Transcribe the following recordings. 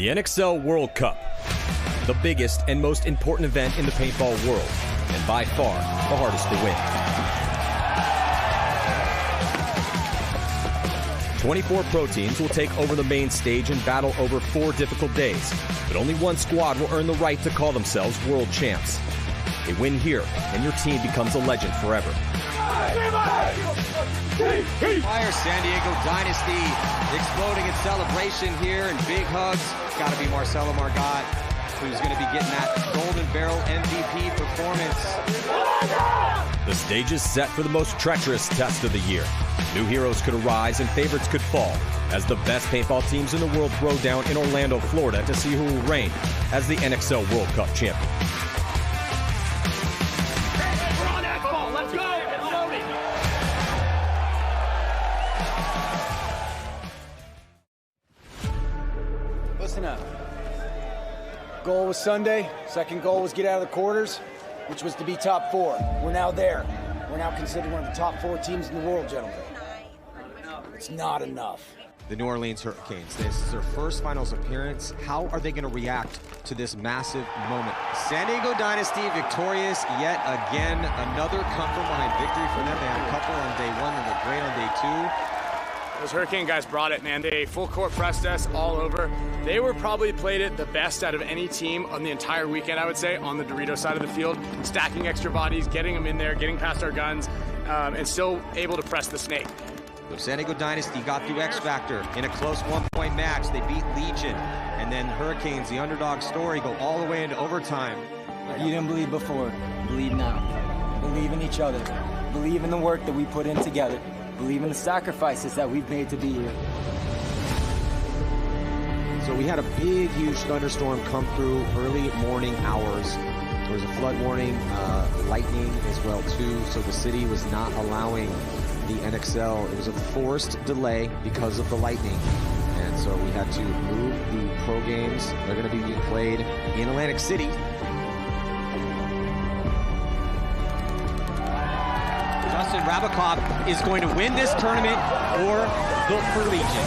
The NXL World Cup, the biggest and most important event in the paintball world, and by far the hardest to win. 24 pro teams will take over the main stage and battle over 4 difficult days, but only one squad will earn the right to call themselves world champs. A win here, and your team becomes a legend forever. Fire San Diego Dynasty exploding in celebration here, and big hugs. It's got to be Marcelo Margot, who's going to be getting that Golden Barrel MVP performance. The stage is set for the most treacherous test of the year. New heroes could arise and favorites could fall as the best paintball teams in the world throw down in Orlando, Florida to see who will reign as the NXL World Cup champion. Listen up. Goal was Sunday. Second goal was get out of the quarters, which was to be top 4. We're now there. We're now considered one of the top 4 teams in the world, gentlemen. It's not enough. The New Orleans Hurricanes, this is their first finals appearance. How are they going to react to this massive moment? San Diego Dynasty victorious yet again. Another come-from-behind victory for them. They had a couple on day 1 and looked great on day 2. Those Hurricane guys brought it, man. They full court pressed us all over. They were probably played it the best out of any team on the entire weekend, I would say, on the Dorito side of the field, stacking extra bodies, getting them in there, getting past our guns, and still able to press the snake. So San Diego Dynasty got through X Factor in a close 1-point match. They beat Legion, and then Hurricanes, the underdog story, go all the way into overtime. You didn't believe before. Believe now. Believe in each other. Believe in the work that we put in together. Believe in the sacrifices that we've made to be here. So we had a big, huge thunderstorm come through early morning hours. There was a flood warning, lightning as well too. So the city was not allowing the NXL. It was a forced delay because of the lightning. And so we had to move the pro games. They're going to be being played in Atlantic City. Justin Rabakov is going to win this tournament or vote for Legion.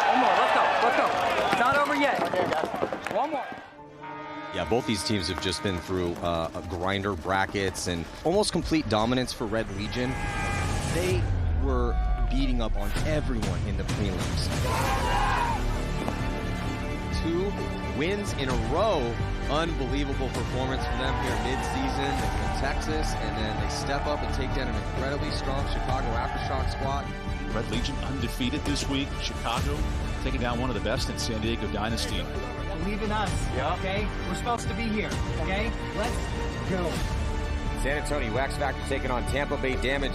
One more, let's go. It's not over yet. Okay, guys. One more. Yeah, both these teams have just been through grinder brackets and almost complete dominance for Red Legion. They were beating up on everyone in the prelims. 2 wins in a row. Unbelievable performance from them here mid-season. They win Texas, and then they step up and take down an incredibly strong Chicago Aftershock squad. Red Legion undefeated this week. Chicago taking down one of the best in San Diego Dynasty. Believe in us, okay? We're supposed to be here, okay? Let's go. San Antonio Wax Factor taking on Tampa Bay Damage.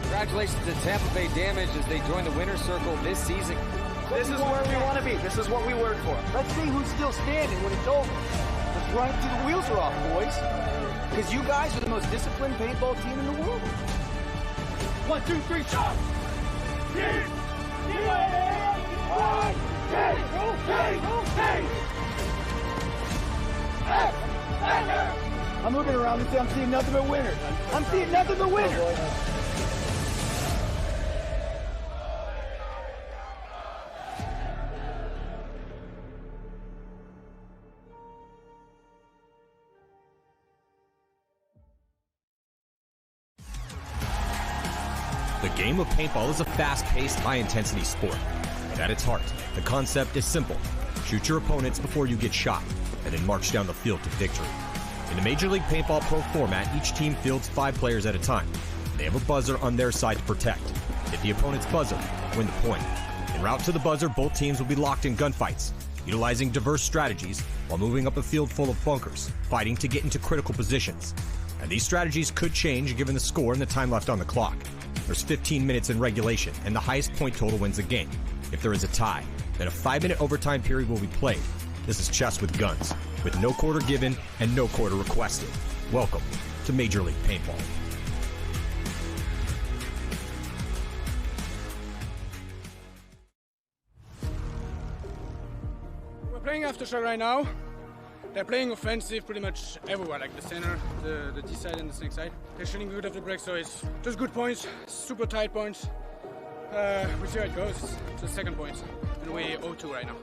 Congratulations to Tampa Bay Damage as they join the winner's circle this season. This is where we want to be. This is what we work for. Let's see who's still standing when it's over. Let's run it till the wheels are off, boys. Because you guys are the most disciplined paintball team in the world. 1, 2, 3, shot! I'm looking around and I'm seeing nothing but winners. I'm seeing nothing but winners. The game of paintball is a fast-paced, high-intensity sport. And at its heart, the concept is simple. Shoot your opponents before you get shot, and then march down the field to victory. In the Major League Paintball Pro format, each team fields 5 players at a time. They have a buzzer on their side to protect. Hit the opponent's buzzer, win the point. En route to the buzzer, both teams will be locked in gunfights, utilizing diverse strategies while moving up a field full of bunkers, fighting to get into critical positions. And these strategies could change given the score and the time left on the clock. There's 15 minutes in regulation, and the highest point total wins the game. If there is a tie, then a 5-minute overtime period will be played. This is chess with guns, with no quarter given and no quarter requested. Welcome to Major League Paintball. We're playing Aftershock right now. They're playing offensive pretty much everywhere, like the center, the D side and the snake side. They're shooting good off the break, so it's just good points, super tight points. We see how it goes. It's the second point, and we 0-2 right now.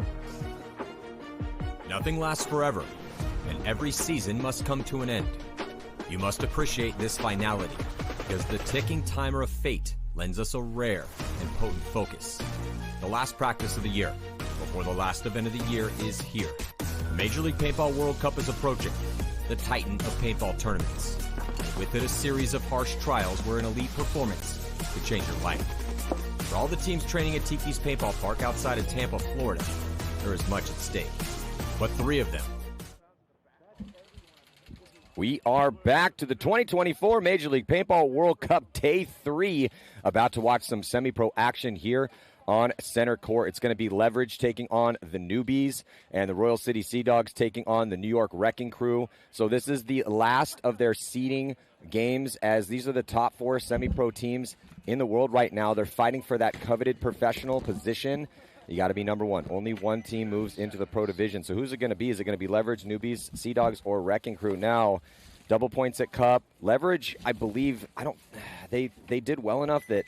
Nothing lasts forever, and every season must come to an end. You must appreciate this finality, because the ticking timer of fate lends us a rare and potent focus. The last practice of the year, before the last event of the year, is here. The Major League Paintball World Cup is approaching, the titan of paintball tournaments. With it, a series of harsh trials where an elite performance could change your life. For all the teams training at Tiki's Paintball Park outside of Tampa, Florida, there is much at stake. But 3 of them. We are back to the 2024 Major League Paintball World Cup Day 3. About to watch some semi-pro action here on center court. It's going to be Leverage taking on the Newbies and the Royal City Sea Dogs taking on the New York Wrecking Crew. So this is the last of their seeding games, as these are the top 4 semi-pro teams in the world right now. They're fighting for that coveted professional position. You got to be number 1. Only one team moves into the pro division. So who's it going to be? Is it going to be Leverage, Newbies, Sea Dogs, or Wrecking Crew? Now, double points at Cup. Leverage, I believe, they did well enough that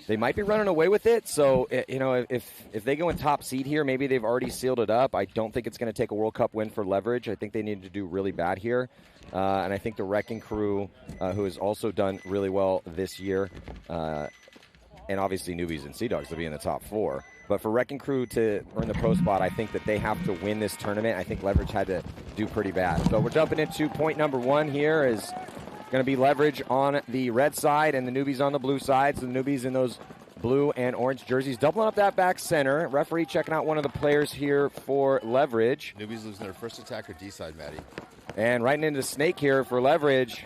they might be running away with it. So, you know, if they go in top seed here, maybe they've already sealed it up. I don't think it's going to take a World Cup win for Leverage. I think they need to do really bad here. And I think the Wrecking Crew, who has also done really well this year, and obviously Newbies and Sea Dogs will be in the top 4. But for Wrecking Crew to earn the pro spot, I think that they have to win this tournament. I think Leverage had to do pretty bad. So we're jumping into point number 1 here. Is going to be Leverage on the red side and the Newbies on the blue side. So the Newbies in those blue and orange jerseys. Doubling up that back center. Referee checking out one of the players here for Leverage. Newbies losing their first attacker D side, Matty. And right into the snake here for Leverage.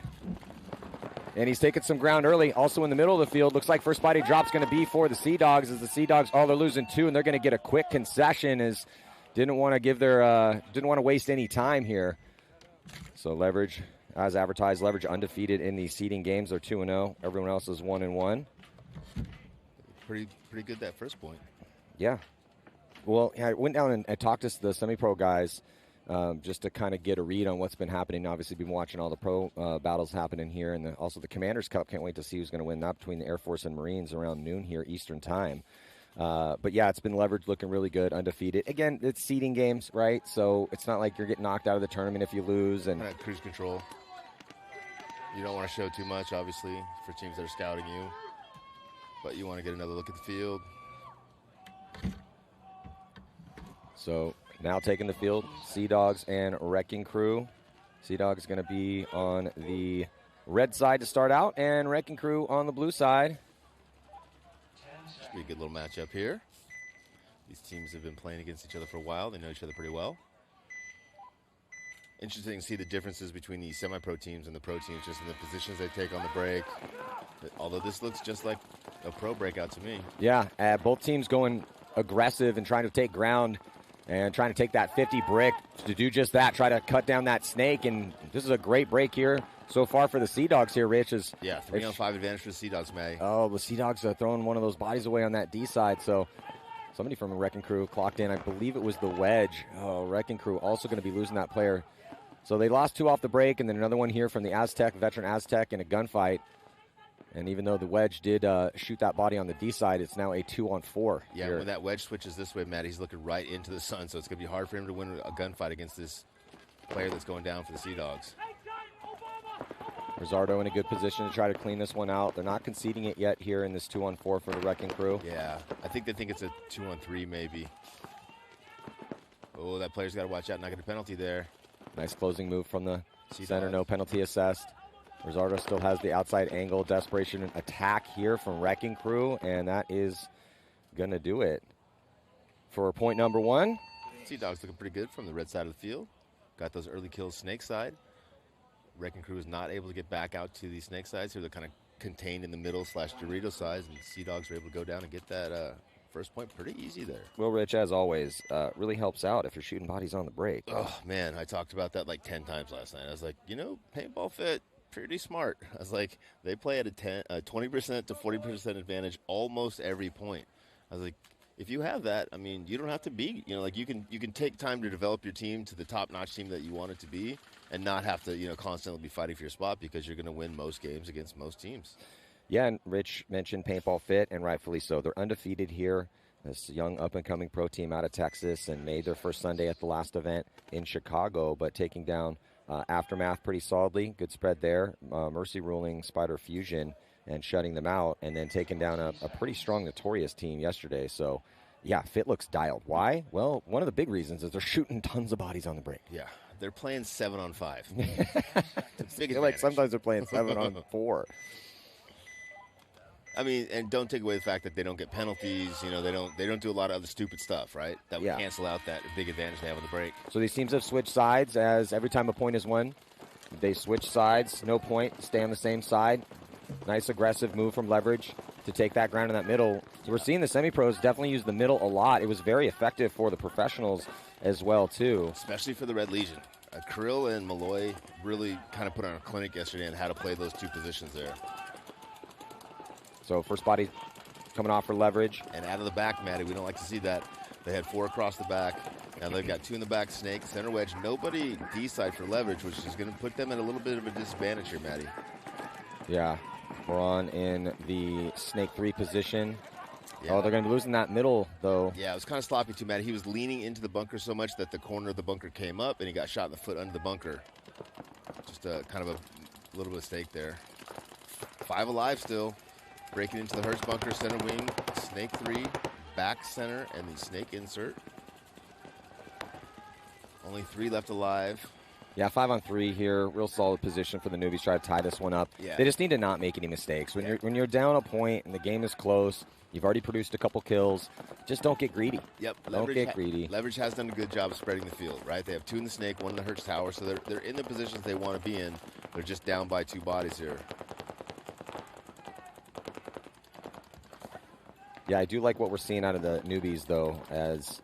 And he's taking some ground early. Also in the middle of the field, looks like first body drop's going to be for the Sea Dogs, as the Sea Dogs, they're losing 2, and they're going to get a quick concession, as didn't want to waste any time here. So Leverage, as advertised, Leverage undefeated in the seeding games. They're 2-0. Everyone else is 1-1. Pretty good that first point. Yeah. Well, I went down and talked to the semi-pro guys, just to kind of get a read on what's been happening. Obviously, been watching all the pro battles happening here, and also the Commanders Cup. Can't wait to see who's going to win that between the Air Force and Marines around noon here Eastern time. But yeah, it's been Leverage looking really good, undefeated. Again, it's seeding games, right? So it's not like you're getting knocked out of the tournament if you lose. And cruise control. You don't want to show too much, obviously, for teams that are scouting you. But you want to get another look at the field. So now taking the field, Sea Dogs and Wrecking Crew. Sea Dogs going to be on the red side to start out, and Wrecking Crew on the blue side. Should be a good little matchup here. These teams have been playing against each other for a while. They know each other pretty well. Interesting to see the differences between the semi-pro teams and the pro teams, just in the positions they take on the break. Although this looks just like a pro breakout to me. Yeah, both teams going aggressive and trying to take ground and trying to take that 50 brick to do just that, try to cut down that snake. And this is a great break here so far for the Sea Dogs here, Rich. Yeah, 3-on-5 advantage for the Sea Dogs, May. Oh, the Sea Dogs are throwing one of those bodies away on that D side. So somebody from a Wrecking Crew clocked in. I believe it was the Wedge. Oh, Wrecking Crew also going to be losing that player. So they lost 2 off the break, and then another one here from the Aztec, veteran Aztec, in a gunfight. And even though the Wedge did shoot that body on the D side, it's now a 2-on-4. Yeah, here. when that Wedge switches this way, Matt, he's looking right into the sun, so it's going to be hard for him to win a gunfight against this player that's going down for the Sea Dogs. Rizzardo in a good position to try to clean this one out. They're not conceding it yet here in this 2-on-4 for the Wrecking Crew. Yeah, I think they think it's a 2-on-3 maybe. Oh, that player's got to watch out, not get a penalty there. Nice closing move from the Sea center, Dogs. no penalty assessed. Rizzardo still has the outside angle. Desperation attack here from Wrecking Crew, and that is going to do it for point number 1. Sea Dogs looking pretty good from the red side of the field. Got those early kills snake side. Wrecking Crew is not able to get back out to the snake sides here. They're kind of contained in the middle / Dorito sides, and Sea Dogs are able to go down and get that first point pretty easy there. Well, Rich, as always, really helps out if you're shooting bodies on the break. Oh, man, I talked about that like 10 times last night. I was like, Paintball Fit, pretty smart. I was like, they play at a 20% to 40% advantage almost every point. I was like, if you have that, I mean, you don't have to be, like you can take time to develop your team to the top-notch team that you want it to be and not have to, constantly be fighting for your spot because you're going to win most games against most teams. Yeah, and Rich mentioned Paintball Fit, and rightfully so. They're undefeated here. This young up-and-coming pro team out of Texas and made their first Sunday at the last event in Chicago, but taking down Aftermath pretty solidly. Good spread there. Mercy ruling Spider Fusion and shutting them out, and then taking down a pretty strong Notorious team yesterday. So, yeah, Fit looks dialed. Why? Well, one of the big reasons is they're shooting tons of bodies on the break. Yeah, they're playing 7-on-5. I feel like sometimes they're playing 7-on-4. I mean, and don't take away the fact that they don't get penalties. They don't do a lot of other stupid stuff, right? That would cancel out that big advantage they have on the break. So these teams have switched sides as every time a point is won, they switch sides. No point, stay on the same side. Nice aggressive move from Leverage to take that ground in that middle. So we're seeing the semi-pros definitely use the middle a lot. It was very effective for the professionals as well, too. Especially for the Red Legion. Krill and Malloy really kind of put on a clinic yesterday on how to play those two positions there. So first body coming off for Leverage. And out of the back, Maddie, we don't like to see that. They had 4 across the back. Now they've got 2 in the back, Snake, center wedge. Nobody D-side for Leverage, which is going to put them in a little bit of a disadvantage here, Maddie. Yeah. Braun in the Snake 3 position. Yeah. Oh, they're going to be losing that middle, though. Yeah, it was kind of sloppy too, Matt. He was leaning into the bunker so much that the corner of the bunker came up, and he got shot in the foot under the bunker. Just kind of a little bit of stake there. 5 alive still. Breaking into the Hertz bunker, center wing, Snake 3, back center, and the Snake insert. Only 3 left alive. Yeah, 5-on-3 here. Real solid position for the Newbies. Try to tie this one up. Yeah. They just need to not make any mistakes. When you're down a point and the game is close, you've already produced a couple kills, just don't get greedy. Yep. Don't get greedy. Leverage has done a good job of spreading the field, right? They have 2 in the Snake, 1 in the Hertz tower, so they're in the positions they want to be in. They're just down by 2 bodies here. Yeah, I do like what we're seeing out of the Newbies, though, as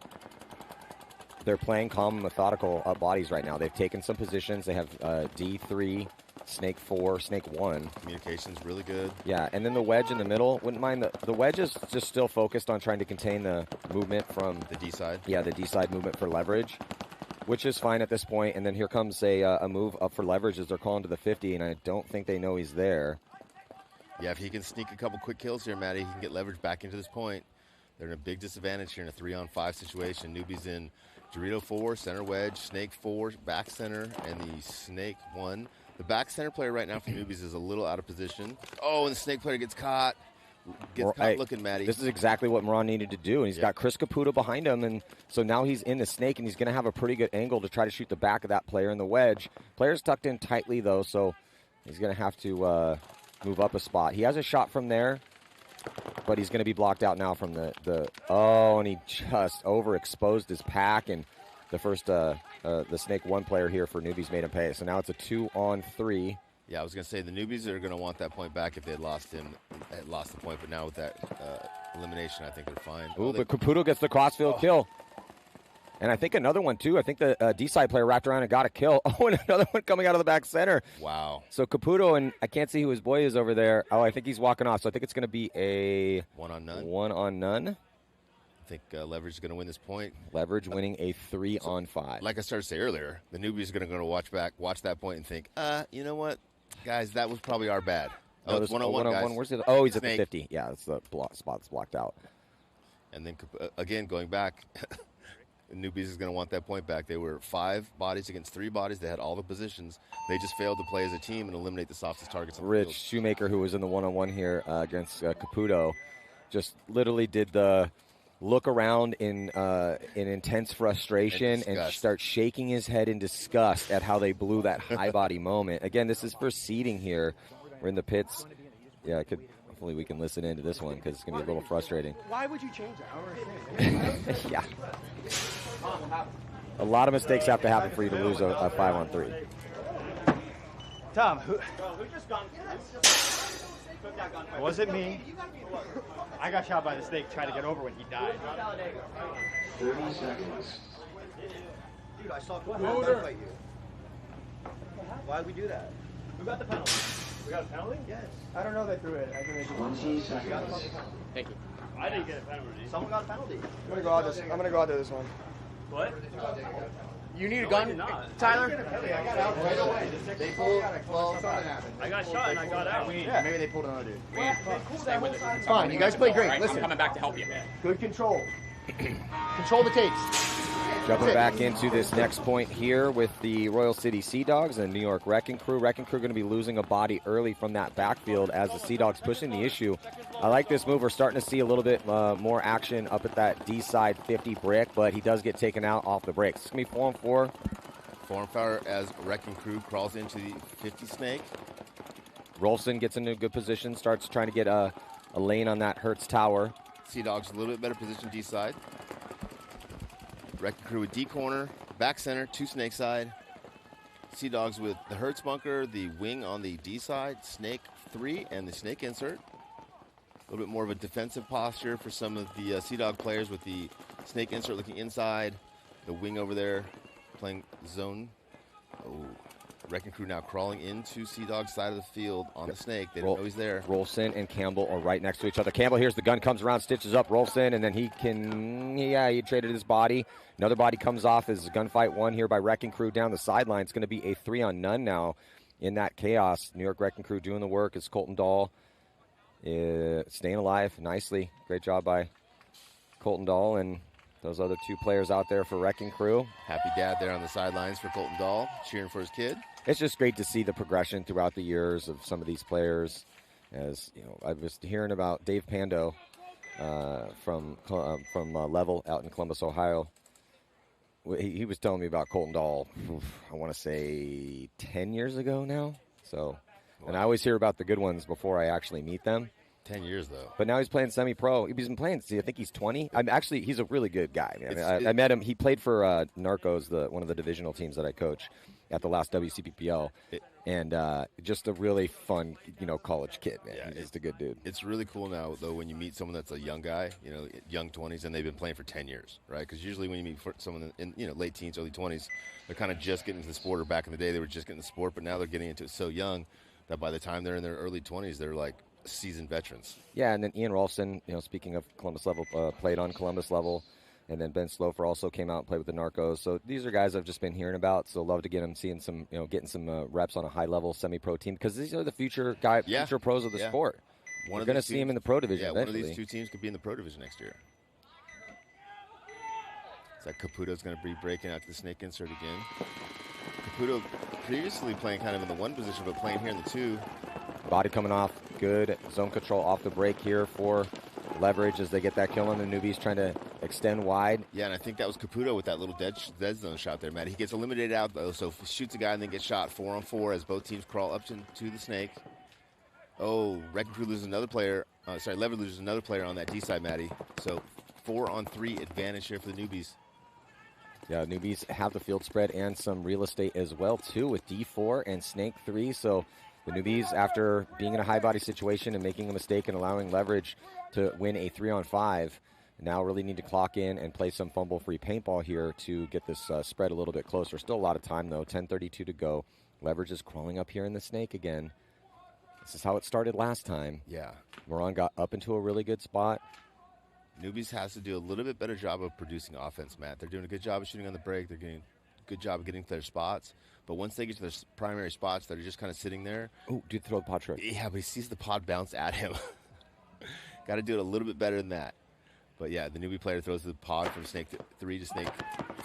they're playing calm and methodical up bodies right now. They've taken some positions. They have D3, Snake 4, Snake 1. Communication's really good. Yeah, and then the wedge in the middle. Wouldn't mind the wedge is just still focused on trying to contain the movement from the D side. Yeah, the D side movement for Leverage, which is fine at this point. And then here comes a move up for Leverage as they're calling to the 50, and I don't think they know he's there. Yeah, if he can sneak a couple quick kills here, Matty, he can get Leverage back into this point. They're in a big disadvantage here in a 3-on-5 situation. Newbies in Dorito 4, center wedge, Snake 4, back center, and the Snake 1. The back center player right now for Newbies is a little out of position. Oh, and the Snake player gets caught. Looking, Matty. This is exactly what Moran needed to do, and he's got Chris Caputo behind him, and so now he's in the Snake, and he's going to have a pretty good angle to try to shoot the back of that player in the wedge. Player's tucked in tightly, though, so he's going to have to move up a spot. He has a shot from there, but he's going to be blocked out now from the oh, and he just overexposed his pack, and the first the Snake 1 player here for Newbies made him pay. So now it's a 2-on-3. Yeah, I was going to say the Newbies are going to want that point back if they had lost the point, but now with that elimination, I think they're fine. Ooh, but Caputo gets the crossfield kill. And I think another one, too. I think the D-side player wrapped around and got a kill. Oh, and another one coming out of the back center. Wow. So Caputo, and I can't see who his boy is over there. Oh, I think he's walking off. So I think it's going to be a 1-on-none. 1-on-none. I think Leverage is going to win this point. Leverage winning a 3-on-5. Like I started to say earlier, the Newbies are going to watch that point and think, you know what, guys, that was probably our bad. Oh, it's 1-on-1, guys. Where's the? Oh, he's Snake. At the 50. Yeah, that's the spot that's blocked out. And then, again, going back, Newbies is going to want that point back. They were 5 bodies against 3 bodies. They had all the positions. They just failed to play as a team and eliminate the softest targets on the field. Rich Shoemaker, who was in the 1-on-1 here against Caputo, just literally did the look around in intense frustration and start shaking his head in disgust at how they blew that high body moment. Again, this is for seeding here. We're in the pits. Yeah, hopefully we can listen into this one because it's going to be a little frustrating. Why would you change that? Yeah. A lot of mistakes have to happen for you to lose a 5-on-3. Tom, who just gone? It wasn't me. I got shot by the snake trying to get over when he died. 30 seconds. Dude, I saw Caputo fight you. Why did we do that? Who got the penalty? We got a penalty? Yes. I don't know they threw it. I think they 20 seconds. Thank you. I didn't get a penalty. Someone got a penalty. I'm gonna go out there this one. What? You need a No, I gun, did not. Tyler? I got out right away. They pulled. Well, I got shot and I got out. yeah, maybe they pulled another dude. It's fine. You guys played great. Listen. I'm coming back to help you. Good control. Control the tapes. Jumping back into this next point here with the Royal City Sea Dogs and New York Wrecking Crew. Wrecking Crew going to be losing a body early from that backfield as the Sea Dogs pushing the issue. I like this move. We're starting to see a little bit more action up at that D-side 50 brick, but he does get taken out off the brakes. It's going to be 4-on-4. 4-on-4 as Wrecking Crew crawls into the 50 snake. Rolfson gets into a good position, starts trying to get a lane on that Hertz tower. Sea Dogs a little bit better position D-side. Wrecking Crew with D corner, back center, 2 snake side. Sea Dogs with the Hertz bunker, the wing on the D side, snake 3, and the snake insert. A little bit more of a defensive posture for some of the Sea Dog players with the snake insert looking inside, the wing over there playing zone. Oh, Wrecking Crew now crawling into Sea Dog's side of the field on the snake. They don't know he's there. Rolfson and Campbell are right next to each other. Campbell hears the gun, comes around, stitches up Rolfson, and then he traded his body. Another body comes off as gunfight won here by Wrecking Crew down the sideline. It's going to be a 3-on-none now in that chaos. New York Wrecking Crew doing the work. It's Colton Dahl staying alive nicely. Great job by Colton Dahl and those other 2 players out there for Wrecking Crew. Happy dad there on the sidelines for Colton Dahl, cheering for his kid. It's just great to see the progression throughout the years of some of these players. As you know, I was hearing about Dave Pando from Level out in Columbus, Ohio. He was telling me about Colton Dahl, I want to say 10 years ago now. So, and I always hear about the good ones before I actually meet them. 10 years, though. But now he's playing semi-pro. He's been playing, I think he's 20. He's a really good guy. I met him. He played for Narcos, one of the divisional teams that I coach at the last WCPPL. And just a really fun, college kid, man. Yeah, he's just a good dude. It's really cool now, though, when you meet someone that's a young guy, young 20s, and they've been playing for 10 years, right? Because usually when you meet someone in late teens, early 20s, they're kind of just getting into the sport, or back in the day they were just getting into the sport, but now they're getting into it so young that by the time they're in their early 20s, they're like seasoned veterans. Yeah, and then Ian Rolfson, speaking of Columbus Level, played on Columbus Level. And then Ben Slofer also came out and played with the Narcos. So these are guys I've just been hearing about. So love to get them seeing some, getting some reps on a high-level semi-pro team, because these are the future pros of the sport. We're going to see them in the pro division eventually. One of these 2 teams could be in the pro division next year. So that Caputo's going to be breaking out to the snake insert again. Caputo previously playing kind of in the 1 position, but playing here in the 2. Body coming off. Good zone control off the break here for Leverage as they get that kill on the Newbies, trying to extend wide. Yeah, and I think that was Caputo with that little dead zone shot there, Matt. He gets eliminated out, though, so shoots a guy and then gets shot 4-on-4 as both teams crawl up to the snake. Oh, Wrecking Crew loses another player. Leverage loses another player on that D side, Matty. So 4-on-3 advantage here for the Newbies. Yeah, Newbies have the field spread and some real estate as well, too, with D4 and Snake 3. So the Newbies, after being in a high body situation and making a mistake and allowing Leverage to win a 3-on-5, now really need to clock in and play some fumble-free paintball here to get this spread a little bit closer. Still a lot of time, though. 10:32 to go. Leverage is crawling up here in the snake again. This is how it started last time. Yeah. Moran got up into a really good spot. Newbies has to do a little bit better job of producing offense, Matt. They're doing a good job of shooting on the break. They're doing a good job of getting to their spots. But once they get to their primary spots, they're just kind of sitting there. Oh, dude, throw the pod trick. Yeah, but he sees the pod bounce at him. Got to do it a little bit better than that. But, yeah, the newbie player throws the pod from Snake 3 to Snake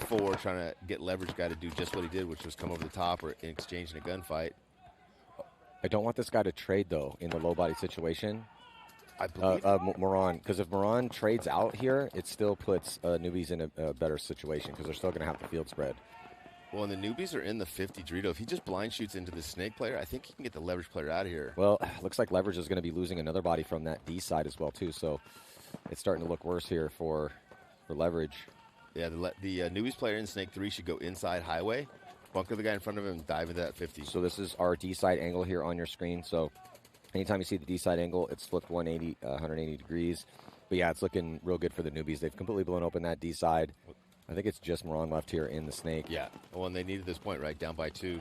4, trying to get Leverage guy to do just what he did, which was come over the top or in exchange in a gunfight. I don't want this guy to trade, though, in the low-body situation. I believe Moran, because if Moran trades out here, it still puts Newbies in a better situation because they're still going to have the field spread. Well, and the Newbies are in the 50, Dorito. If he just blind shoots into the Snake player, I think he can get the Leverage player out of here. Well, looks like Leverage is going to be losing another body from that D side as well, too. So it's starting to look worse here for Leverage. Yeah, the Newbies player in Snake 3 should go inside highway, bunker the guy in front of him, and dive into that 50. So this is our D side angle here on your screen. So anytime you see the D side angle, it's flipped 180 degrees. But, yeah, it's looking real good for the Newbies. They've completely blown open that D side. I think it's just Moran left here in the Snake. Yeah. Well, and they needed this point, right? Down by 2.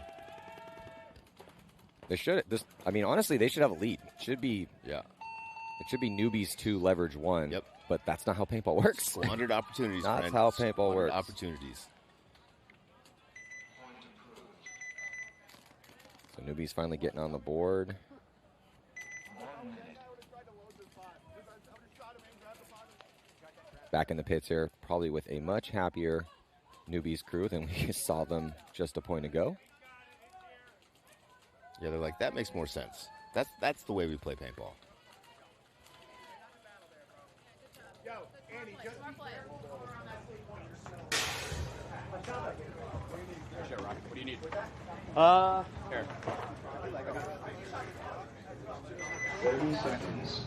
They should. Honestly, they should have a lead. It should be. Yeah. It should be Newbies 2, Leverage 1. Yep. but that's not how paintball works. Squandered opportunities. That's how paintball works. Opportunities. So Newbies finally getting on the board. Back in the pits here, probably with a much happier Newbies crew than we saw them just a point ago. Yeah, they're like, that makes more sense. That's the way we play paintball. Sure, Rocky. What do you need? Here. 30 seconds.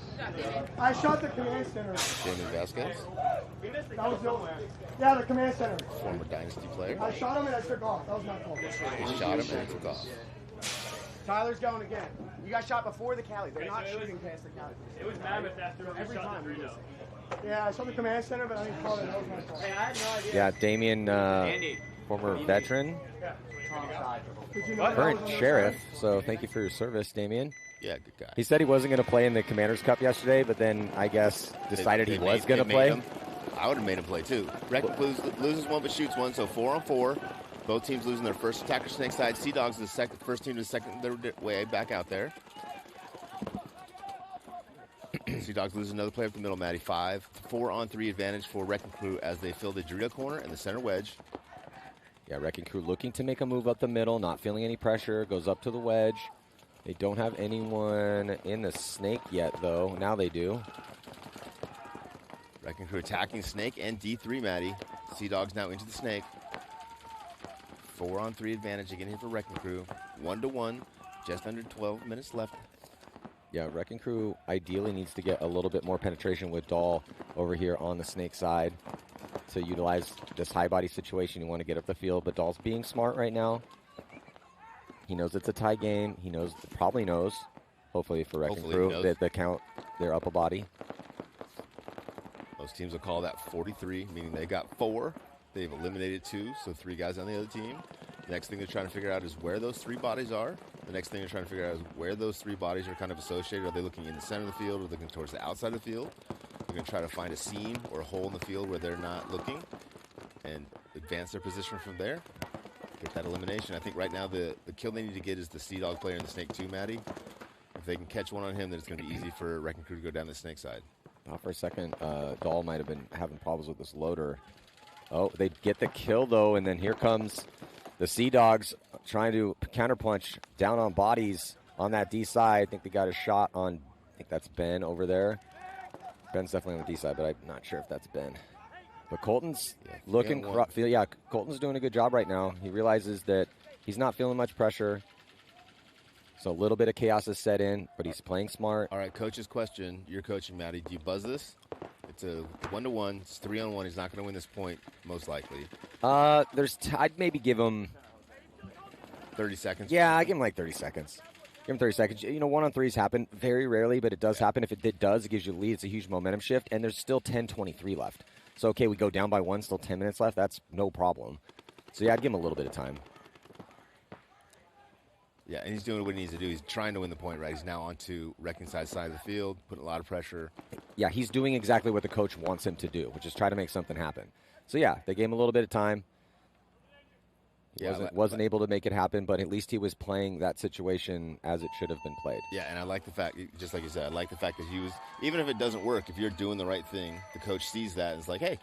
I shot the command center. Jamie Vasquez, That was the yeah, the command center. former Dynasty player. I shot him and I took off. That was my fault. He shot him and he took off. Tyler's going again. You got shot before the Cali. They're not shooting past the Cali. It was Mammoth after Every we shot time the we do Dorito. Yeah, I shot the command center, but I didn't call it. That was my fault. Hey, I had no idea. Yeah, Damien, former veteran, Did you know current sheriff. So thank you for your service, Damien. Yeah, good guy. He said he wasn't going to play in the Commanders Cup yesterday, but then I guess decided he was going to play. I would have made him play too. Wreck loses one but shoots one, so 4-on-4. Both teams losing their first attacker snake side. Sea Dogs is the first team to second their way back out there. Sea Dogs lose another player up the middle, Matty. 4-on-3 advantage for Wrecking Crew as they fill the Dorito corner and the center wedge. Yeah, Wrecking Crew looking to make a move up the middle, not feeling any pressure, goes up to the wedge. They don't have anyone in the snake yet, though. Now they do. Wrecking Crew attacking snake and D3, Matty. Sea Dogs now into the snake. 4-on-3 advantage again here for Wrecking Crew. 1-1, just under 12 minutes left. Yeah, Wrecking Crew ideally needs to get a little bit more penetration with Dahl over here on the snake side to utilize this high body situation. You want to get up the field, but Dahl's being smart right now. He knows it's a tie game. He knows, probably knows, hopefully for Wrecking Crew, that the count, they're up a body. Most teams will call that 43, meaning they got 4. They've eliminated 2, so 3 guys on the other team. The next thing they're trying to figure out is where those 3 bodies are. The next thing they're trying to figure out is where those 3 bodies are kind of associated. Are they looking in the center of the field or looking towards the outside of the field? They're going to try to find a seam or a hole in the field where they're not looking and advance their position from there. Get that elimination. I think right now the kill they need to get is the Sea Dog player in the snake 2, Matty. If they can catch one on him, then it's going to be easy for Wrecking Crew to go down the snake side. For a second, Dahl might have been having problems with this loader. Oh, they get the kill, though, and then here comes the Sea Dogs trying to counterpunch down on bodies on that D side. I think they got a shot on, I think that's Ben over there. Ben's definitely on the D side, but I'm not sure if that's Ben. But Colton's looking rough. Yeah, Colton's doing a good job right now. He realizes that he's not feeling much pressure. So a little bit of chaos has set in, but he's playing smart. All right, coach's question. You're coaching, Matty. Do you buzz this? It's a 1-1. It's 3-on-1. He's not going to win this point, most likely. I'd maybe give him 30 seconds. Yeah, I give him like 30 seconds. Give him 30 seconds. You know, 1-on-3s happen very rarely, but it does happen. If it does, it gives you a lead. It's a huge momentum shift, and there's still 10:23 left. So, okay, we go down by 1, still 10 minutes left. That's no problem. So, yeah, I'd give him a little bit of time. Yeah, and he's doing what he needs to do. He's trying to win the point, right? He's now onto Wrecking side of the field, putting a lot of pressure. Yeah, he's doing exactly what the coach wants him to do, which is try to make something happen. So, yeah, they gave him a little bit of time. He wasn't able to make it happen, but at least he was playing that situation as it should have been played. Yeah, and I like the fact, just like you said, I like the fact that he was, even if it doesn't work, if you're doing the right thing, the coach sees that and is like, hey,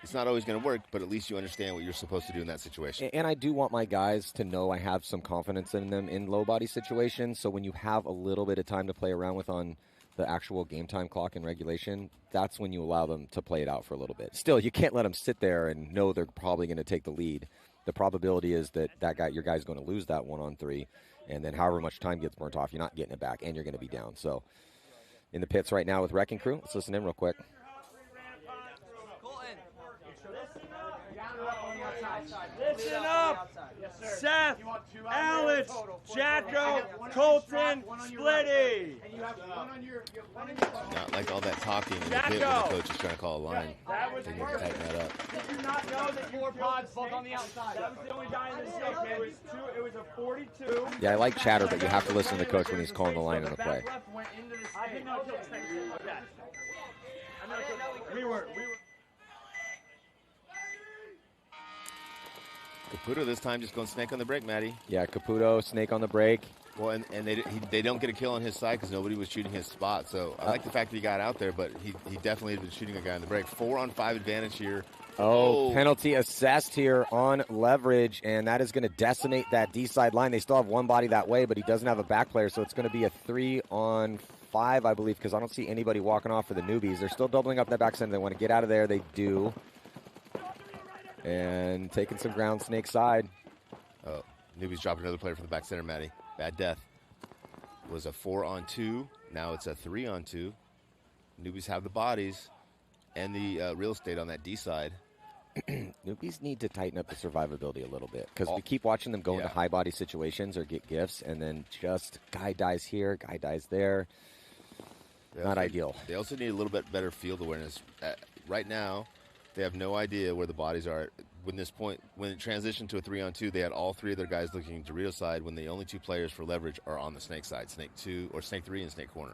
it's not always going to work, but at least you understand what you're supposed to do in that situation. And I do want my guys to know I have some confidence in them in low body situations. So when you have a little bit of time to play around with on the actual game time clock and regulation, that's when you allow them to play it out for a little bit. Still, you can't let them sit there and know they're probably going to take the lead. The probability is that your guy's going to lose that 1-on-3, and then however much time gets burnt off, you're not getting it back, and you're going to be down. So in the pits right now with Wrecking Crew, let's listen in real quick. Listen up! Seth, Alex, Jacko, Colton, Splitty! Not like all that talking in the pit when the coach is trying to call a line. They need to tighten that up. Did you not know that 4 pods both on the outside? That was the only guy in the snake. It was a 42. Yeah, I like chatter, but you have to listen to the coach when he's calling the line on the play. I didn't know until the snake. Okay. We were. Caputo this time just going snake on the break, Matty. Yeah, Caputo, snake on the break. Well, and they don't get a kill on his side because nobody was shooting his spot. So I like the fact that he got out there, but he definitely had been shooting a guy on the break. 4-on-5 advantage here. Oh, penalty assessed here on Leverage, and that is going to decimate that D-side line. They still have one body that way, but he doesn't have a back player, so it's going to be a 3-on-5, I believe, because I don't see anybody walking off for the Newbies. They're still doubling up that back center. They want to get out of there. They do. And taking some ground snake side. Oh, Newbies dropped another player from the back center, Matty. Bad death. Was a 4-on-2. Now it's a 3-on-2. Newbies have the bodies and the real estate on that D side. Newbies need to tighten up the survivability a little bit because we keep watching them go into high body situations or get gifts, and then just guy dies here, guy dies there. Not ideal. They also need a little bit better field awareness. Right now, they have no idea where the bodies are. When this point, when it transitioned to a 3-on-2, they had all three of their guys looking Dorito side when the only two players for Leverage are on the snake side, snake 2 or snake 3 and snake corner.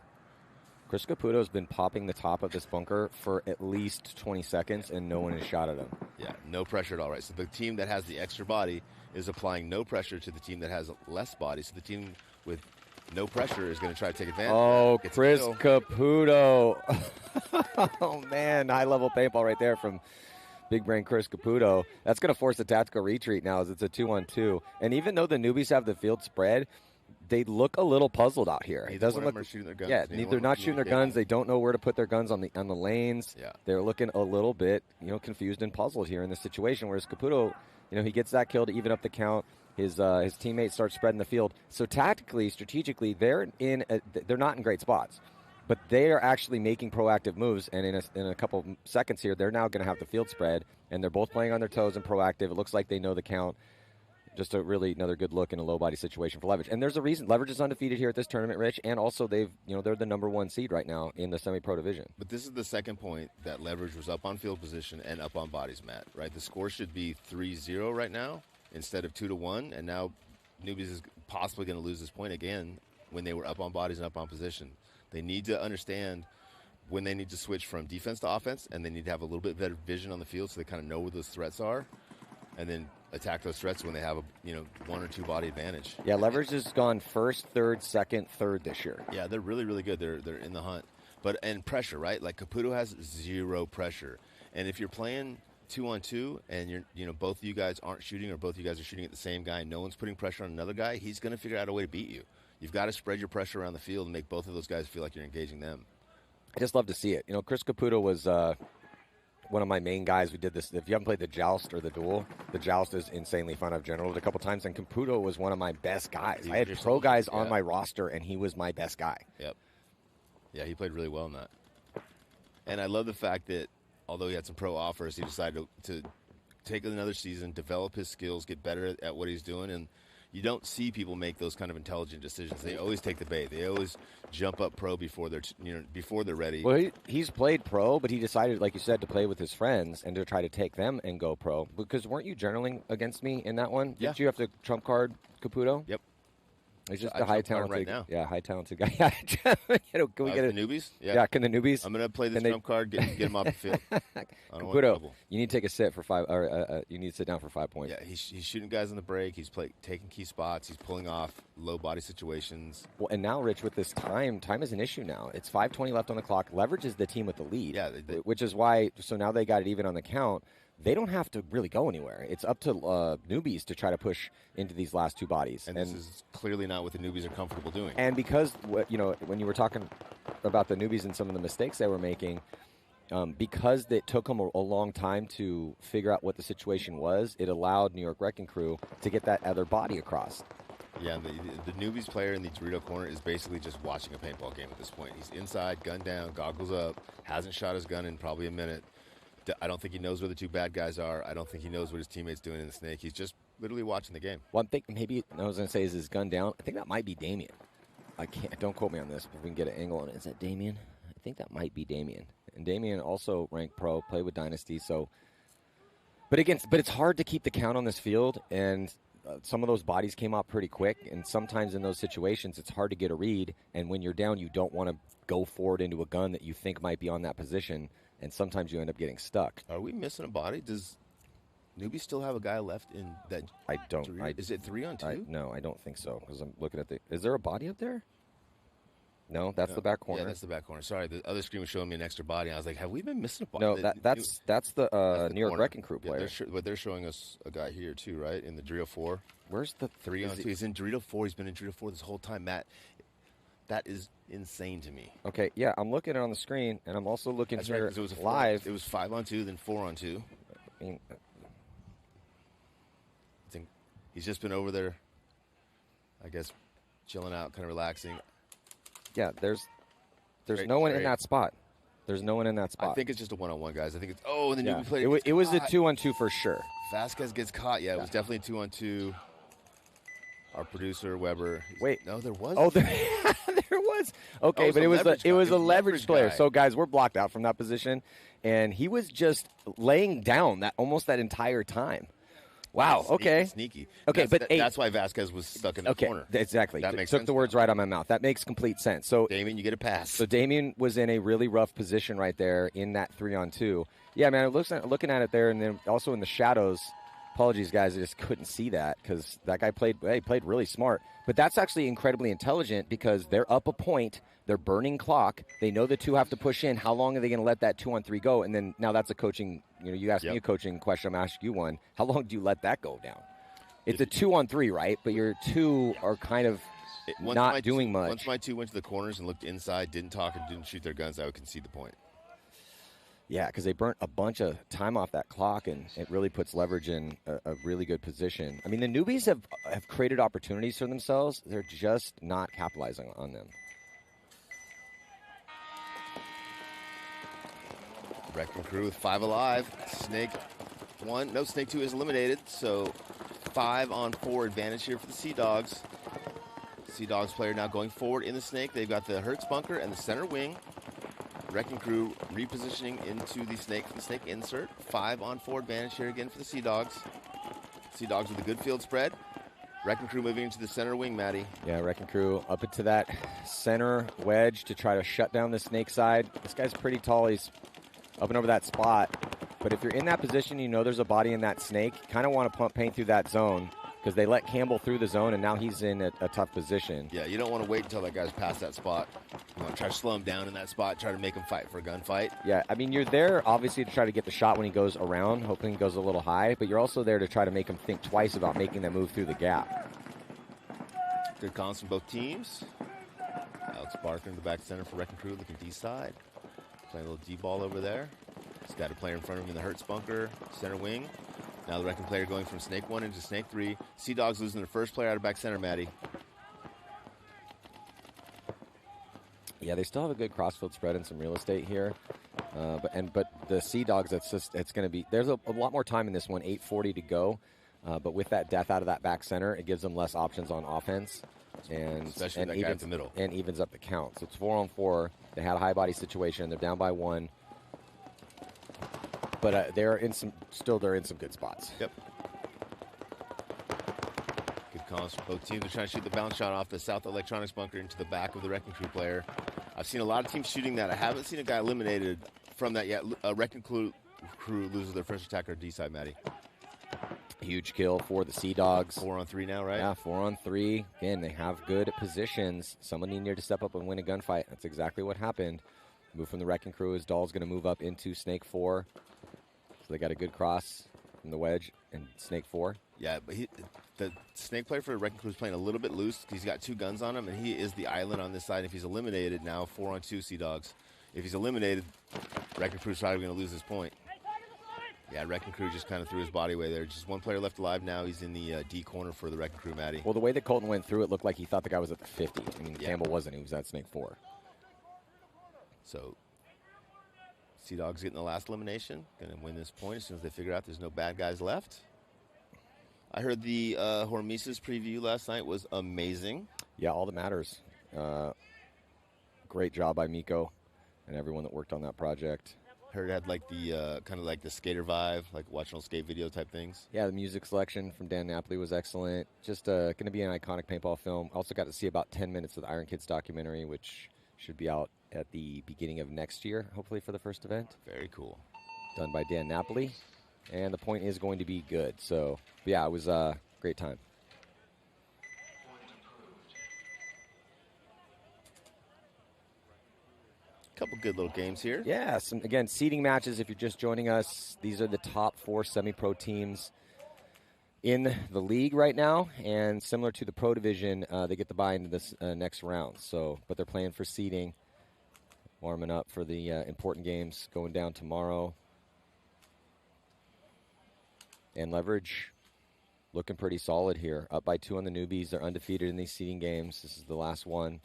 Chris Caputo has been popping the top of this bunker for at least 20 seconds, and no one has shot at him. Yeah, no pressure at all, right? So the team that has the extra body is applying no pressure to the team that has less body. So the team with no pressure is going to try to take advantage. Oh, Chris Caputo. Oh, man, high-level paintball right there from big brain Chris Caputo. That's going to force a tactical retreat now as it's a 2-on-2. And even though the Newbies have the field spread, they look a little puzzled out here. It doesn't look. Shooting their guns. Yeah, they're not shooting their guns. They don't know where to put their guns on the lanes. Yeah. They're looking a little bit, confused and puzzled here in this situation. Whereas Caputo, he gets that kill to even up the count. His teammates start spreading the field. So tactically, strategically, they're not in great spots, but they are actually making proactive moves. And in a couple seconds here, they're now going to have the field spread, and they're both playing on their toes and proactive. It looks like they know the count. Just another good look in a low body situation for Leverage. And there's a reason Leverage is undefeated here at this tournament, Rich, and also they're the number 1 seed right now in the semi-pro division. But this is the second point that Leverage was up on field position and up on bodies, Matt, right? The score should be 3-0 right now instead of 2-1, and now Newbies is possibly going to lose this point again when they were up on bodies and up on position. They need to understand when they need to switch from defense to offense, and they need to have a little bit better vision on the field so they kind of know where those threats are, and then attack those threats when they have a 1 or 2 body advantage. Yeah, Leverage has gone first, third, second, third this year. Yeah, they're really, really good. They're in the hunt. And pressure, right? Like Caputo has 0 pressure. And if you're playing 2-on-2 and both of you guys aren't shooting, or both of you guys are shooting at the same guy, no one's putting pressure on another guy, he's going to figure out a way to beat you. You've got to spread your pressure around the field and make both of those guys feel like you're engaging them. I just love to see it. Chris Caputo was one of my main guys. We did this. If you haven't played the Joust or the Duel, the Joust is insanely fun. I've generaled it a couple times, and Caputo was one of my best guys. I had pro guys on my roster, and he was my best guy. Yep. Yeah, he played really well in that. And I love the fact that although he had some pro offers, he decided to take another season, develop his skills, get better at what he's doing, and you don't see people make those kind of intelligent decisions. They always take the bait. They always jump up pro before they're ready. Well, he's played pro, but he decided, like you said, to play with his friends and to try to take them and go pro. Because weren't you journaling against me in that one? Yeah. Did you have to trump card Caputo? Yep. He's just a high talented right now. Yeah, high talented guy. Can we get the Newbies? Yeah, can the Newbies? I'm gonna play this trump card, get him off the field. Caputo, you need to take a sit for 5, or you need to sit down for 5 points. Yeah, he's shooting guys on the break. He's taking key spots. He's pulling off low body situations. Well, and now, Rich, with this time is an issue now. It's 5:20 left on the clock. Leverage is the team with the lead. Yeah, which is why. So now they got it even on the count. They don't have to really go anywhere. It's up to Newbies to try to push into these last 2 bodies. And this is clearly not what the Newbies are comfortable doing. And because, when you were talking about the Newbies and some of the mistakes they were making, because it took them a long time to figure out what the situation was, it allowed New York Wrecking Crew to get that other body across. Yeah, the Newbies player in the Dorito corner is basically just watching a paintball game at this point. He's inside, gun down, goggles up, hasn't shot his gun in probably a minute. I don't think he knows where the 2 bad guys are. I don't think he knows what his teammate's doing in the snake. He's just literally watching the game. Well, I think maybe I was going to say is his gun down. I think that might be Damien. Don't quote me on this, but if we can get an angle on it. Is that Damien? I think that might be Damien. And Damien also ranked pro, played with Dynasty. So, but it's hard to keep the count on this field, and some of those bodies came out pretty quick. And sometimes in those situations, it's hard to get a read. And when you're down, you don't want to go forward into a gun that you think might be on that position. and sometimes you end up getting stuck. Are we missing a body? Does Newbies still have a guy left in that? I don't. Is it 3-on-2? No, I don't think so. Because I'm looking at is there a body up there? No, that's the back corner. Yeah, that's the back corner. Sorry, the other screen was showing me an extra body. I was like, have we been missing a body? No, that's the New York Wrecking Crew player. But they're showing us a guy here too, right? In the Dorito 4. Where's the 3-on-2? He's in Dorito 4. He's been in Dorito 4 this whole time, Matt. That is insane to me. Okay, yeah, I'm looking at it on the screen, and I'm also looking That's here right, 'cause it was live. It was 5-on-2, then 4-on-2. I mean, he's just been over there, I guess, chilling out, kind of relaxing. Yeah, there's no one in that spot. There's no one in that spot. I think it's just a one-on-one, guys. I think it's and then yeah. you play. It was a 2-on-2 for sure. Vasquez gets caught. Yeah, it was definitely a 2-on-2. Our producer Weber. Wait, no, there was. Oh, there was. Okay, but it was a leverage player. Guy. So guys, we're blocked out from that position, and he was just laying down almost that entire time. Wow. Okay. Sneaky. Okay, that's why Vasquez was stuck in the corner. Exactly. That makes Took sense the words right out of my mouth. That makes complete sense. So Damien, you get a pass. So Damien was in a really rough position right there in that 3-on-2. Yeah, man. Looking at it there, and then also in the shadows. Apologies, guys. I just couldn't see that because that guy played really smart. But that's actually incredibly intelligent because they're up a point. They're burning clock. They know the two have to push in. How long are they going to let that 2-on-3 go? And then now that's a coaching. You asked me a coaching question. I'm asking you one. How long do you let that go down? It's a 2-on-3, right? But your two are kind of not doing much. Once my two went to the corners and looked inside, didn't talk, and didn't shoot their guns, I would concede the point. Yeah, because they burnt a bunch of time off that clock, and it really puts leverage in a really good position. I mean, the Newbies have created opportunities for themselves. They're just not capitalizing on them. Wrecking Crew with 5 alive. Snake 1. No, Snake 2 is eliminated, so 5-on-4 advantage here for the Sea Dogs. Sea Dogs player now going forward in the Snake. They've got the Hertz bunker and the center wing. Wrecking Crew repositioning into the Snake insert. 5-on-4 advantage here again for the Sea Dogs. Sea Dogs with a good field spread. Wrecking Crew moving into the center wing, Maddie. Yeah, Wrecking Crew up into that center wedge to try to shut down the Snake side. This guy's pretty tall. He's up and over that spot. But if you're in that position, you know there's a body in that Snake. You kind of want to pump paint through that zone because they let Campbell through the zone, and now he's in a tough position. Yeah, you don't want to wait until that guy's past that spot. You want to try to slow him down in that spot, try to make him fight for a gunfight. Yeah, I mean, you're there, obviously, to try to get the shot when he goes around, hoping he goes a little high, but you're also there to try to make him think twice about making that move through the gap. Good calls from both teams. Alex Barker in the back center for Wrecking Crew, looking D-side. Playing a little D-ball over there. He's got a player in front of him in the Hertz bunker, center wing. Now the Wrecking player going from Snake 1 into Snake 3. Sea Dogs losing their first player out of back center, Maddie. Yeah, they still have a good crossfield spread and some real estate here. But the Sea Dogs, it's going to be, there's a lot more time in this one, 8:40 to go. But with that death out of that back center, it gives them less options on offense. Especially that guy in the middle. And evens up the count. So it's 4-on-4. They had a high body situation. They're down by 1. But they're in some good spots. Yep. Good calls from both teams. They're trying to shoot the bounce shot off the South Electronics bunker into the back of the Wrecking Crew player. I've seen a lot of teams shooting that. I haven't seen a guy eliminated from that yet. Wrecking Crew loses their first attacker D-side, Maddie. Huge kill for the Sea Dogs. 4-on-3 now, right? Yeah, 4-on-3. Again, they have good positions. Someone needed to step up and win a gunfight. That's exactly what happened. Move from the Wrecking Crew. His Doll's going to move up into Snake 4. So they got a good cross from the wedge and Snake 4. Yeah, but the Snake player for the Wrecking Crew is playing a little bit loose. He's got 2 guns on him, and he is the island on this side. If he's eliminated, now 4-on-2 Sea Dogs. If he's eliminated, Wrecking Crew's probably going to lose his point. Yeah, Wrecking Crew just kind of threw his body away there. Just one player left alive now. He's in the D corner for the Wrecking Crew, Maddie. Well, the way that Colton went through it looked like he thought the guy was at the 50. I mean, Campbell wasn't. He was at Snake 4. So Sea Dogs getting the last elimination. Going to win this point as soon as they figure out there's no bad guys left. I heard the Hormesis preview last night was amazing. Yeah, all that matters. Great job by Miko and everyone that worked on that project. Heard it had like the kind of like the skater vibe, like watching old skate video type things. Yeah, the music selection from Dan Napoli was excellent. Just going to be an iconic paintball film. Also got to see about 10 minutes of the Iron Kids documentary, which Should be out at the beginning of next year, hopefully, for the first event. Very cool. Done by Dan Napoli. And the point is going to be good. So, yeah, it was a great time. Couple good little games here. Yeah, again, seeding matches, if you're just joining us, these are the top 4 semi-pro teams in the league right now. And similar to the pro division, they get the bye into this next round. So, but they're playing for seeding, warming up for the important games going down tomorrow. And Leverage looking pretty solid here. Up by 2 on the Newbies. They're undefeated in these seeding games. This is the last one.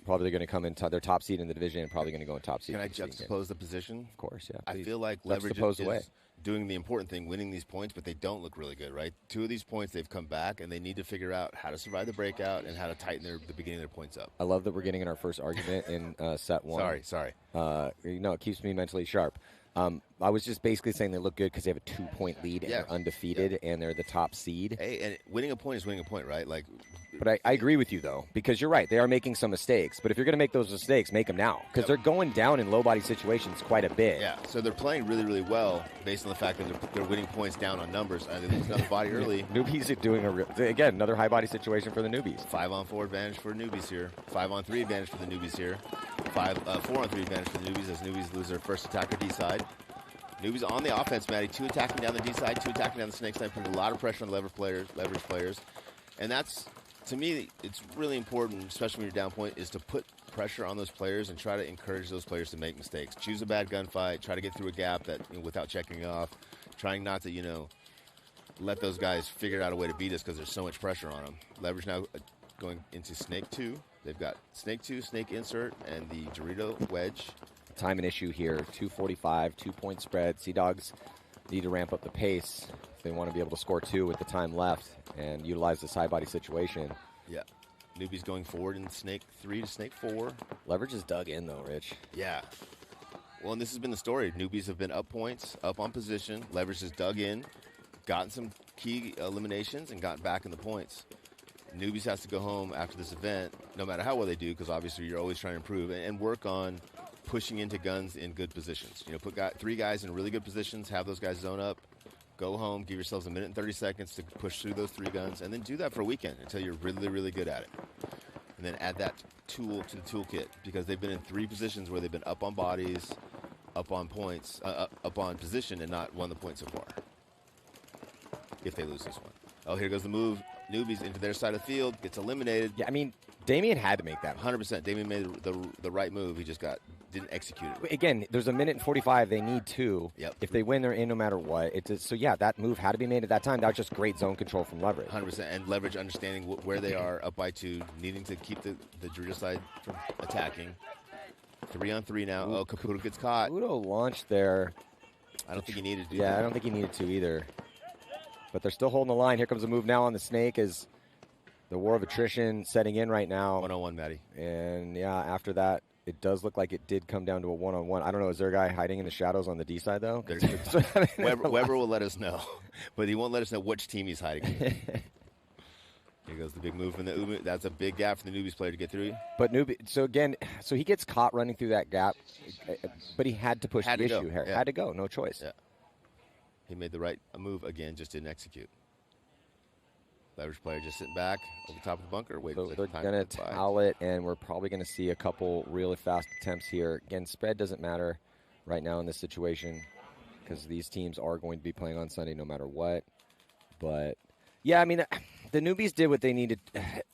Probably going to come in. They're top seed in the division and probably going to go in top seed. Can I juxtapose the position? Of course, yeah. I feel like Leverage is doing the important thing, winning these points, but they don't look really good, right? 2 of these points, they've come back, and they need to figure out how to survive the breakout and how to tighten the beginning of their points up. I love that we're getting in our first argument in set 1. Sorry. It keeps me mentally sharp. I was just basically saying they look good because they have a 2-point lead and they're undefeated and they're the top seed. Hey, and winning a point is winning a point, right? But I agree with you, though, because you're right. They are making some mistakes. But if you're going to make those mistakes, make them now. Because they're going down in low-body situations quite a bit. Yeah, so they're playing really, really well based on the fact that they're winning points down on numbers. They lose another body early. Newbies are doing, again, another high-body situation for the Newbies. 5-on-4 advantage for Newbies here. 5-on-3 advantage for the Newbies here. 4-on-3 advantage for the Newbies as Newbies lose their first attacker D-side. Newbies on the offense, Maddie. 2 attacking down the D side, 2 attacking down the snake side, putting a lot of pressure on the leverage players. And that's, to me, it's really important, especially when you're down point, is to put pressure on those players and try to encourage those players to make mistakes. Choose a bad gunfight, try to get through a gap that without checking off, trying not to, let those guys figure out a way to beat us because there's so much pressure on them. Leverage now going into snake 2. They've got snake 2, snake insert, and the Dorito wedge. Time and issue here, 2:45, 2-point spread. Sea Dogs need to ramp up the pace if they want to be able to score 2 with the time left and utilize this high body situation. Yeah. Newbies going forward in snake 3 to snake 4. Leverage is dug in, though, Rich. Yeah. Well, and this has been the story. Newbies have been up points, up on position. Leverage has dug in, gotten some key eliminations, and gotten back in the points. Newbies has to go home after this event, no matter how well they do, because obviously you're always trying to improve, and work on pushing into guns in good positions. Put 3 guys in really good positions, have those guys zone up, go home, give yourselves a minute and 30 seconds to push through those 3 guns, and then do that for a weekend until you're really, really good at it. And then add that tool to the toolkit, because they've been in 3 positions where they've been up on bodies, up on points, up on position, and not won the point so far. If they lose this one. Oh, here goes the move. Newbies into their side of the field, gets eliminated. Yeah, I mean, Damien had to make that. 100%. Damien made the right move. He just didn't execute it. Again, there's a minute and 45. They need 2. Yep. If they win, they're in no matter what. So, yeah, that move had to be made at that time. That was just great zone control from Leverage. 100%. And Leverage understanding where they are, up by 2, needing to keep the Dorito side from attacking. 3-on-3 now. Oh, Caputo gets caught. Caputo launched there. I don't think he needed to. Yeah, I don't think he needed to either. But they're still holding the line. Here comes a move now on the snake as the war of attrition setting in right now. 1-on-1, Maddie. And, yeah, after that, it does look like it did come down to a 1-on-1. I don't know. Is there a guy hiding in the shadows on the D side, though? Weber will let us know. But he won't let us know which team he's hiding in. Here goes the big move from the Umu. That's a big gap for the Newbies player to get through. But so he gets caught running through that gap, but he had to push the issue here. Yeah. Had to go. No choice. Yeah. He made the right move again, just didn't execute. Leverage player just sitting back over the top of the bunker. So they're going to towel it, and we're probably going to see a couple really fast attempts here. Again, spread doesn't matter right now in this situation because these teams are going to be playing on Sunday no matter what. But, yeah, I mean, the Newbies did what they needed.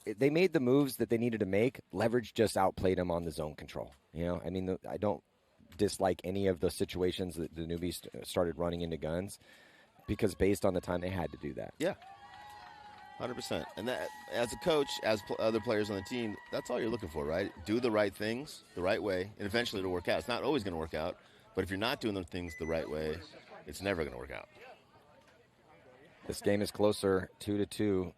They made the moves that they needed to make. Leverage just outplayed them on the zone control. I mean, I don't dislike any of the situations that the Newbies started running into guns because based on the time they had to do that. Yeah. 100%. And that, as a coach, as other players on the team, that's all you're looking for, right? Do the right things the right way, and eventually it'll work out. It's not always going to work out, but if you're not doing the things the right way, it's never going to work out. This game is closer, 2-2,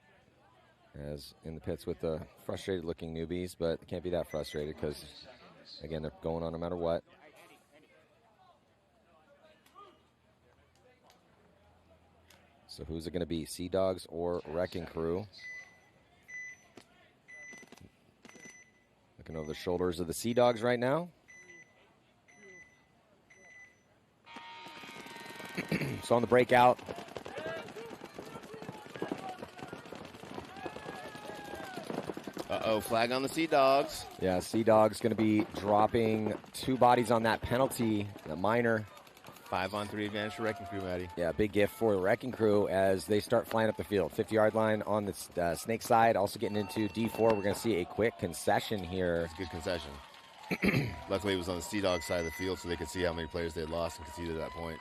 as in the pits with the frustrated-looking Newbies, but they can't be that frustrated because, again, they're going on no matter what. So who's it going to be, Sea Dogs or Wrecking Crew? Looking Looking over the shoulders of the Sea Dogs right now. So on the breakout. Uh-oh, flag on the Sea Dogs. Yeah, Sea Dogs going to be dropping 2 bodies on that penalty, the minor. 5-on-3 advantage for Wrecking Crew, Maddie. Yeah, big gift for the Wrecking Crew as they start flying up the field. 50-yard line on the snake side. Also getting into D4. We're going to see a quick concession here. It's a good concession. Luckily, it was on the Sea Dog side of the field so they could see how many players they had lost and conceded at that point.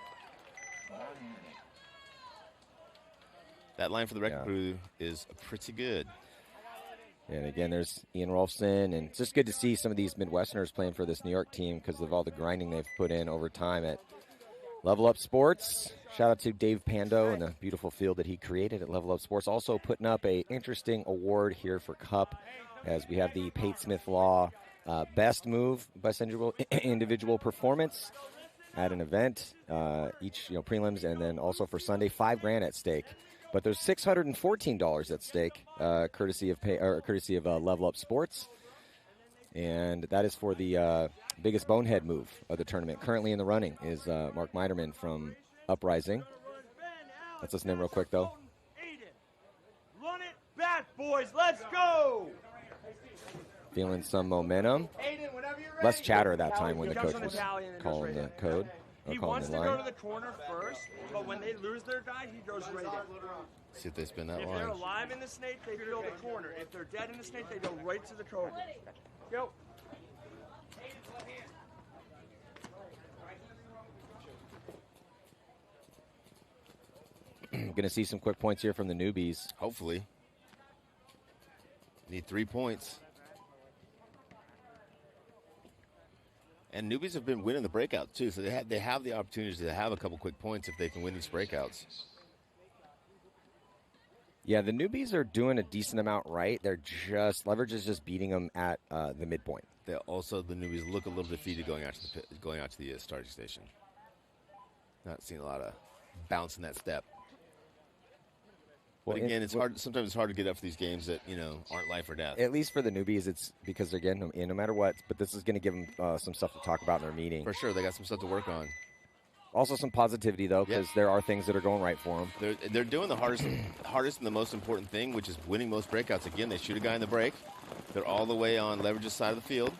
That line for the Wrecking Crew is pretty good. And again, there's Ian Rolfson, and it's just good to see some of these Midwesterners playing for this New York team because of all the grinding they've put in over time at Level Up Sports. Shout out to Dave Pando and the beautiful field that he created at Level Up Sports. Also putting up a interesting award here for Cup as we have the Pate Smith Law Best Move, Best Individual Performance at an event, each prelims, and then also for Sunday, $5,000 at stake. But there's $614 at stake, courtesy of Level Up Sports, and that is for the biggest bonehead move of the tournament. Currently in the running is Mark Meiderman from Uprising. Let's listen in real quick, though. Run it back, boys. Let's go. Feeling some momentum. Less chatter that time when the coach was calling the code. He wants to go to the corner first, but when they lose their guy, he goes right in. See if they spin that line. If they're alive in the snake, they fill the corner. If they're dead in the snake, they go right to the code. Go. Going to see some quick points here from the newbies. Hopefully. Need 3 points. And newbies have been winning the breakout too, so they have the opportunity to have a couple quick points if they can win these breakouts. Yeah, the newbies are doing a decent amount right. Leverage is just beating them at the midpoint. The newbies look a little defeated going out to the starting station. Not seeing a lot of bounce in that step. But again, it's hard. Sometimes it's hard to get up for these games that aren't life or death. At least for the newbies, it's because they're getting them in no matter what. But this is going to give them some stuff to talk about in their meeting. For sure, they got some stuff to work on. Also, some positivity though, because there are things that are going right for them. They're doing the hardest and the most important thing, which is winning most breakouts. Again, they shoot a guy in the break. They're all the way on Leverage's side of the field.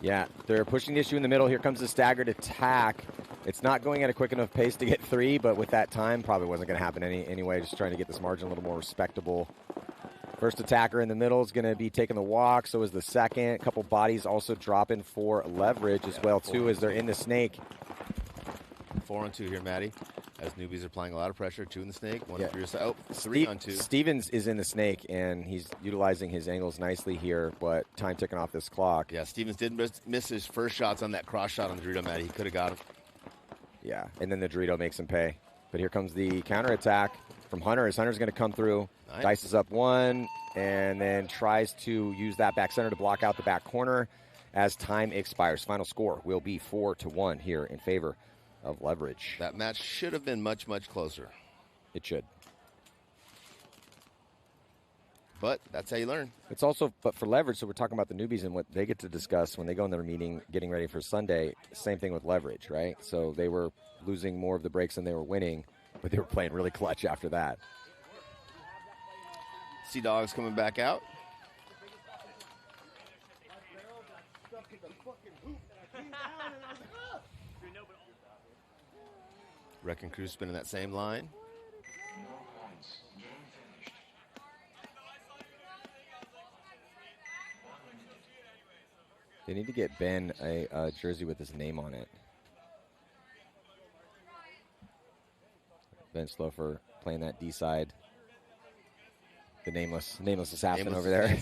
Yeah, they're pushing the issue in the middle. Here comes the staggered attack. It's not going at a quick enough pace to get 3, but with that time, probably wasn't going to happen anyway. Just trying to get this margin a little more respectable. First attacker in the middle is going to be taking the walk. So is the second. A couple bodies also dropping for Leverage as well, too, as they're in the snake. 4-on-2 here, Maddie. As newbies are applying a lot of pressure. 2 in the snake, 1 for your side. Oh, 3-on-2. Stevens is in the snake, and he's utilizing his angles nicely here, but time ticking off this clock. Yeah, Stevens did miss his first shots on that cross shot on the Dorito, Maddie. He could have got him. Yeah, and then the Dorito makes him pay. But here comes the counterattack from Hunter. As Hunter's going to come through. Nice. Dices up 1, and then tries to use that back center to block out the back corner as time expires. Final score will be 4-1 here in favor of Leverage. That match should have been much, much closer. It should. But that's how you learn. It's also, but for Leverage, so we're talking about the newbies and what they get to discuss when they go in their meeting getting ready for Sunday. Same thing with Leverage, right? So they were losing more of the breaks than they were winning, but they were playing really clutch after that. Sea Dogs coming back out. Wrecking Crew spinning that same line. They need to get Ben a jersey with his name on it. Ben Slofer playing that D side. The nameless assassin over there.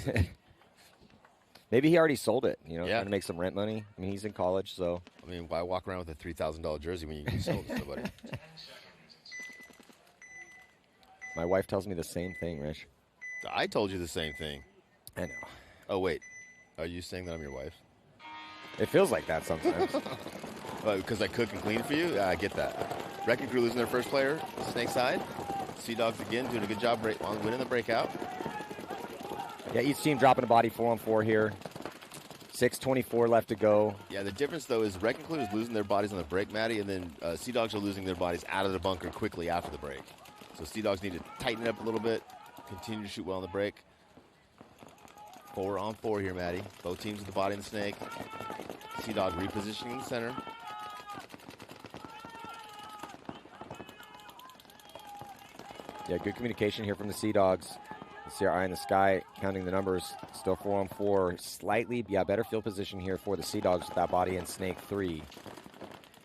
Maybe he already sold it, trying to make some rent money. I mean, he's in college, so. I mean, why walk around with a $3,000 jersey when you can sell it to somebody? My wife tells me the same thing, Rich. I told you the same thing. I know. Oh, wait. Are you saying that I'm your wife? It feels like that sometimes. Because I cook and clean for you? I get that. Wrecking Crew losing their first player, Snake side. Sea Dogs again doing a good job winning the breakout. Yeah, each team dropping a body 4-on-4 here. 6:24 left to go. Yeah, the difference, though, is Wrecking Crew is losing their bodies on the break, Maddie, and then Sea Dogs are losing their bodies out of the bunker quickly after the break. So Sea Dogs need to tighten it up a little bit, continue to shoot well on the break. 4-on-4 here, Maddie. Both teams with the body and the snake. Sea Dog repositioning in the center. Yeah, good communication here from the Sea Dogs. You see our eye in the sky, counting the numbers. Still 4-on-4. Slightly, better field position here for the Sea Dogs with that body and Snake 3.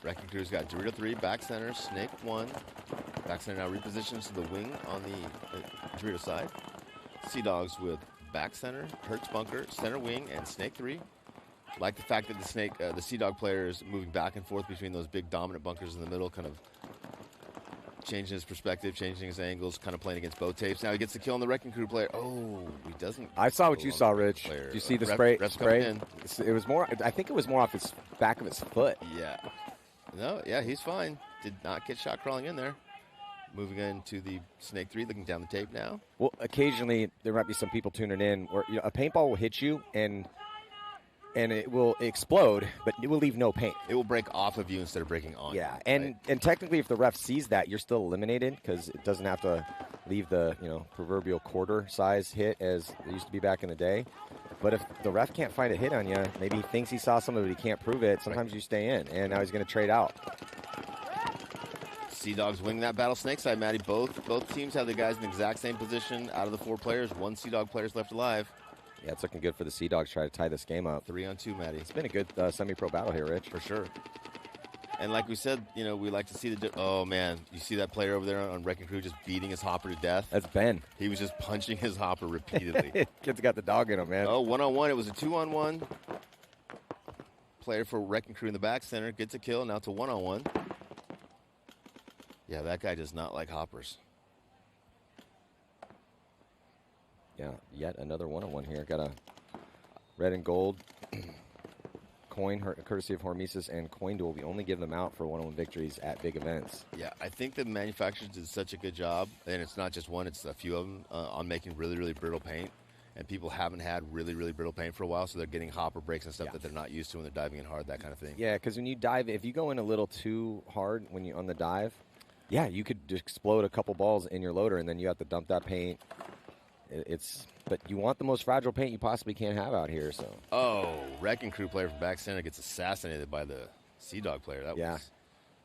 Wrecking Crew's got Dorito 3, back center, Snake 1. Back center now repositions to the wing on the Dorito side. Sea Dogs with back center, Hertz bunker, center wing, and Snake 3. Like the fact that the Sea Dog player is moving back and forth between those big dominant bunkers in the middle, kind of changing his perspective, changing his angles, kind of playing against both tapes. Now he gets the kill on the Wrecking Crew player. Oh, he doesn't. I saw what you saw, Rich. Did you see the spray? It was more. I think it was more off his back of his foot. Yeah. No, yeah, he's fine. Did not get shot crawling in there. Moving into the Snake 3, looking down the tape now. Well, occasionally there might be some people tuning in where a paintball will hit you and it will explode, but it will leave no paint. It will break off of you instead of breaking on you. Yeah, and technically if the ref sees that, you're still eliminated because it doesn't have to leave the proverbial quarter size hit as it used to be back in the day. But if the ref can't find a hit on you, maybe he thinks he saw something but he can't prove it, sometimes you stay in, and now he's going to trade out. Sea Dogs winning that battle snake side, Maddie. Both teams have the guys in the exact same position. Out of the 4 players, 1 Sea Dog player's left alive. Yeah, it's looking good for the Sea Dogs trying to tie this game up. 3-on-2, Maddie. It's been a good semi-pro battle here, Rich. For sure. And like we said, we like to see oh, man. You see that player over there on Wrecking Crew just beating his hopper to death? That's Ben. He was just punching his hopper repeatedly. Kid's got the dog in him, man. Oh, 1-on-1. It was a 2-on-1. Player for Wrecking Crew in the back center gets a kill. Now it's a 1-on-1. Yeah, that guy does not like hoppers. Yeah, yet another 1-on-1 here. Got a red and gold coin, courtesy of Hormesis and Coin Duel. We only give them out for 1-on-1 victories at big events. Yeah, I think the manufacturers did such a good job, and it's not just one, it's a few of them, on making really, really brittle paint. And people haven't had really, really brittle paint for a while, so they're getting hopper breaks and stuff that they're not used to when they're diving in hard, that kind of thing. Yeah, because when you dive, if you go in a little too hard when you on the dive, yeah, you could just explode a couple balls in your loader, and then you have to dump that paint. But you want the most fragile paint you possibly can have out here. So. Oh, Wrecking Crew player from back center gets assassinated by the Sea Dog player. That was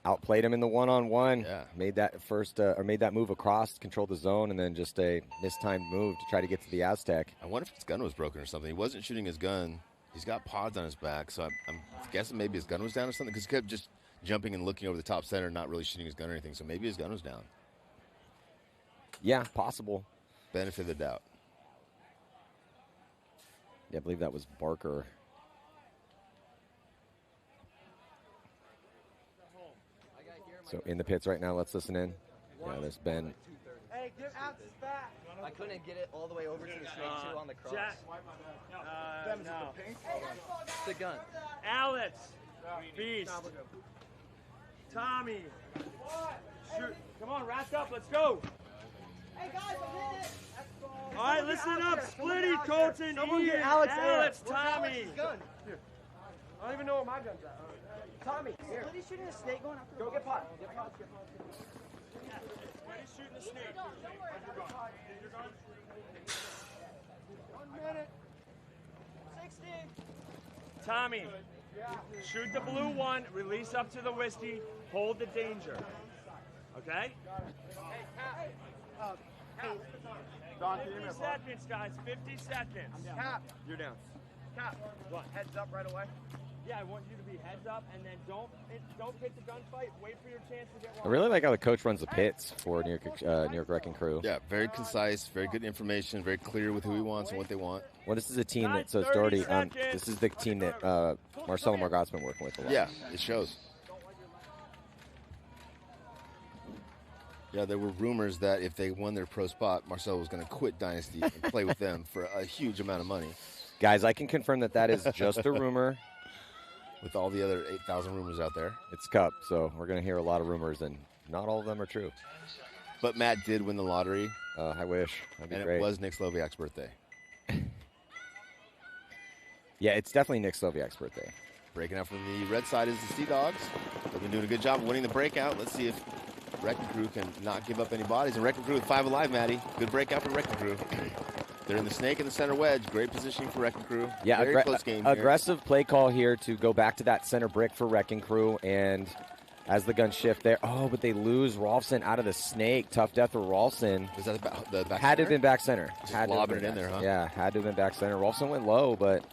outplayed him in the 1-on-1. Yeah, made that move across, controlled the zone, and then just a mistimed move to try to get to the Aztec. I wonder if his gun was broken or something. He wasn't shooting his gun. He's got pods on his back, so I'm guessing maybe his gun was down or something because he kept just jumping and looking over the top center, not really shooting his gun or anything. So maybe his gun was down. Yeah, possible. Benefit of the doubt. Yeah, I believe that was Barker. So in the pits right now, let's listen in. Yeah, there's Ben. Hey, get out this back. I couldn't get it all the way over to the snake 2 on the cross. Jack. No. The gun. Alex. Beast. Tommy. Shoot. Come on, wrap up. Let's go. Hey, guys, I'm in it. All right, listen up. Splitty, Colton, Ian, Alex, Tommy. Gun. Here. I don't even know where my gun's at. Tommy, here. Splitty's shooting a snake going after Go get pot. Get pot. Splitty's shooting a snake. Here's your gun. 1 minute. 60. Tommy, shoot the blue one, release up to the whiskey, hold the danger. Okay? Hey, Cap. 50 seconds, guys. 50 seconds. Cap. You're down. Cap. What? Heads up right away. Yeah, I want you to be heads up, and then don't hit the gunfight. Wait for your chance to get one. I really like how the coach runs the pits for New York Wrecking Crew. Yeah, very concise, very good information, very clear with who he wants and what they want. Well, this is a team that, so it's already, this is the team that Marcelo Margot's been working with a lot. Yeah, it shows. Yeah, there were rumors that if they won their pro spot, Marcelo was going to quit Dynasty and play with them for a huge amount of money. Guys, I can confirm that is just a rumor. With all the other 8,000 rumors out there. It's Cup, so we're going to hear a lot of rumors, and not all of them are true. But Matt did win the lottery. I wish. That'd be great. It was Nick Sloviak's birthday. Yeah, it's definitely Nick Sylviak's birthday. Breaking out from the red side is the Sea Dogs. They've been doing a good job of winning the breakout. Let's see if Wrecking Crew can not give up any bodies. And Wrecking Crew with 5 alive, Maddie. Good breakout for Wrecking Crew. They're in the snake and the center wedge. Great positioning for Wrecking Crew. Yeah, very close game here. Aggressive play call here to go back to that center brick for Wrecking Crew. And as the guns shift there, but they lose Rolfson out of the snake. Tough death for Rolfson. Was that the back had to have been back center. Just lobbing it in there, huh? Yeah, had to have been back center. Rolfson went low, but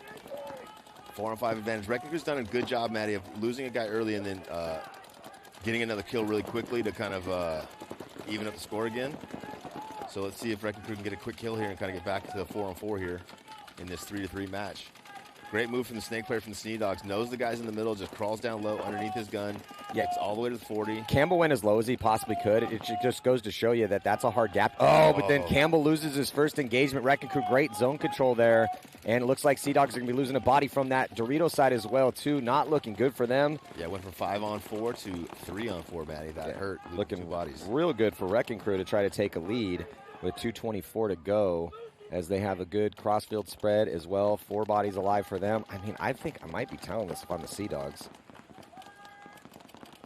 4-on-5 advantage. Wrecking Crew's done a good job, Maddie, of losing a guy early and then getting another kill really quickly to kind of even up the score again. So let's see if Wrecking Crew can get a quick kill here and kind of get back to the 4-on-4 here in this 3-3 match. Great move from the snake player from the Sea Dogs. Knows the guys in the middle, just crawls down low underneath his gun. Gets all the way to the 40. Campbell went as low as he possibly could. It just goes to show you that that's a hard gap. But then Campbell loses his first engagement. Wrecking Crew, great zone control there. And it looks like Sea Dogs are going to be losing a body from that Dorito side as well, too. Not looking good for them. Yeah, went from 5-on-4 to 3-on-4, Maddie. That hurt. Looking 2 bodies. Real good for Wrecking Crew to try to take a lead with 2:24 to go, as they have a good crossfield spread as well. 4 bodies alive for them. I mean, I think I might be telling this if I'm the Sea Dogs.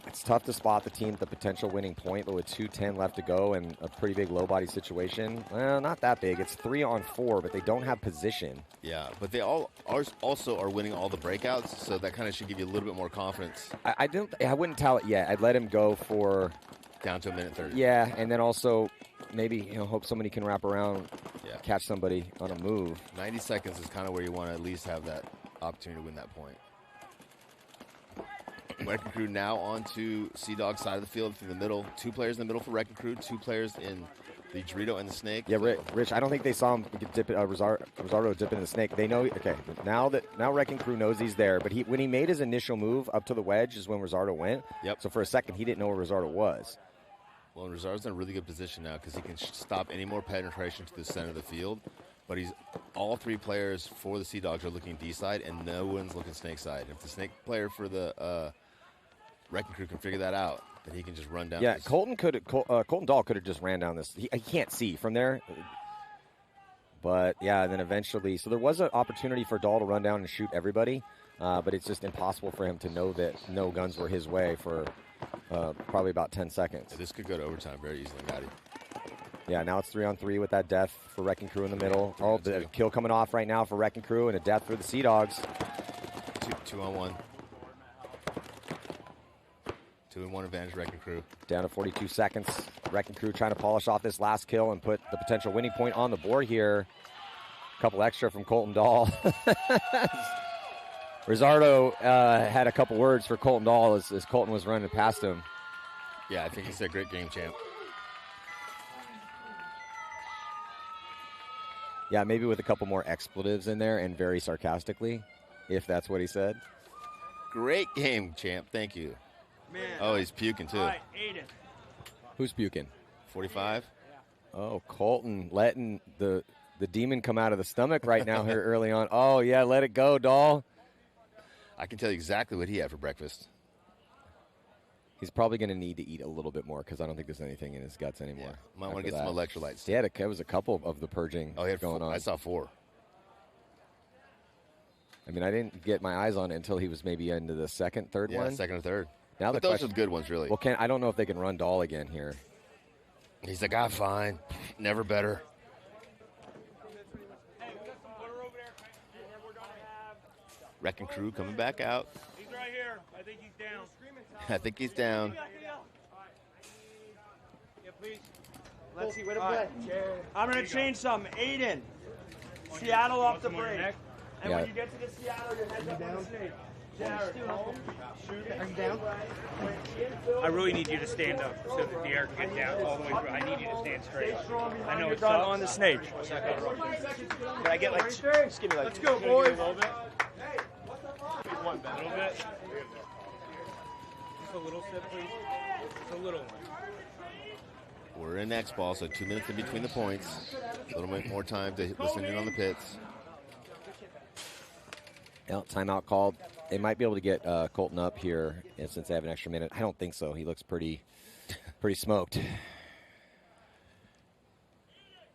It's tough to spot the team at the potential winning point, but with 2:10 left to go and a pretty big low body situation, well, not that big. It's 3-on-4, but they don't have position. Yeah, but they also are winning all the breakouts, so that kind of should give you a little bit more confidence. I wouldn't tell it yet. I'd let him go for down to a minute 30. Yeah, and then also maybe hope somebody can wrap around, catch somebody on a move. 90 seconds is kind of where you want to at least have that opportunity to win that point. Wrecking Crew now on to Sea Dog side of the field through the middle. 2 players in the middle for Wrecking Crew, 2 players in the Dorito and the snake. Yeah, Rich, I don't think they saw him dip it, Rosario dip in the snake. They know, okay, now Wrecking Crew knows he's there, but when he made his initial move up to the wedge is when Rosario went. Yep. So for a second, he didn't know where Rosario was. Well, Rosario's in a really good position now because he can stop any more penetration to the center of the field. But all 3 players for the Sea Dogs are looking D side, and no one's looking snake side. If the snake player for the Wrecking Crew can figure that out, then he can just run down. Yeah, Colton Dahl could have just ran down this. He can't see from there. But yeah, then eventually, so there was an opportunity for Dahl to run down and shoot everybody, but it's just impossible for him to know that no guns were his way for probably about 10 seconds. Yeah, this could go to overtime very easily, Maddie. Yeah, now it's 3-on-3 with that death for Wrecking Crew in the middle. The kill coming off right now for Wrecking Crew and a death for the Sea Dogs. 2-on-1. 2-and-1 advantage, Wrecking Crew. Down to 42 seconds. Wrecking Crew trying to polish off this last kill and put the potential winning point on the board here. A couple extra from Colton Dahl. Rosario had a couple words for Colton Dahl as Colton was running past him. Yeah, I think he said great game, champ. Yeah, maybe with a couple more expletives in there and very sarcastically, if that's what he said. Great game, champ. Thank you. Man. Oh, he's puking, too. All right, Aiden. Who's puking? 45. Oh, Colton letting the demon come out of the stomach right now here early on. Oh, yeah, let it go, Dahl. I can tell you exactly what he had for breakfast. He's probably going to need to eat a little bit more because I don't think there's anything in his guts anymore. Yeah. Might want to get some electrolytes. Yeah, there was a couple of the purging going on. I saw 4. I mean, I didn't get my eyes on it until he was maybe into the third one. Yeah, second or third. Now but those are the good ones, really. Well, I don't know if they can run Dahl again here. He's like, I'm fine. Never better. Wrecking Crew coming back out. He's right here. I think he's down. I think he's down. Yeah, please. Let's see, wait a minute. I'm going to change something. Aiden, Seattle off the break. And when you get to the Seattle, your head's up on the snake. Jared, are you down? I really need you to stand up so that the air can get down all the way through. I need you to stand straight. I know it's on the snake. Can I get just give me Let's go, boys. A little bit. A little bit. Just a little sip, please. Just a little one. We're in Xball, so 2 minutes in between the points. A little bit more time to listen in on the pits. Timeout called. They might be able to get Colton up here since they have an extra minute. I don't think so. He looks pretty smoked.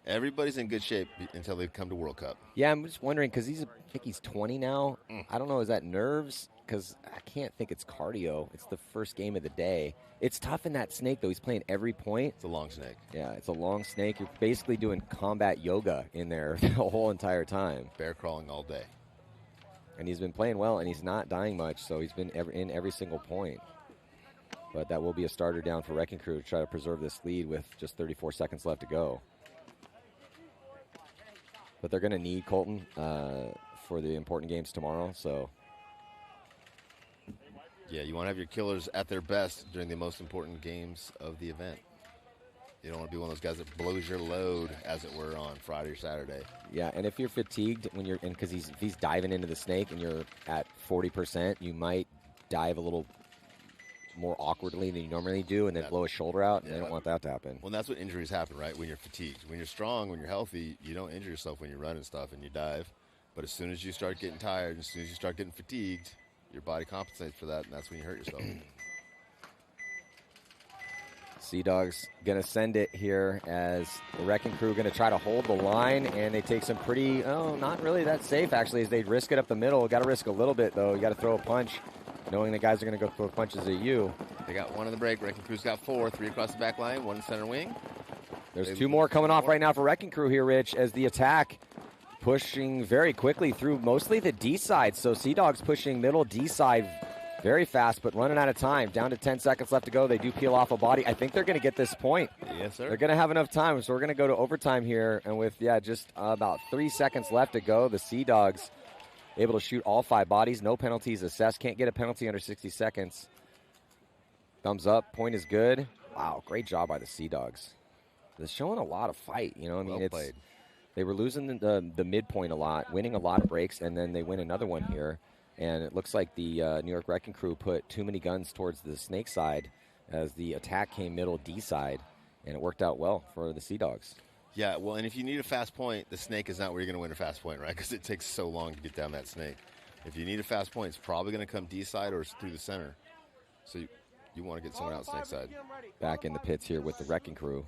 Everybody's in good shape until they come to World Cup. Yeah, I'm just wondering because I think he's 20 now. I don't know, is that nerves? Because I can't think it's cardio. It's the first game of the day. It's tough in that snake, though. He's playing every point. It's a long snake. Yeah, it's a long snake. You're basically doing combat yoga in there the whole entire time. Bear crawling all day. And he's been playing well, and he's not dying much, so he's been in every single point. But that will be a starter down for Wrecking Crew to try to preserve this lead with just 34 seconds left to go. But they're going to need Colton for the important games tomorrow. So, yeah, you want to have your killers at their best during the most important games of the event. You don't want to be one of those guys that blows your load, as it were, on Friday or Saturday. Yeah, and if you're fatigued when you're in, because he's diving into the snake and you're at 40%, you might dive a little more awkwardly than you normally do and then blow a shoulder out, and they don't want that to happen. Well, that's what injuries happen, right? When you're fatigued. When you're strong, when you're healthy, you don't injure yourself when you run and stuff and you dive. But as soon as you start getting tired, as soon as you start getting fatigued, your body compensates for that, and that's when you hurt yourself. Sea Dogs going to send it here as the Wrecking Crew going to try to hold the line, and they take some pretty, not really that safe, actually, as they risk it up the middle. Got to risk a little bit, though. You got to throw a punch, knowing the guys are going to go throw punches at you. They got one in the break. Wrecking Crew's got 4, 3 across the back line, 1 center wing. There's 2 more coming off right now for Wrecking Crew here, Rich, as the attack pushing very quickly through mostly the D side. So Sea Dogs pushing middle D side very fast, but running out of time. Down to 10 seconds left to go. They do peel off a body. I think they're going to get this point. Yes, sir. They're going to have enough time, so we're going to go to overtime here. And with, just about 3 seconds left to go, the Sea Dogs able to shoot all 5 bodies. No penalties assessed. Can't get a penalty under 60 seconds. Thumbs up. Point is good. Wow, great job by the Sea Dogs. They're showing a lot of fight. You know, I mean, well played. They were losing the midpoint a lot, winning a lot of breaks, and then they win another one here. And it looks like the New York Wrecking Crew put too many guns towards the snake side as the attack came middle D side, and it worked out well for the Sea Dogs. Yeah, well, and if you need a fast point, the snake is not where you're going to win a fast point, right? Because it takes so long to get down that snake. If you need a fast point, it's probably going to come D side or through the center. So you want to get someone out snake side. Back in the pits here with the Wrecking Crew.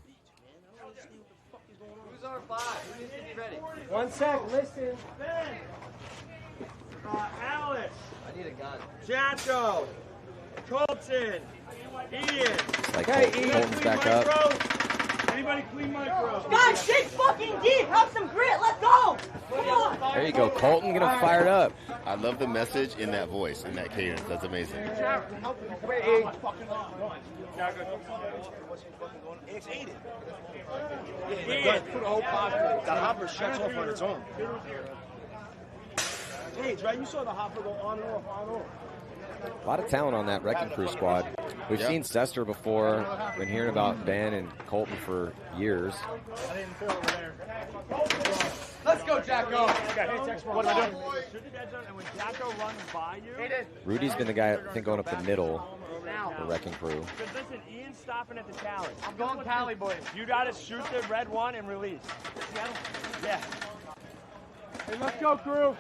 Who's on 5? Who needs to be ready? 1 sec, listen. Alex. I need a gun. Jaco. Colton. Ian. Like Colton's back up. Anybody clean micro? Guys, shake fucking deep. Have some grit. Let's go. Come on. There you go. Colton getting fired up. I love the message in that voice, in that cadence. That's amazing. It's 80. Yeah, put a whole pod. The hopper shuts off on its own. Hey, right? You saw the hopper go on and off, on and off. A lot of talent on that Wrecking Crew squad. We've seen Sester before. Been hearing about Ben and Colton for years. Let's go, Jacko. What am I doing? Shoot the dead zone, and when Jacko runs by you, Rudy's been the guy, I think, going up the middle for Wrecking Crew. because listen, Ian's stopping at the tally. I'm going tally, boys. You got to shoot the red one and release. Yeah. Hey, let's go, crew.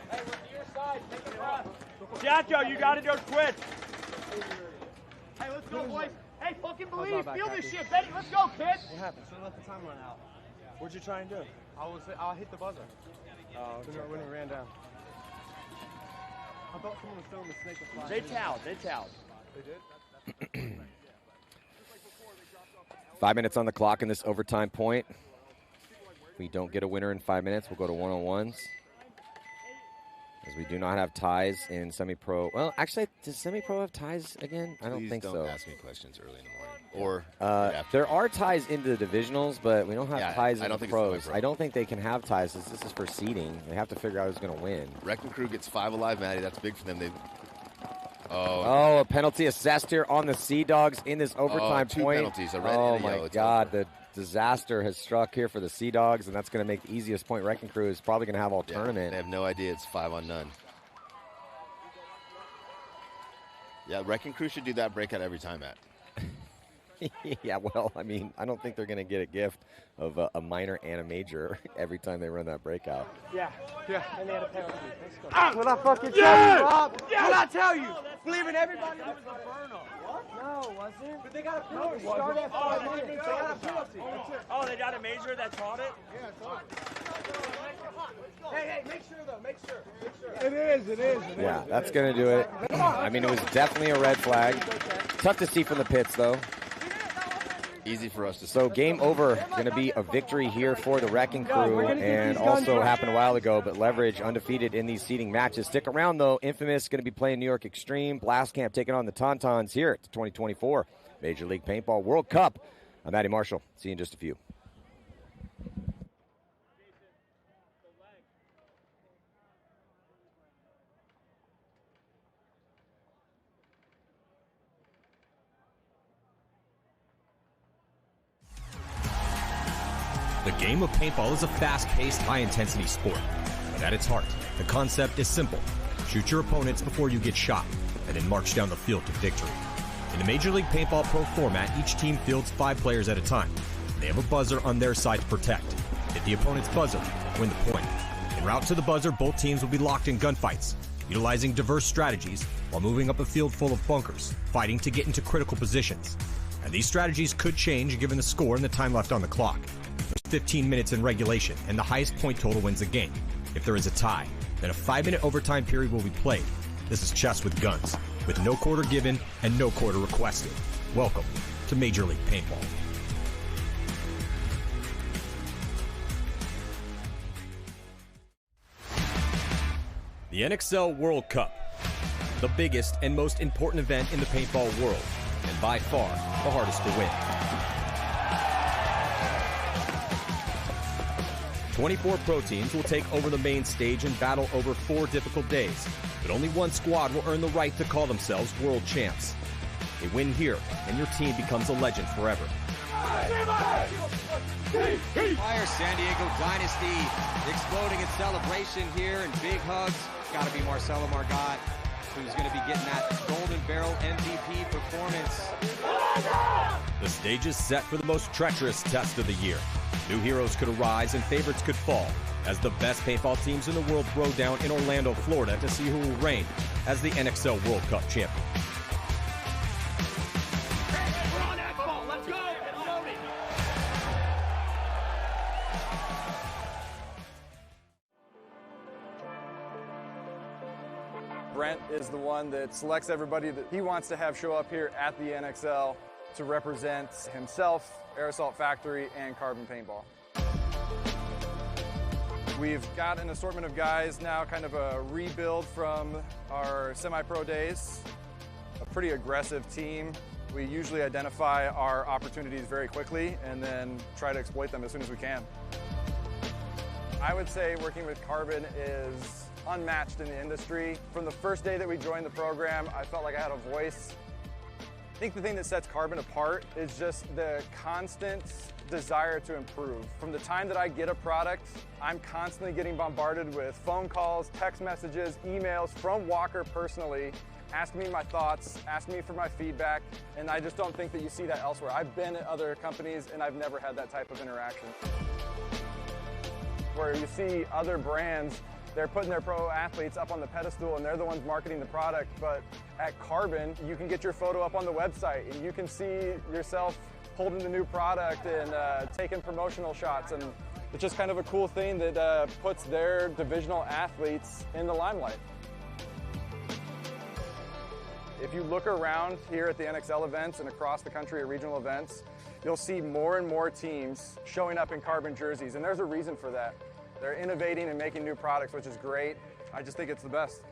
Jacko, you got to go quick. Hey, let's go, boys. Hey, fucking believe. Feel this shit, Betty. Let's go, kid. What happened? Should have let the time run out. What'd you try and do? I'll hit the buzzer. Oh, when it ran down. I thought someone was throwing the snake to fly. They towed. They did? 5 minutes on the clock in this overtime point. If we don't get a winner in 5 minutes, we'll go to one-on-ones. As we do not have ties in semi-pro. Well, actually, does semi-pro have ties again? I don't think so. Please don't ask me questions early in the morning. Or there are ties into the divisionals, but we don't have ties in the pros. Pro. I don't think they can have ties. This is for seeding. They have to figure out who's going to win. Wrecking Crew gets 5 alive, Maddie. That's big for them. A penalty assessed here on the Sea Dogs in this overtime 2 point. penalties, a red and a yellow. My God, the disaster has struck here for the Sea Dogs, and that's going to make the easiest point. Wrecking Crew is probably going to have all tournament. They have no idea it's 5 on none. Yeah, Wrecking Crew should do that breakout every time, Matt. Yeah, well, I mean, I don't think they're going to get a gift of a minor and a major every time they run that breakout. Yeah. And they had a penalty. Let's go. What I fucking tell you, Rob? What I tell you? Believe in everybody. That was Inferno. What? No, it wasn't. But they got a penalty. Start at 5 minutes. They got a penalty. Oh, they got a major that taught it? Yeah, It is. Yeah, that's going to do it. I mean, it was definitely a red flag. Tough to see from the pits, though. Easy for us to see. So game over. Going to be a victory here for the Wrecking Crew, and also happened a while ago, but Leverage undefeated in these seeding matches. Stick around, though. Infamous going to be playing New York Extreme. Blast Camp taking on the Tauntauns here at the 2024 Major League Paintball World Cup. I'm Matty Marshall. See you in just a few. The game of paintball is a fast-paced, high-intensity sport. But at its heart, the concept is simple. Shoot your opponents before you get shot, and then march down the field to victory. In the Major League Paintball Pro format, each team fields 5 players at a time. They have a buzzer on their side to protect. Hit the opponent's buzzer, win the point. En route to the buzzer, both teams will be locked in gunfights, utilizing diverse strategies while moving up a field full of bunkers, fighting to get into critical positions. And these strategies could change given the score and the time left on the clock. There's 15 minutes in regulation, and the highest point total wins the game. If there is a tie, then a 5-minute overtime period will be played. This is chess with guns, with no quarter given and no quarter requested. Welcome to Major League Paintball. The NXL World Cup, the biggest and most important event in the paintball world, and by far the hardest to win. 24 pro teams will take over the main stage and battle over 4 difficult days, but only one squad will earn the right to call themselves world champs. They win here, and your team becomes a legend forever. Fire San Diego Dynasty exploding in celebration here, and big hugs. Got to be Marcelo Margot, who's going to be getting that Golden Barrel MVP performance. The stage is set for the most treacherous test of the year. New heroes could arise and favorites could fall as the best paintball teams in the world throw down in Orlando, Florida to see who will reign as the NXL World Cup champion. Brent is the one that selects everybody that he wants to have show up here at the NXL to represent himself, Air Assault Factory, and Carbon Paintball. We've got an assortment of guys now, kind of a rebuild from our semi-pro days. A pretty aggressive team. We usually identify our opportunities very quickly and then try to exploit them as soon as we can. I would say working with Carbon is unmatched in the industry. From the first day that we joined the program, I felt like I had a voice. I think the thing that sets Carbon apart is just the constant desire to improve. From the time that I get a product, I'm constantly getting bombarded with phone calls, text messages, emails from Walker personally, asking me my thoughts, asking me for my feedback, and I just don't think that you see that elsewhere. I've been at other companies and I've never had that type of interaction. Where you see other brands, they're putting their pro athletes up on the pedestal and they're the ones marketing the product, but at Carbon, you can get your photo up on the website and you can see yourself holding the new product and taking promotional shots, and it's just kind of a cool thing that puts their divisional athletes in the limelight. If you look around here at the NXL events and across the country at regional events, you'll see more and more teams showing up in Carbon jerseys, and there's a reason for that. They're innovating and making new products, which is great. I just think it's the best.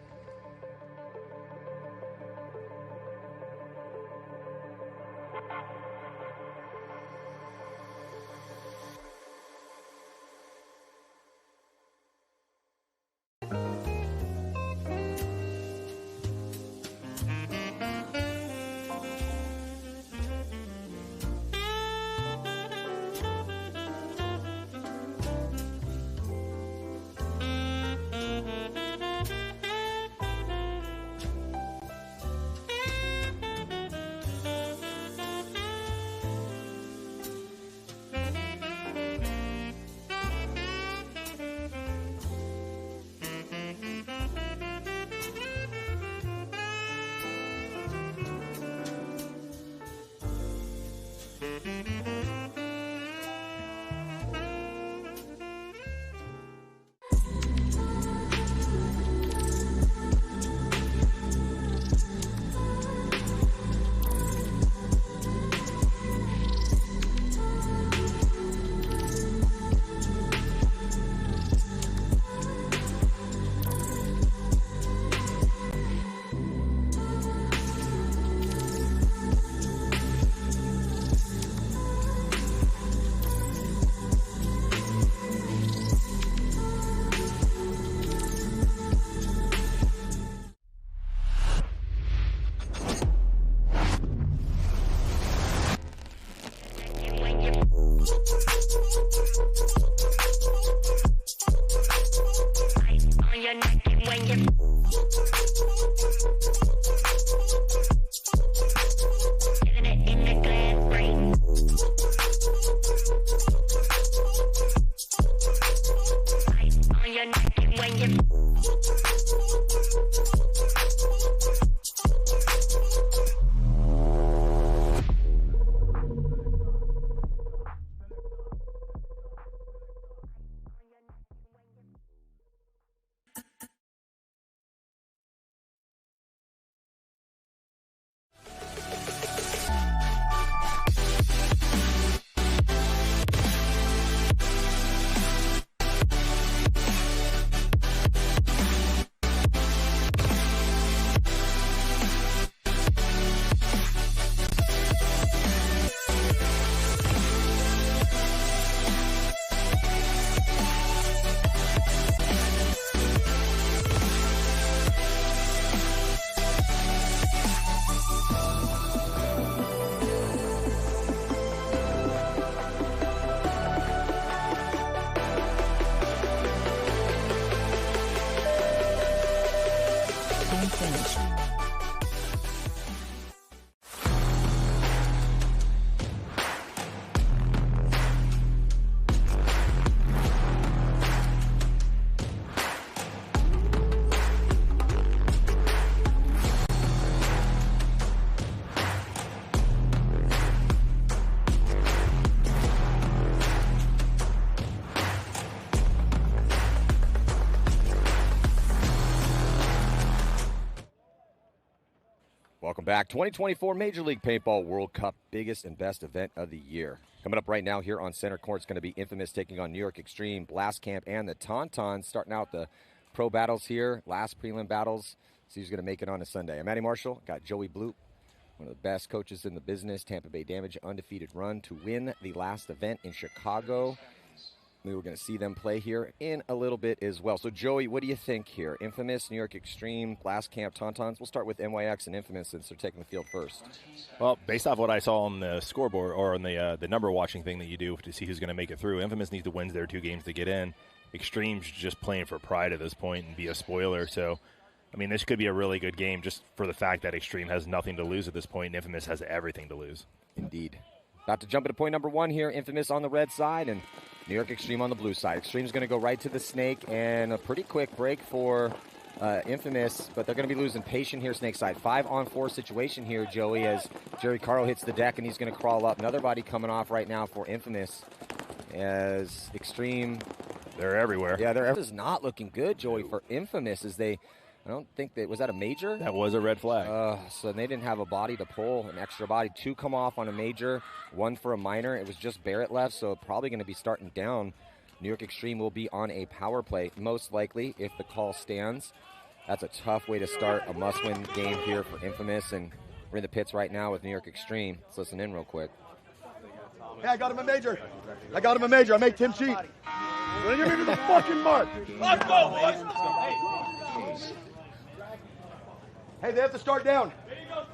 your neck when you. Welcome back. 2024 Major League Paintball World Cup, biggest and best event of the year. Coming up right now here on center court, it's going to be Infamous taking on New York Extreme, Blast Camp, and the Tauntauns. Starting out the pro battles here, last prelim battles. See who's going to make it on a Sunday. I'm Matty Marshall. Got Joey Bloop, one of the best coaches in the business. Tampa Bay Damage, undefeated run to win the last event in Chicago. We were going to see them play here in a little bit as well. So, Joey, what do you think here? Infamous, New York Extreme, Blast Camp, Tauntauns. We'll start with NYX and Infamous since they're taking the field first. Well, based off what I saw on the scoreboard or on the number watching thing that you do to see who's going to make it through, Infamous needs to win their 2 games to get in. Extreme's just playing for pride at this point and be a spoiler. So, I mean, this could be a really good game just for the fact that Extreme has nothing to lose at this point and Infamous has everything to lose. Indeed. About to jump into point number 1 here. Infamous on the red side and New York Extreme on the blue side. Extreme's going to go right to the snake, and a pretty quick break for Infamous, but they're going to be losing patient here, snake side. 5-on-4 situation here, Joey, as Jerry Caro hits the deck, and he's going to crawl up. Another body coming off right now for Infamous as Extreme. They're everywhere. Yeah, this is not looking good, Joey, for Infamous as they... I don't think that, was that a major? That was a red flag. So they didn't have a body to pull, an extra body. 2 come off on a major, 1 for a minor. It was just Barrett left, so probably going to be starting down. New York Extreme will be on a power play, most likely, if the call stands. That's a tough way to start a must-win game here for Infamous, and we're in the pits right now with New York Extreme. Let's listen in real quick. Hey, I got him a major. I made Tim cheat. Bring him into the fucking mark. Let's go, boys. Hey, they have to start down.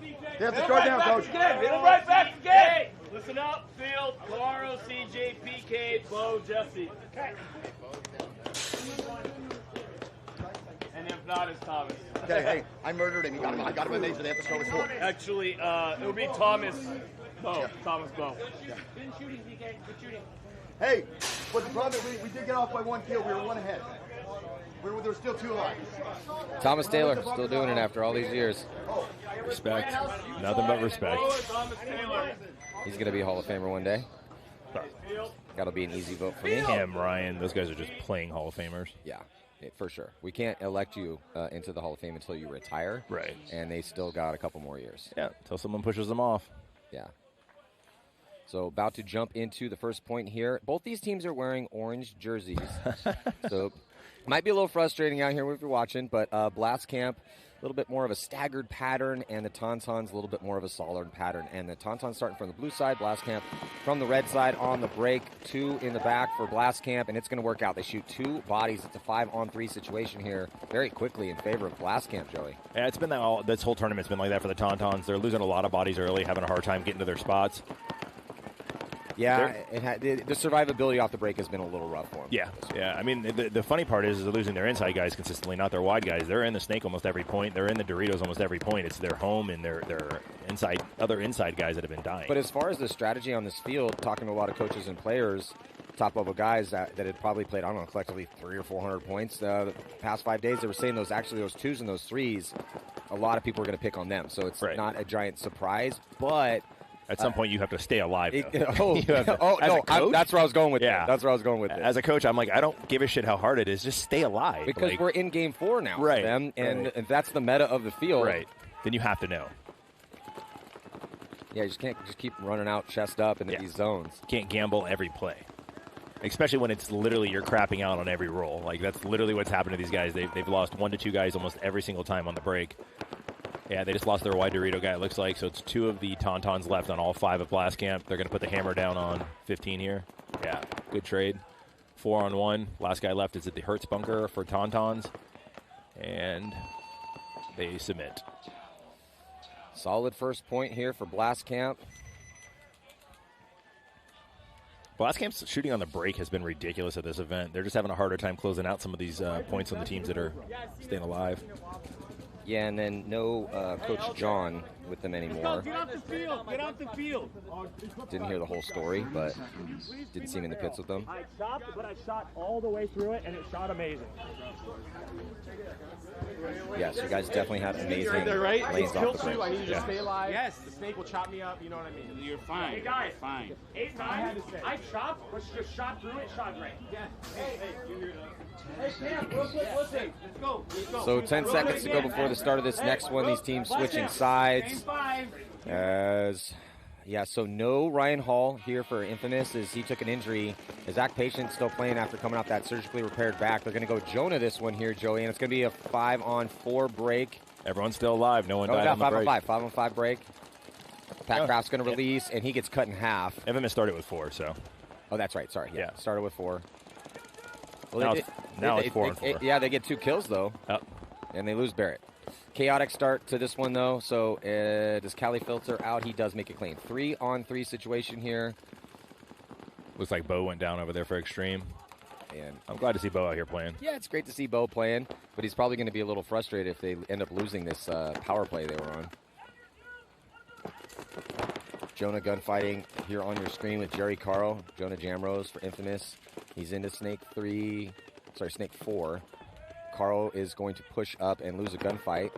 They have to start down, coach. Hit him right back again. Hey, listen up, field. Caro, CJ, PK, Bo, Jesse. And if not, it's Thomas. Okay, hey, I murdered him. I got him a major. They have to start with 4. Actually, it would be Thomas Bo. Yeah. Thomas Bo. Yeah. Good shooting, PK. Good shooting. Hey, but the problem is we did get off by 1 kill. We were 1 ahead. There's still 2 alive. Thomas Taylor still doing it after all these years. Respect. Nothing but respect. He's going to be a Hall of Famer one day. That'll be an easy vote for me. Him, Ryan, those guys are just playing Hall of Famers. Yeah, for sure. We can't elect you into the Hall of Fame until you retire. Right. And they still got a couple more years. Yeah, until someone pushes them off. Yeah. So about to jump into the first point here. Both these teams are wearing orange jerseys. So might be a little frustrating out here if you're watching, but Blast Camp, a little bit more of a staggered pattern, and the Tauntauns a little bit more of a solid pattern. And the Tauntauns starting from the blue side, Blast Camp from the red side on the break. 2 in the back for Blast Camp, and it's going to work out. They shoot 2 bodies. It's a 5-on-3 situation here very quickly in favor of Blast Camp, Joey. Yeah, it's been that this whole tournament's been like that for the Tauntauns. They're losing a lot of bodies early, having a hard time getting to their spots. Yeah, the survivability off the break has been a little rough for them. Yeah. I mean, the funny part is they're losing their inside guys consistently, not their wide guys. They're in the snake almost every point. They're in the Doritos almost every point. It's their home and their other inside guys that have been dying. But as far as the strategy on this field, talking to a lot of coaches and players, top-level guys that had probably played, I don't know, collectively 300 or 400 points the past 5 days. They were saying those 2s and those 3s, a lot of people are going to pick on them. So it's not a giant surprise, but at some point you have to stay alive. That's where I was going with that. That's where I was going with it. As a coach, I'm like, I don't give a shit how hard it is. Just stay alive. Because we're in game 4 now right. for them, and if that's the meta of the field. Right. Then you have to know. Yeah, you just can't just keep running out chest up into these zones. Can't gamble every play. Especially when it's literally you're crapping out on every roll. Like, that's literally what's happened to these guys. They've lost 1 to 2 guys almost every single time on the break. Yeah, they just lost their wide Dorito guy, it looks like. So it's 2 of the Tauntauns left on all 5 of Blast Camp. They're going to put the hammer down on 15 here. Yeah, good trade. 4-on-1. Last guy left is at the Hertz bunker for Tauntauns. And they submit. Solid first point here for Blast Camp. Blast Camp's shooting on the break has been ridiculous at this event. They're just having a harder time closing out some of these points on the teams that are staying alive. Yeah, and then no Coach John with them anymore. Get off the field. Get off the field. Didn't hear the whole story, but didn't see him in the pits with them. I chopped, but I shot all the way through it, and it shot amazing. Yes, you guys definitely had amazing right? lanes off the break. I need you to stay alive. Yes. The snake will chop me up. You know what I mean? You're fine. Hey, guys. Fine. 8 times. I chopped, but just shot through it, shot great. Yeah. Hey, Cam, listen. Let's go. So 10 seconds to go before the start of this next one. These teams switching sides. So no Ryan Hall here for Infamous as he took an injury. Zach Patient still playing after coming off that surgically repaired back. They're going to go Jonah this one here, Joey, and it's going to be a 5-on-4 break. Everyone's still alive. No one died on the break. 5-on-5 break. Pat Craft's going to release, and he gets cut in half. Infamous started with 4, so. Oh, that's right. Sorry. Yeah. Started with 4. Well, now it's 4-on-4. Yeah, they get 2 kills, though. And they lose Barrett. Chaotic start to this one, though. So does Cali filter out? He does make it clean. 3-on-3 situation here. Looks like Bo went down over there for Extreme. And I'm glad to see Bo out here playing. Yeah, it's great to see Bo playing, but he's probably going to be a little frustrated if they end up losing this power play they were on. Jonah gunfighting here on your screen with Jerry Carl. Jonah Jamrose for Infamous. He's into Snake 4. Carl is going to push up and lose a gunfight.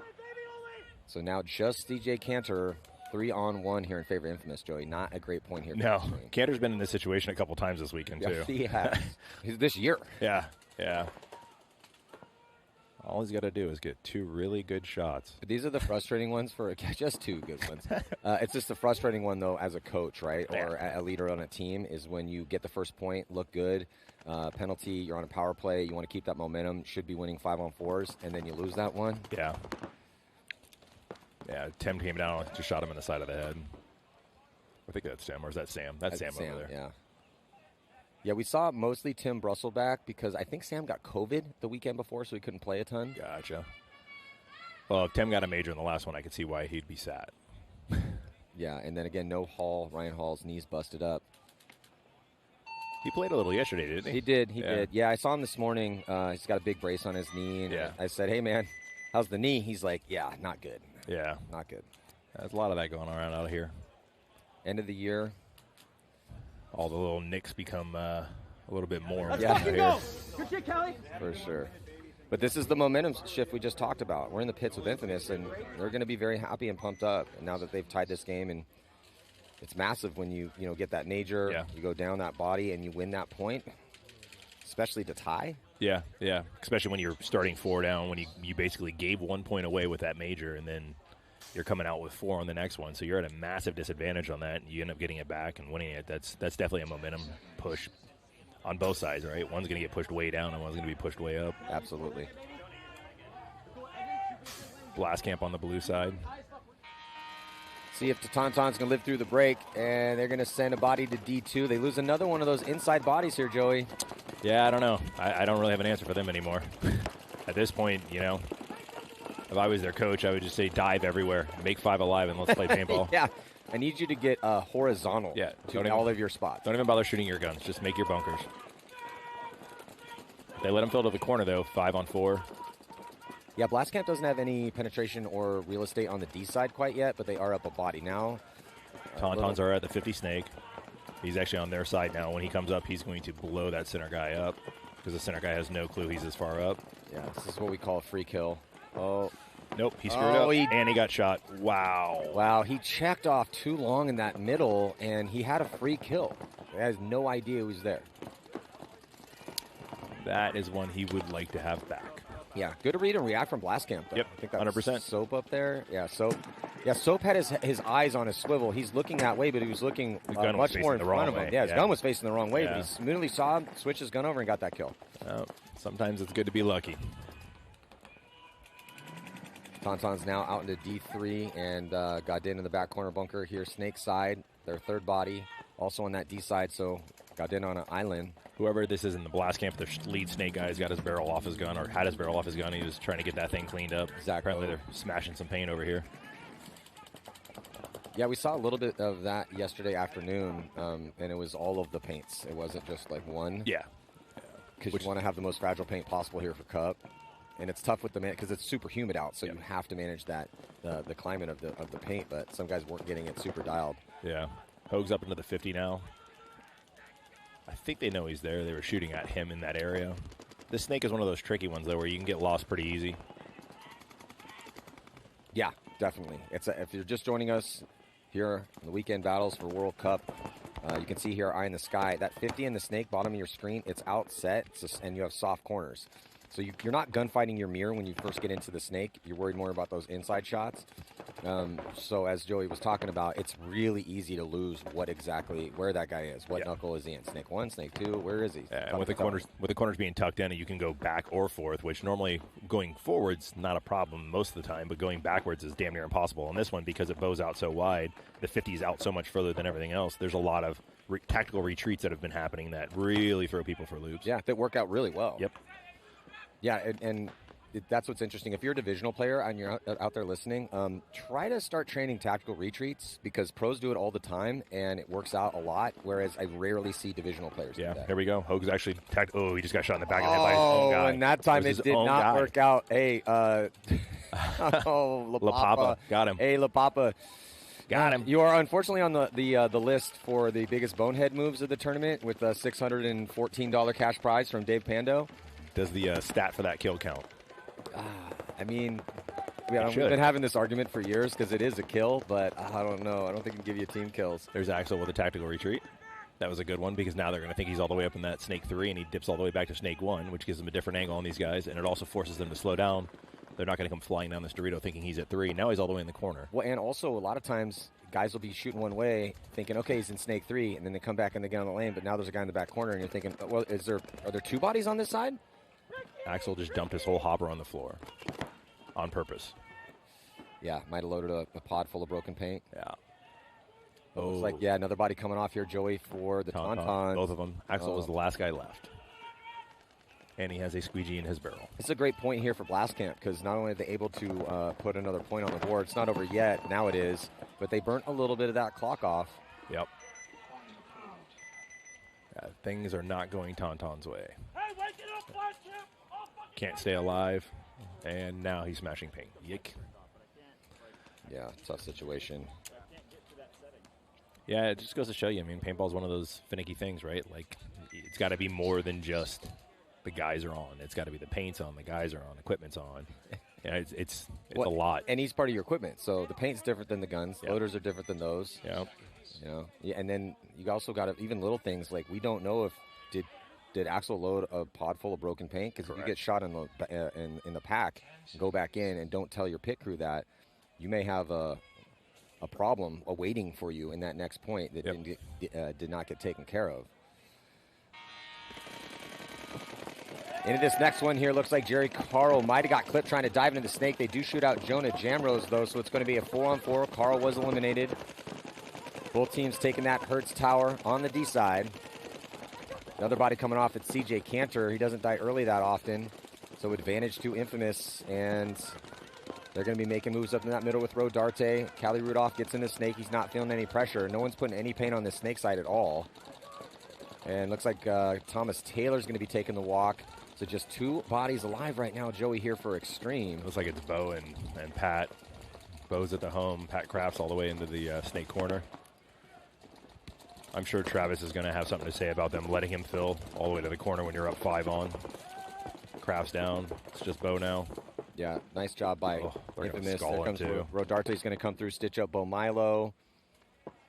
So now just DJ Cantor, 3-on-1 here in favor of Infamous, Joey. Not a great point here. No, Cantor's been in this situation a couple times this weekend, too. He has. This year. Yeah. All he's got to do is get 2 really good shots. But these are the frustrating ones for just 2 good ones. It's just the frustrating one, though, as a coach, right, or a leader on a team, is when you get the first point, look good, penalty, you're on a power play, you want to keep that momentum, should be winning 5-on-4s, and then you lose that one. Yeah, Tim came down, just shot him in the side of the head. I think that's Tim, or is that Sam? That's Sam over there. Yeah. Yeah, we saw mostly Tim Brussel back because I think Sam got COVID the weekend before, so he couldn't play a ton. Gotcha. Well, if Tim got a major in the last one, I could see why he'd be sad. Yeah, and then again, no Hall. Ryan Hall's knees busted up. He played a little yesterday, didn't he? He did. Yeah, I saw him this morning. He's got a big brace on his knee. And I said, hey, man, how's the knee? He's like, yeah, not good. Yeah. Not good. There's a lot of that going around out here. End of the year. All the little nicks become a little bit more. Let's fucking go. Good shit, Kelly. For sure. But this is the momentum shift we just talked about. We're in the pits with Infamous, and they're going to be very happy and pumped up now that they've tied this game. And it's massive when you get that major, you go down that body, and you win that point, especially to tie. Yeah. Especially when you're starting 4 down, when you basically gave 1 point away with that major, and then you're coming out with 4 on the next one. So you're at a massive disadvantage on that, and you end up getting it back and winning it. That's definitely a momentum push on both sides, right? One's going to get pushed way down, and one's going to be pushed way up. Absolutely. Blast Camp on the blue side. See if the Tauntaun's going to live through the break, and they're going to send a body to D2. They lose another one of those inside bodies here, Joey. Yeah, I don't know. I don't really have an answer for them anymore. At this point, if I was their coach, I would just say dive everywhere, make 5 alive, and let's play paintball. Yeah, I need you to get horizontal to all of your spots. Don't even bother shooting your guns. Just make your bunkers. They let them fill to the corner, though, 5-on-4. Yeah, Blast Camp doesn't have any penetration or real estate on the D side quite yet, but they are up a body now. Tauntauns are at the 50 snake. He's actually on their side now. When he comes up, he's going to blow that center guy up because the center guy has no clue he's this far up. Yeah, this is what we call a free kill. Oh. Nope, he screwed up, and he got shot. Wow. Wow, he checked off too long in that middle, and he had a free kill. He has no idea who's there. That is one he would like to have back. Yeah, good to read and react from Blast Camp, though. Yep, I think that 100%. was Soap up there. Yeah, Soap. Yeah, Soap had his eyes on his swivel. He's looking that way, but he was looking much more in front of him. Yeah, his gun was facing the wrong way, but he smoothly saw him, switched his gun over, and got that kill. Oh, sometimes it's good to be lucky. Tauntaun's now out into D3 and got in the back corner bunker here. Snake side, their third body, also on that D side, so got in on an island. Whoever this is in the Blast Camp, the lead Snake guy has got his barrel off his gun, or had his barrel off his gun. He was trying to get that thing cleaned up. Exactly. Apparently they're smashing some paint over here. Yeah, we saw a little bit of that yesterday afternoon, and it was all of the paints. It wasn't just like one. Yeah. Because you want to have the most fragile paint possible here for Cup. And it's tough with the because it's super humid out, so you have to manage that the climate of the paint. But some guys weren't getting it super dialed. Yeah, Hoag's up into the 50 now. I think they know he's there. They were shooting at him in that area. This Snake is one of those tricky ones though, where you can get lost pretty easy. Yeah, definitely. If you're just joining us here in the weekend battles for World Cup, you can see here Eye in the Sky. That 50 in the Snake, bottom of your screen, it's outset, and you have soft corners. So you're not gunfighting your mirror when you first get into the Snake. You're worried more about those inside shots. So as Joey was talking about, it's really easy to lose where that guy is. What knuckle is he in? Snake 1, Snake 2, where is he? And with the corners being tucked in, you can go back or forth, which normally going forward's not a problem most of the time, but going backwards is damn near impossible. On this one, because it bows out so wide, the 50's out so much further than everything else, there's a lot of tactical retreats that have been happening that really throw people for loops. Yeah, that work out really well. Yep. Yeah, and that's what's interesting. If you're a divisional player and you're out there listening, try to start training tactical retreats because pros do it all the time, and it works out a lot, whereas I rarely see divisional players do that. Here we go. Hoag's actually he just got shot in the back of the head by his own guy. And that time it did not work out. Hey, La Papa. Got him. Hey, La Papa. Got him. You are unfortunately on the list for the biggest bonehead moves of the tournament with a $614 cash prize from Dave Pando. Does the stat for that kill count? I mean, we've been having this argument for years because it is a kill, but I don't know. I don't think it can give you team kills. There's Axel with a tactical retreat. That was a good one because now they're going to think he's all the way up in that Snake 3, and he dips all the way back to Snake 1, which gives them a different angle on these guys, and it also forces them to slow down. They're not going to come flying down this Dorito thinking he's at 3. Now he's all the way in the corner. Well, and also a lot of times guys will be shooting one way thinking, okay, he's in Snake 3, and then they come back and they get on the lane, but now there's a guy in the back corner, and you're thinking, well, are there two bodies on this side? Axel just dumped his whole hopper on the floor on purpose. Yeah, might have loaded a pod full of broken paint. Yeah. Looks like, another body coming off here, Joey, for the Tauntaun. Both of them. Axel was the last guy left. And he has a squeegee in his barrel. It's a great point here for Blast Camp because not only are they able to put another point on the board, it's not over yet, now it is, but they burnt a little bit of that clock off. Yep. Things are not going Tauntaun's way. Can't stay alive, and now he's smashing paint. Yick. Yeah, tough situation. Yeah, it just goes to show you. I mean, paintball's one of those finicky things, right? Like, it's got to be more than just the guys are on. It's got to be the paint's on, the guys are on, equipment's on. Yeah, it's a lot. And he's part of your equipment, so the paint's different than the guns. Yep. Loaders are different than those. Yep. You know, and then you also got even little things like we don't know if did Axel load a pod full of broken paint? Because if you get shot in the pack, go back in and don't tell your pit crew that, you may have a problem awaiting for you in that next point that did not get taken care of. Into this next one here, looks like Jerry Carl might have got clipped trying to dive into the Snake. They do shoot out Jonah Jamrose, though, so it's going to be a 4-on-4. Carl was eliminated. Both teams taking that Hertz Tower on the D side. Another body coming off at CJ Cantor. He doesn't die early that often, so advantage to Infamous, and they're going to be making moves up in that middle with Rodarte. Cali Rudolph gets in the Snake. He's not feeling any pressure. No one's putting any paint on the Snake side at all. And looks like Thomas Taylor's going to be taking the walk. So just two bodies alive right now, Joey, here for Extreme. Looks like it's Bo and Pat. Bo's at the home. Pat Crafts all the way into the Snake corner. I'm sure Travis is going to have something to say about them letting him fill all the way to the corner when you're up 5 on. Craft's down. It's just Bo now. Yeah, nice job by Infamous. There comes too. Rodarte's going to come through, stitch up Bo Milo.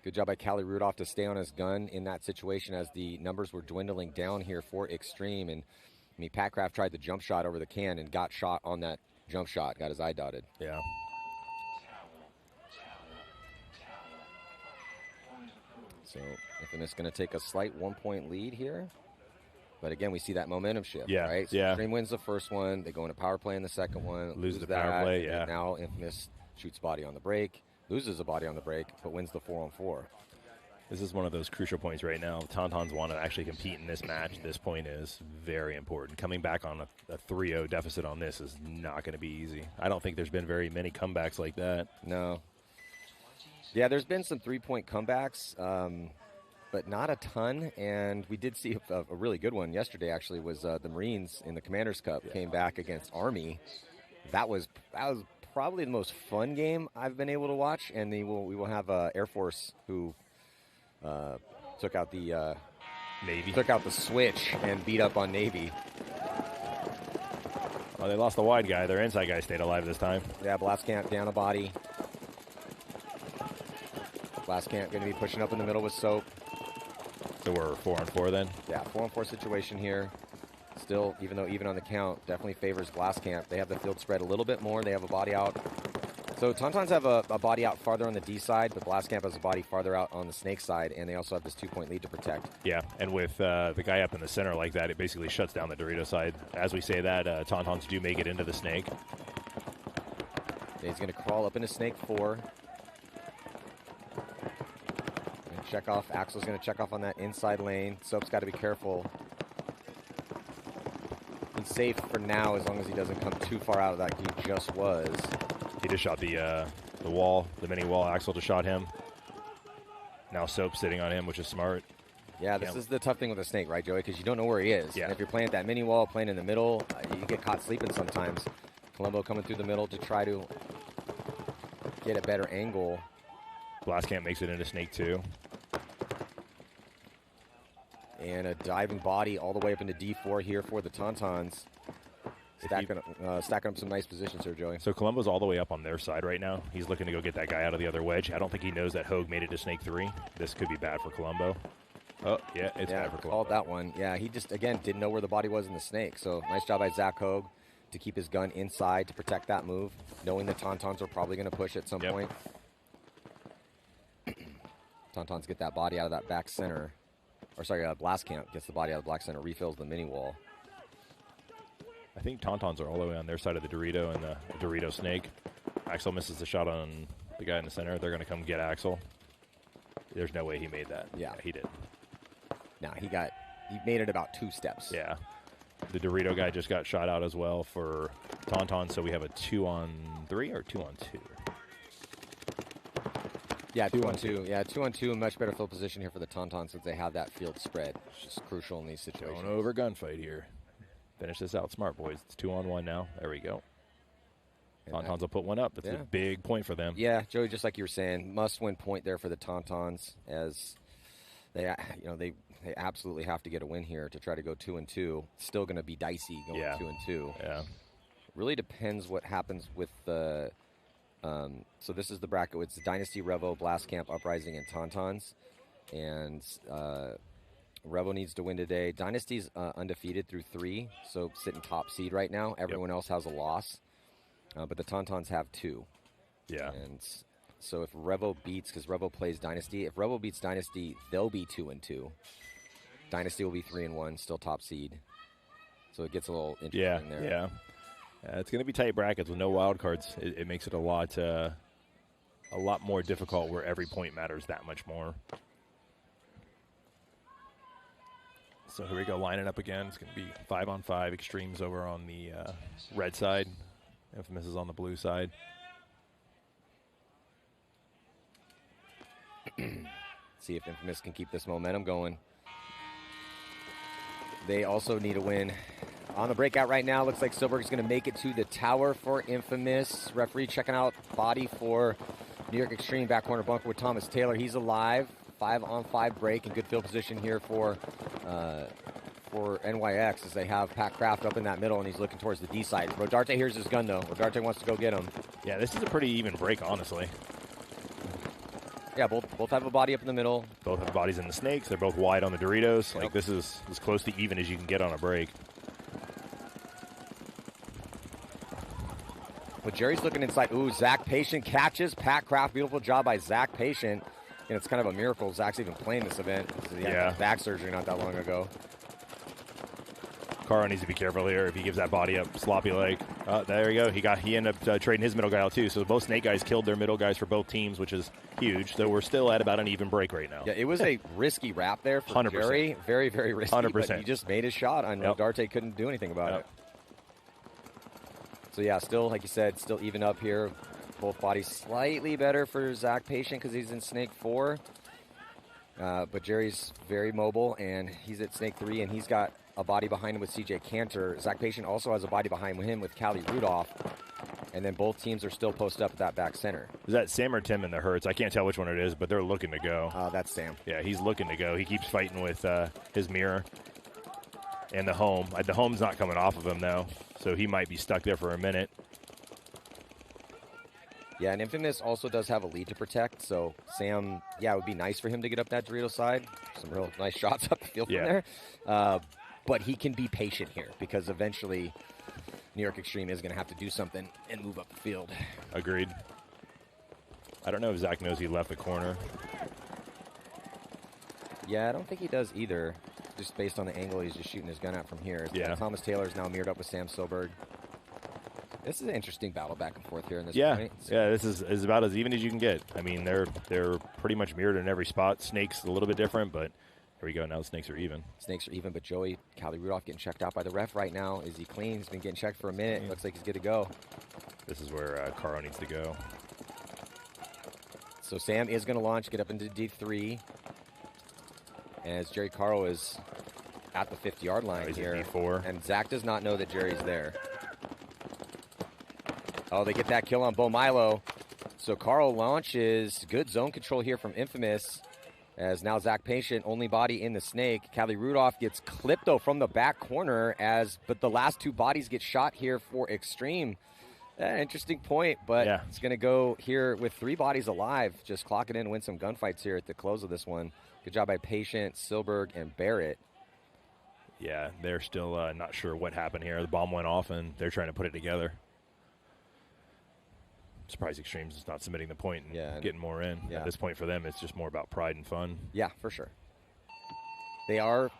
Good job by Callie Rudolph to stay on his gun in that situation as the numbers were dwindling down here for Extreme. And I mean, Pat Kraft tried the jump shot over the can and got shot on that jump shot, got his eye dotted. Yeah. So Infamous going to take a slight 1-point lead here. But again, we see that momentum shift, Yeah, right? So yeah. Extreme wins the first one. They go into power play in the second one. Loses the that, power play, and yeah. Now Infamous shoots body on the break, loses a body on the break, but wins the 4-on-4. This is one of those crucial points right now. Tauntauns want to actually compete in this match. This point is very important. Coming back on a 3-0 deficit on this is not going to be easy. I don't think there's been very many comebacks like that. No. Yeah, there's been some 3-point comebacks, but not a ton. And we did see a really good one yesterday, actually, was the Marines in the Commanders Cup came back against Army. That was probably the most fun game I've been able to watch. And we will have Air Force who took out the Navy. Took out the switch and beat up on Navy. Well, they lost the wide guy. Their inside guy stayed alive this time. Yeah, Blastcamp down a body. Blastcamp going to be pushing up in the middle with Soap. So we're 4-on-4 then? Yeah, 4-on-4 situation here. Still, even on the count, definitely favors Blastcamp. They have the field spread a little bit more. They have a body out. So Tauntauns have a body out farther on the D side, but Blastcamp has a body farther out on the Snake side, and they also have this 2-point lead to protect. Yeah, and with the guy up in the center like that, it basically shuts down the Dorito side. As we say that, Tauntauns do make it into the Snake. He's going to crawl up into Snake 4. And check off. Axel's going to check off on that inside lane. Soap's got to be careful. He's safe for now as long as he doesn't come too far out of that he just was. He just shot the wall, the mini wall. Axel just shot him. Now Soap sitting on him, which is smart. Yeah, this is the tough thing with a Snake, right, Joey? Because you don't know where he is. Yeah. And if you're playing at that mini wall, playing in the middle, you get caught sleeping sometimes. Colombo coming through the middle to try to get a better angle. Blastcamp makes it into Snake 2. And a diving body all the way up into D4 here for the Tauntauns. Stacking up some nice positions here, Joey. So Colombo's all the way up on their side right now. He's looking to go get that guy out of the other wedge. I don't think he knows that Hogue made it to Snake 3. This could be bad for Colombo. Oh, yeah, it's bad for Colombo. Called that one. Yeah, he just, again, didn't know where the body was in the Snake. So nice job by Zach Hogue to keep his gun inside to protect that move, knowing the Tauntauns are probably going to push at some point. Tauntauns get that body out of that back center. Or sorry, Blastcamp gets the body out of the black center, refills the mini wall. I think Tauntauns are all the way on their side of the Dorito and the Dorito Snake. Axel misses the shot on the guy in the center. They're going to come get Axel. There's no way he made that. Yeah, he did. Now he made it about 2 steps. Yeah. The Dorito guy just got shot out as well for Tauntaun, so we have a 2-on-3 or 2-on-2? Yeah, 2-on-2. Yeah, 2-on-2, much better field position here for the Tauntauns since they have that field spread. It's just crucial in these situations. Going over gunfight here. Finish this out smart, boys. It's 2-on-1 now. There we go. Tauntauns will put one up. That's a big point for them. Yeah, Joey, just like you were saying, must-win point there for the Tauntauns as they absolutely have to get a win here to try to go 2-2. Still going to be dicey going 2-2. Yeah. Really depends what happens with the so this is the bracket. It's Dynasty, Revo, Blastcamp, Uprising, and Tauntauns. And Revo needs to win today. Dynasty's undefeated through 3, so sitting top seed right now. Everyone else has a loss, but the Tauntauns have 2. Yeah. And so if Revo beats, because Revo plays Dynasty, if Revo beats Dynasty, they'll be 2-2. Dynasty will be 3-1, still top seed. So it gets a little interesting there. Yeah. It's going to be tight brackets with no wild cards. It makes it a lot more difficult where every point matters that much more. So here we go, lining up again. It's going to be 5-on-5. Extremes over on the red side. Infamous is on the blue side. See if Infamous can keep this momentum going. They also need a win. On the breakout right now, looks like Silberg is going to make it to the tower for Infamous. Referee checking out body for New York Extreme, back corner bunker with Thomas Taylor. He's alive. 5-on-5 break in good field position here for NYX as they have Pat Kraft up in that middle, and he's looking towards the D side. Rodarte hears his gun, though. Rodarte wants to go get him. Yeah, this is a pretty even break, honestly. Yeah, both have a body up in the middle. Both have bodies in the snakes. They're both wide on the Doritos. Yep. Like, this is as close to even as you can get on a break. But Jerry's looking inside. Ooh, Zach Patient catches Pat Kraft. Beautiful job by Zach Patient. And it's kind of a miracle Zach's even playing this event. He had back surgery not that long ago. Caro needs to be careful here if he gives that body up sloppy leg. There you go. He ended up trading his middle guy out too. So both snake guys killed their middle guys for both teams, which is huge. So we're still at about an even break right now. Yeah, it was a risky wrap there for 100%. Jerry. Very, very risky. 100%. But he just made his shot. I know Darte couldn't do anything about it. So yeah, still, like you said, still even up here. Both bodies slightly better for Zach Patient because he's in snake 4. But Jerry's very mobile, and he's at snake 3, and he's got a body behind him with CJ Cantor. Zach Patient also has a body behind him with Callie Rudolph. And then both teams are still posted up at that back center. Is that Sam or Tim in the Hertz? I can't tell which one it is, but they're looking to go. That's Sam. Yeah, he's looking to go. He keeps fighting with his mirror and the home. The home's not coming off of him, though, so he might be stuck there for a minute. Yeah, and Infamous also does have a lead to protect, so Sam, it would be nice for him to get up that Dorito side. Some real nice shots up the field from there. But he can be patient here because eventually New York Extreme is going to have to do something and move up the field. Agreed. I don't know if Zach knows he left the corner. Yeah, I don't think he does either, just based on the angle he's just shooting his gun at from here. Yeah. Thomas Taylor is now mirrored up with Sam Silberg. This is an interesting battle back and forth here in this point. Yeah, this is about as even as you can get. I mean, they're pretty much mirrored in every spot. Snakes a little bit different, but here we go. Now the snakes are even. Snakes are even, but Joey Callie Rudolph getting checked out by the ref right now. Is he clean? He's been getting checked for a minute. Looks like he's good to go. This is where Caro needs to go. So Sam is going to launch, get up into D3. As Jerry Caro is at the 50-yard line here. D4. And Zach does not know that Jerry's there. Oh, they get that kill on Bo Milo. So Caro launches. Good zone control here from Infamous. As now Zach Patient, only body in the snake. Callie Rudolph gets clipped, though, from the back corner. But the last 2 bodies get shot here for Extreme. Interesting point, but it's going to go here with 3 bodies alive. Just clock it in and win some gunfights here at the close of this one. Good job by Patient, Silberg, and Barrett. Yeah, they're still not sure what happened here. The bomb went off, and they're trying to put it together. Surprised Extremes is not submitting the point and getting more in. Yeah. At this point for them, it's just more about pride and fun. Yeah, for sure. They are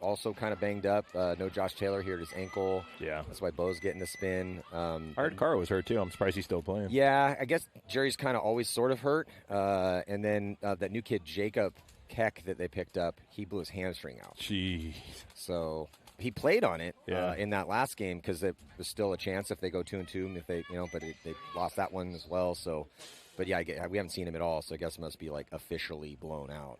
also kind of banged up. No Josh Taylor here at his ankle. Yeah. That's why Bo's getting the spin. I heard Caro was hurt, too. I'm surprised he's still playing. Yeah, I guess Jerry's kind of always sort of hurt. And then that new kid, Jacob Keck, that they picked up, he blew his hamstring out. Jeez. So he played on it in that last game because it was still a chance if they go 2-2. If they, but they lost that one as well. So, but yeah, we haven't seen him at all. So I guess it must be like officially blown out.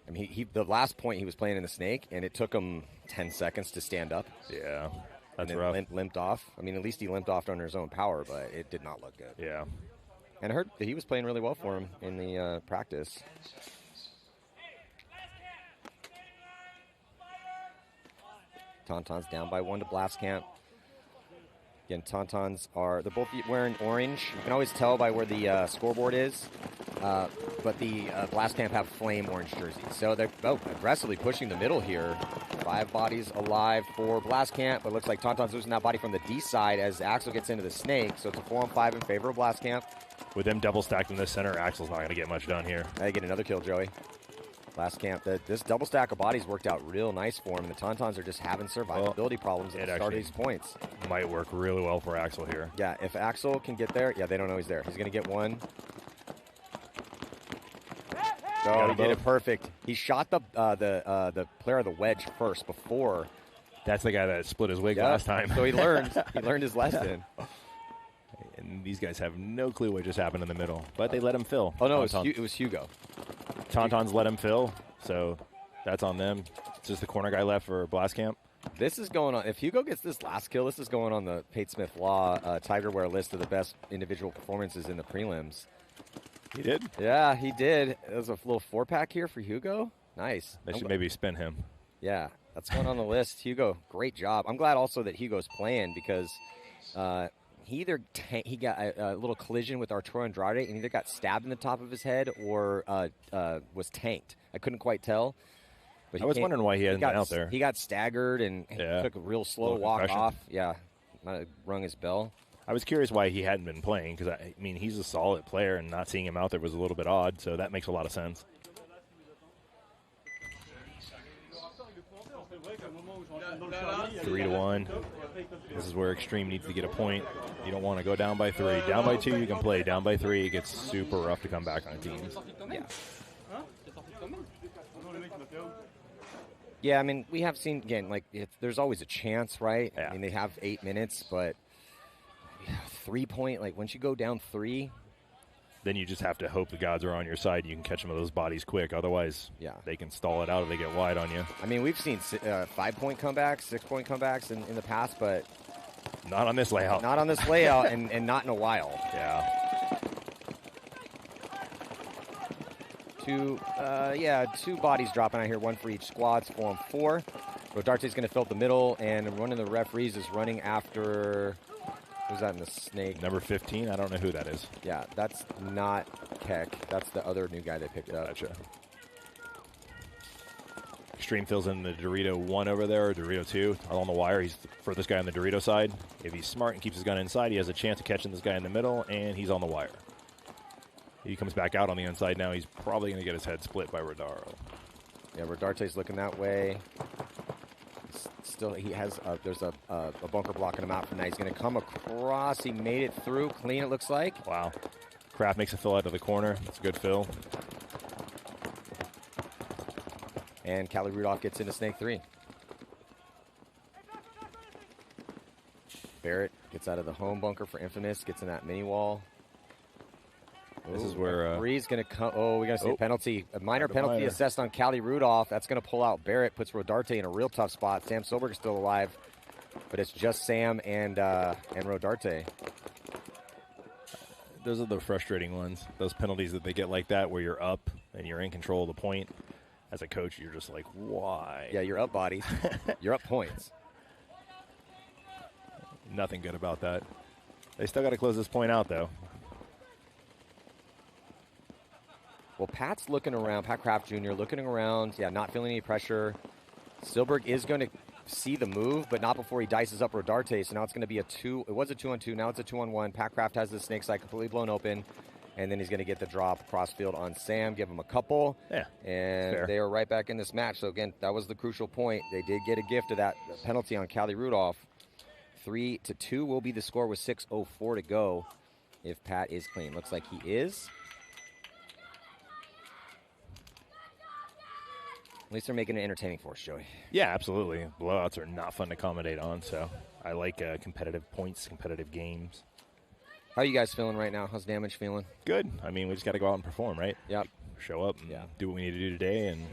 I mean, the last point he was playing in the snake, and it took him 10 seconds to stand up. Yeah, that's and rough. Limped off. I mean, at least he limped off under his own power, but it did not look good. Yeah. And I heard that he was playing really well for him in the practice. Tauntauns down by 1 to Blast Camp. Again, Tauntauns they're both wearing orange. You can always tell by where the scoreboard is. But the Blast Camp have flame orange jerseys. So they're aggressively pushing the middle here. 5 bodies alive for Blast Camp, but it looks like Tauntaun's losing that body from the D side as Axel gets into the snake. So it's a 4-on-5 in favor of Blast Camp. With them double stacked in the center, Axel's not going to get much done here. They get another kill, Joey. Blast Camp, this double stack of bodies worked out real nice for him. And the Tauntauns are just having survivability problems at the start of these points. Might work really well for Axel here. Yeah, if Axel can get there, they don't know he's there. He's going to get one. Oh, he did it perfect. He shot the player of the wedge first before. That's the guy that split his wig last time. So he learned his lesson. And these guys have no clue what just happened in the middle, but they let him fill. Oh no, it was Hugo. Tauntauns let him fill, so that's on them. It's just the corner guy left for Blast Camp. This is going on. If Hugo gets this last kill, this is going on the Pate Smith Law Tigerware list of the best individual performances in the prelims. He did? Yeah, he did. There's a little 4-pack here for Hugo. Nice. They should maybe spin him. Yeah, that's going on the list. Hugo, great job. I'm glad also that Hugo's playing because he got a little collision with Arturo Andrade and either got stabbed in the top of his head or was tanked. I couldn't quite tell. But I was wondering why he hadn't been out there. He got staggered and took a real slow walk off. Yeah, might have rung his bell. I was curious why he hadn't been playing because, I mean, he's a solid player, and not seeing him out there was a little bit odd, so that makes a lot of sense. 3-1. This is where Extreme needs to get a point. You don't want to go down by 3. Down by 2, you can play. Down by 3, it gets super rough to come back on teams. Yeah. Yeah, I mean, we have seen, again, like, there's always a chance, right? Yeah. I mean, they have 8 minutes, but 3-point, like, once you go down 3. Then you just have to hope the gods are on your side. You can catch them with those bodies quick. Otherwise, they can stall it out if they get wide on you. I mean, we've seen 5-point comebacks, 6-point comebacks in the past, but not on this layout. Not on this layout, and not in a while. Yeah. Two bodies dropping out here, one for each squad. It's 4-on-4. Rodarte's going to fill up the middle, and one of the referees is running after. Who's that in the snake? Number 15. I don't know who that is. Yeah, that's not Keck. That's the other new guy they picked up. Gotcha. Extreme fills in the Dorito 1 over there, or Dorito 2, along the wire. He's for this guy on the Dorito side. If he's smart and keeps his gun inside, he has a chance of catching this guy in the middle, and he's on the wire. He comes back out on the inside now. He's probably going to get his head split by Rodaro. Yeah, Rodarte's looking that way. Still, he has there's a bunker blocking him out for now. He's going to come across. He made it through clean, it looks like. Wow. Kraft makes a fill out of the corner. It's a good fill. And Callie Rudolph gets into snake 3. Barrett gets out of the home bunker for Infamous, gets in that mini wall. This is where Bree's going to come. Oh, we're going to see a penalty. A minor penalty assessed on Callie Rudolph. That's going to pull out Barrett, puts Rodarte in a real tough spot. Sam Silberg is still alive, but it's just Sam and Rodarte. Those are the frustrating ones. Those penalties that they get like that where you're up and you're in control of the point. As a coach, you're just like, why? Yeah, you're up bodies. You're up points. Nothing good about that. They still got to close this point out, though. Well, Pat's looking around, Pat Kraft Jr. looking around, not feeling any pressure. Silberg is going to see the move, but not before he dices up Rodarte, so now it's going to be a 2. It was a 2-on-2, now it's a 2-on-1. Pat Kraft has the snake side completely blown open, and then he's going to get the drop across field on Sam, give him a couple, and fair. They are right back in this match. So, again, that was the crucial point. They did get a gift of that penalty on Callie Rudolph. 3-2 will be the score with 6:04 to go if Pat is clean. Looks like he is. At least they're making it entertaining for us, Joey. Yeah, absolutely. Blowouts are not fun to commentate on, so I like competitive points, competitive games. How are you guys feeling right now? How's Damage feeling? Good. I mean, we just got to go out and perform, right? Yep. Show up and do what we need to do today and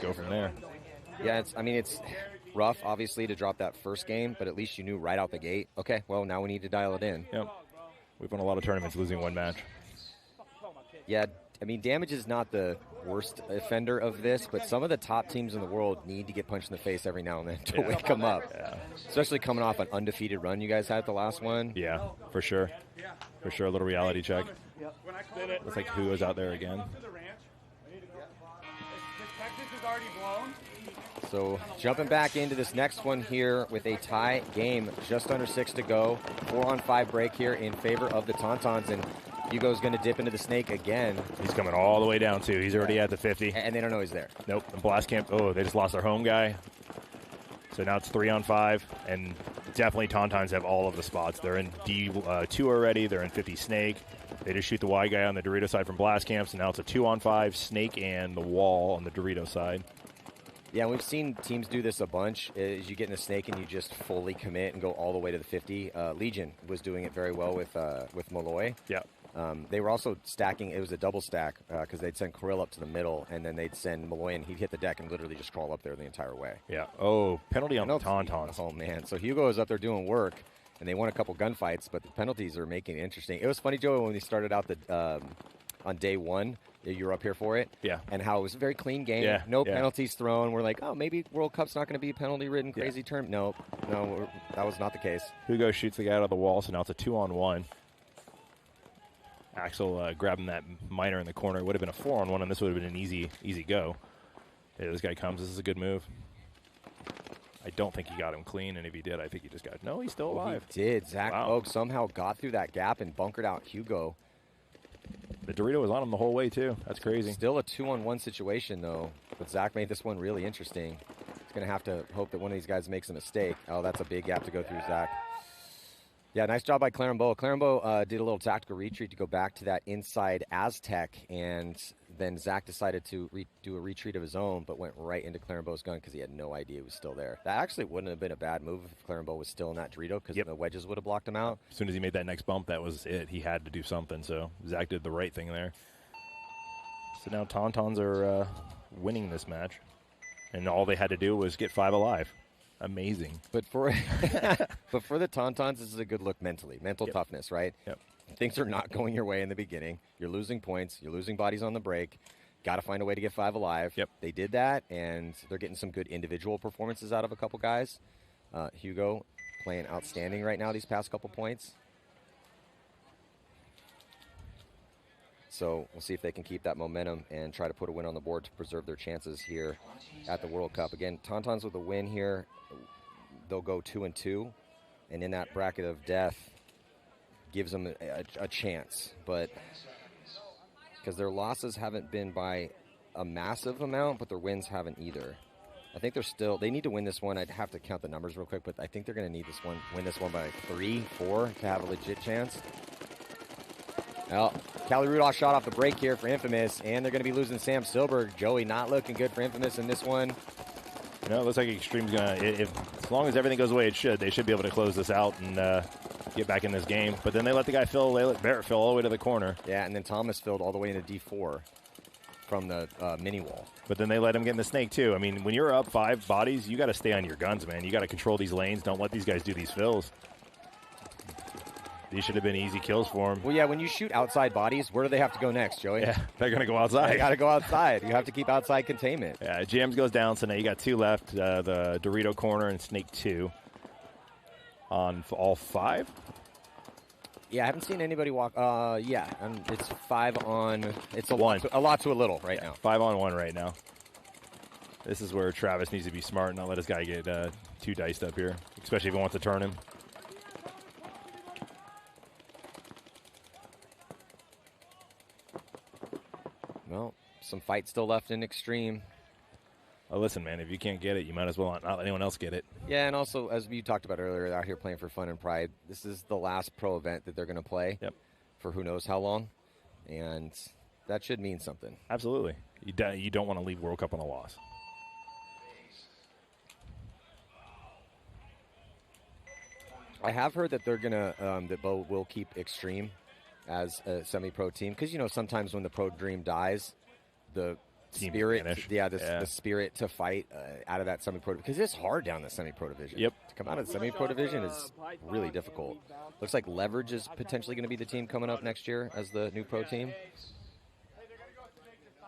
go from there. Yeah, it's rough, obviously, to drop that first game, but at least you knew right out the gate, okay, well, now we need to dial it in. Yep. We've won a lot of tournaments losing one match. Yeah, I mean, Damage is not the worst offender of this, but some of the top teams in the world need to get punched in the face every now and then to wake them up. Yeah. Especially coming off an undefeated run you guys had the last one. Yeah, for sure. For sure, a little reality check. Looks like who is out there again. So jumping back into this next one here with a tie game, just under 6 to go. 4-on-5 break here in favor of the Tauntauns, and Hugo's going to dip into the snake again. He's coming all the way down, too. He's already at the 50. And they don't know he's there. Nope. And Blast Camp, they just lost their home guy. So now it's 3-on-5, and definitely Tauntauns have all of the spots. They're in D2 already. They're in 50 snake. They just shoot the Y guy on the Dorito side from Blast Camp, so now it's a 2-on-5, snake and the wall on the Dorito side. Yeah, we've seen teams do this a bunch. Is you get in the snake and you just fully commit and go all the way to the 50. Legion was doing it very well with Malloy. Yeah. They were also stacking. It was a double stack because they'd send Krill up to the middle, and then they'd send Malloy, and he'd hit the deck and literally just crawl up there the entire way. Yeah. Oh, penalty on the Tauntauns. Oh, man. So Hugo is up there doing work, and they won a couple gunfights, but the penalties are making it interesting. It was funny, Joey, when we started out on day one. You were up here for it. Yeah. And how it was a very clean game. Yeah. No penalties thrown. We're like, oh, maybe World Cup's not going to be penalty-ridden, crazy term. No, that was not the case. Hugo shoots the guy out of the wall, so now it's a 2-on-1. Axel grabbing that minor in the corner. It would have been a 4-on-1, and this would have been an easy go. Yeah, this guy comes. This is a good move. I don't think he got him clean, and if he did, I think he just got. No, he's still alive. He did. Zach Bogue somehow got through that gap and bunkered out Hugo. The Dorito was on him the whole way, too. That's crazy. Still a 2-on-1 situation, though. But Zach made this one really interesting. He's going to have to hope that one of these guys makes a mistake. Oh, that's a big gap to go through, Zach. Yeah, nice job by Clarenbeau. Clarenbeau did a little tactical retreat to go back to that inside Aztec, and then Zach decided to do a retreat of his own, but went right into Clarenbeau's gun because he had no idea he was still there. That actually wouldn't have been a bad move if Clarenbeau was still in that Dorito, because the wedges would have blocked him out. As soon as he made that next bump, that was it. He had to do something, so Zach did the right thing there. So now Tauntauns are winning this match, and all they had to do was get 5 alive. Amazing. But for the Tauntauns, this is a good look mentally. Mental toughness, right? Yep. Things are not going your way in the beginning. You're losing points. You're losing bodies on the break. Got to find a way to get 5 alive. Yep. They did that, and they're getting some good individual performances out of a couple guys. Hugo playing outstanding right now these past couple points. So we'll see if they can keep that momentum and try to put a win on the board to preserve their chances here at the World Cup. Again, Tauntauns with a win here, they'll go 2-2, and in that bracket of death gives them a chance. But because their losses haven't been by a massive amount, but their wins haven't either. I think they need to win this one. I'd have to count the numbers real quick, but I think they're going to need win this one by 3, 4 to have a legit chance. Well, Callie Rudolph shot off the break here for Infamous, and they're going to be losing Sam Silberg. Joey not looking good for Infamous in this one. You know, it looks like Extreme's going to, as long as everything goes the way it should, they should be able to close this out and get back in this game. But then they let Barrett fill all the way to the corner. Yeah, and then Thomas filled all the way into D4 from the mini wall. But then they let him get in the snake, too. I mean, when you're up 5 bodies, you got to stay on your guns, man. You got to control these lanes. Don't let these guys do these fills. These should have been easy kills for him. Well, yeah, when you shoot outside bodies, where do they have to go next, Joey? Yeah, they're going to go outside. They got to go outside. You have to keep outside containment. Yeah, Jams goes down, so now you got 2 left, the Dorito corner and Snake 2 on all 5. Yeah, I haven't seen anybody walk. It's 5 on. It's a 1. A lot to a little right now. 5 on 1 right now. This is where Travis needs to be smart and not let his guy get too diced up here, especially if he wants to turn him. Well, some fight still left in Extreme. Oh, listen, man, if you can't get it, you might as well not let anyone else get it. Yeah, and also, as you talked about earlier, they're out here playing for fun and pride. This is the last pro event that they're going to play for who knows how long, and that should mean something. Absolutely. You don't want to leave World Cup on a loss. I have heard that they're going to, that Bo will keep Extreme as a semi-pro team, because, you know, sometimes when the pro dream dies, the spirit, the spirit to fight out of that semi-pro, because it's hard down the semi-pro division. Yep. To come out of the semi-pro division is really difficult. Looks like Leverage is potentially going to be the team coming up next year as the new pro team.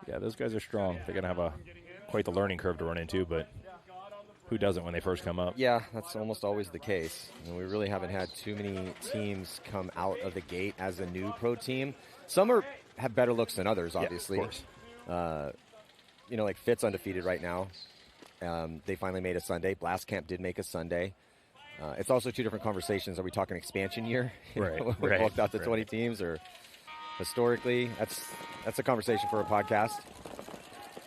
Yeah, those guys are strong. They're going to have quite the learning curve to run into, but who doesn't when they first come up? Yeah, that's almost always the case. And we really haven't had too many teams come out of the gate as a new pro team. Some have better looks than others, obviously. Yeah, of course. You know, like Fitz undefeated right now. They finally made a Sunday. Blast Camp did make a Sunday. It's also 2 different conversations. Are we talking expansion year? Right. We're booked out to 20 teams, or historically? That's a conversation for a podcast.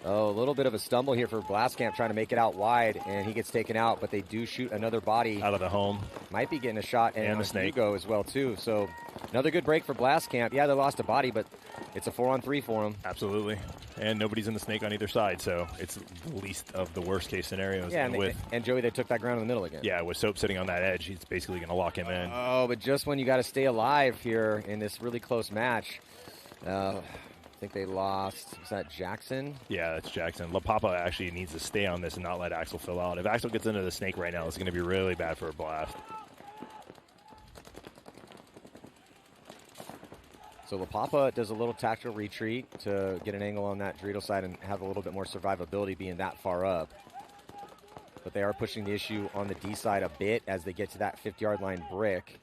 Oh, a little bit of a stumble here for Blast Camp, trying to make it out wide, and he gets taken out, but they do shoot another body. Out of the home. Might be getting a shot, and the snake. Hugo as well, too. So another good break for Blast Camp. Yeah, they lost a body, but it's a 4-on-3 for them. Absolutely. And nobody's in the snake on either side, so it's the least of the worst-case scenarios. Yeah, and Joey, they took that ground in the middle again. Yeah, with Soap sitting on that edge, he's basically going to lock him in. Oh, but just when you got to stay alive here in this really close match. I think they lost. Was that Jackson? Yeah, that's Jackson. La Papa actually needs to stay on this and not let Axel fill out. If Axel gets into the snake right now, it's going to be really bad for a blast. So La Papa does a little tactical retreat to get an angle on that Dorito side and have a little bit more survivability being that far up. But they are pushing the issue on the D side a bit as they get to that 50-yard line brick.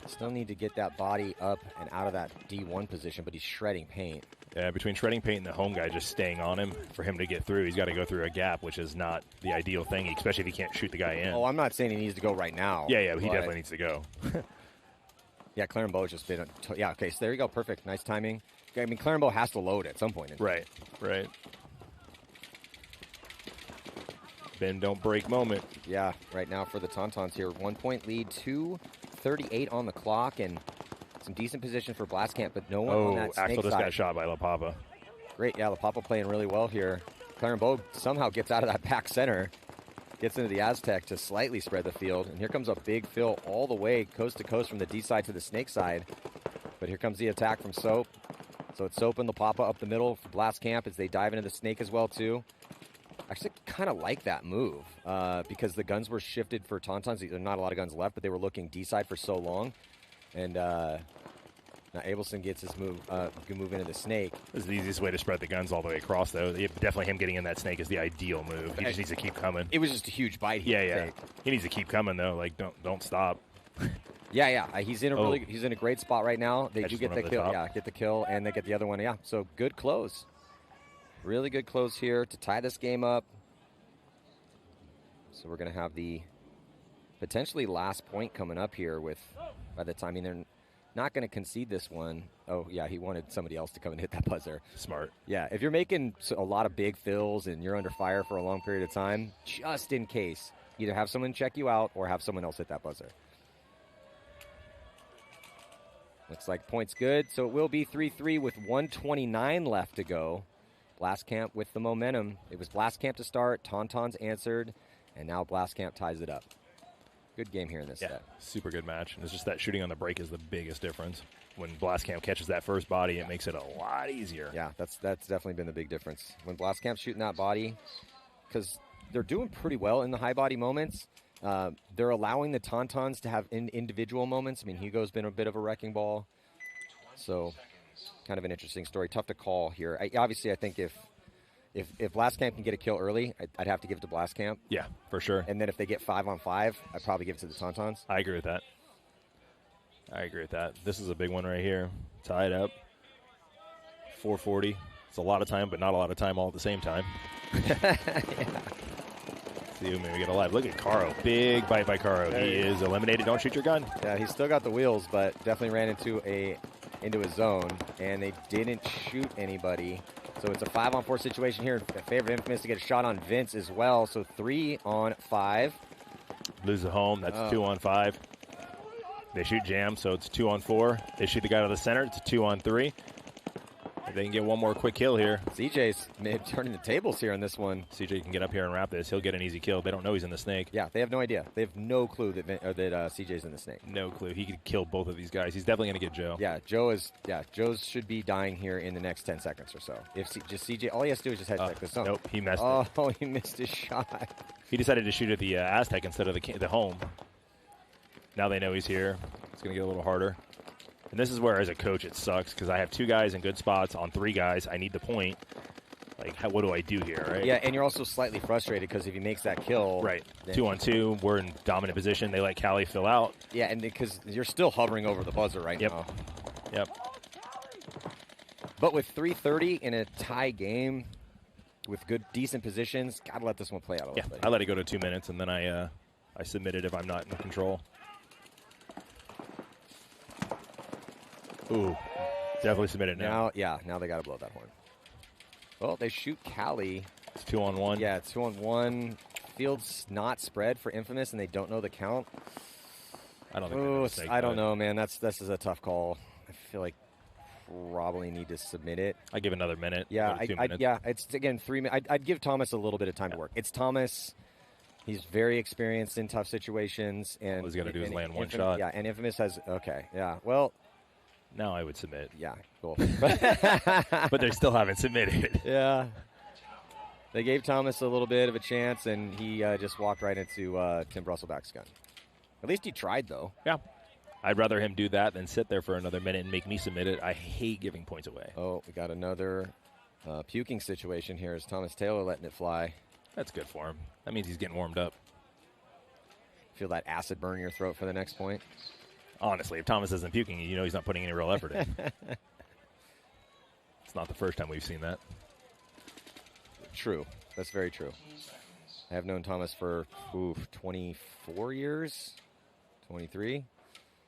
Still need to get that body up and out of that D1 position, but he's shredding paint. Yeah, between shredding paint and the home guy just staying on him, for him to get through, he's got to go through a gap, which is not the ideal thing, especially if he can't shoot the guy in. Oh, I'm not saying he needs to go right now. Yeah, he definitely needs to go. Yeah, Clarenbeau's just been yeah, okay, so there you go. Perfect. Nice timing. I mean, Clarenbeau has to load at some point. Right. Bend, don't break moment. Yeah, right now for the Tauntauns here. 1 point lead, 2:38 on the clock, and some decent position for Blastcamp, but no one on that snake Axel just side. got shot by La Papa. Great, yeah, La Papa playing really well here. Clarenbeau somehow gets out of that back center, gets into the Aztec to slightly spread the field, and here comes a big fill all the way coast to coast from the D side to the snake side. But here comes the attack from Soap. So it's Soap and La Papa up the middle for Blastcamp as they dive into the snake as well too. Actually kind of like that move because the guns were shifted for Tauntauns. There's not a lot of guns left, but they were looking D side for so long. And now Abelson gets his move, can move into the snake. This is the easiest way to spread the guns all the way across, though. Definitely him getting in that snake is the ideal move. He just needs to keep coming. It was just a huge bite. Yeah. He needs to keep coming, though. Like, don't stop. Yeah. He's in a he's in a great spot right now. They do get the kill. Top. Get the kill, and they get the other one. Yeah, so good close. Really good close here to tie this game up. So we're going to have the potentially last point coming up here with, by the time, I mean, they're not going to concede this one. Oh, yeah, he wanted somebody else to come and hit that buzzer. Smart. Yeah, if you're making a lot of big fills and you're under fire for a long period of time, just in case, either have someone check you out or have someone else hit that buzzer. Looks like point's good, so it will be 3-3 with 1:29 left to go. Blastcamp with the momentum. It was Blastcamp to start, Tauntauns answered, and now Blastcamp ties it up. Good game here in this set. Super good match. And it's just that shooting on the break is the biggest difference. When Blastcamp catches that first body, it makes it a lot easier. Yeah, that's definitely been the big difference. When Blastcamp's shooting that body, because they're doing pretty well in the high body moments, they're allowing the Tauntauns to have individual moments. I mean, Hugo's been a bit of a wrecking ball. So, kind of an interesting story. Tough to call here. Obviously, I think if Blastcamp can get a kill early, I'd have to give it to Blastcamp. Yeah, for sure. And then if they get 5-on-5, I'd probably give it to the Tauntauns. I agree with that. This is a big one right here. Tied up. 4:40. It's a lot of time, but not a lot of time all at the same time. See who maybe get alive. Look at Caro. Big bite by Caro. He is eliminated. Don't shoot your gun. Yeah, he's still got the wheels, but definitely ran into his zone, and they didn't shoot anybody. So it's a 5-on-4 situation here in favor of Infamous to get a shot on Vince as well. So 3-on-5. Lose the home. That's 2-on-5. They shoot jam, so it's 2-on-4. They shoot the guy to the center. It's a 2-on-3. If they can get one more quick kill here. CJ's turning the tables here on this one. CJ can get up here and wrap this. He'll get an easy kill. They don't know he's in the snake. Yeah, they have no idea. They have no clue that CJ's in the snake. No clue. He could kill both of these guys. He's definitely going to get Joe. Yeah, Joe's should be dying here in the next 10 seconds or so. If just CJ, all he has to do is just head check this zone. Nope, he messed it. Oh, he missed his shot. He decided to shoot at the Aztec instead of the home. Now they know he's here. It's going to get a little harder. And this is where, as a coach, it sucks because I have 2 guys in good spots on 3 guys. I need the point. Like, what do I do here, right? Yeah, and you're also slightly frustrated because if he makes that kill. Right. 2-on-2, we're in dominant position. They let Callie fill out. Yeah, and because you're still hovering over the buzzer right now. Yep. But with 3:30 in a tie game with good, decent positions, got to let this one play out a little bit. I let it go to 2 minutes, and then I submit it if I'm not in control. Ooh, definitely submitted now. Now they got to blow that horn. Well, they shoot Callie. It's 2-on-1. Yeah, it's 2-on-1. Field's not spread for Infamous, and they don't know the count. I don't think. I don't know, man. This is a tough call. I feel like probably need to submit it. I give another minute. Yeah, it's again 3 minutes. I'd give Thomas a little bit of time to work. It's Thomas. He's very experienced in tough situations, and all he's got to do is land one shot. Yeah, and Infamous has well. Now I would submit. Yeah, cool. But they still haven't submitted. Yeah. They gave Thomas a little bit of a chance, and he just walked right into Tim Brusselback's gun. At least he tried, though. Yeah. I'd rather him do that than sit there for another minute and make me submit it. I hate giving points away. Oh, we got another puking situation here. Is Thomas Taylor letting it fly? That's good for him. That means he's getting warmed up. Feel that acid burn in your throat for the next point? Honestly, if Thomas isn't puking, you know he's not putting any real effort in. It's not the first time we've seen that. True. That's very true. I have known Thomas for 24 years, 23.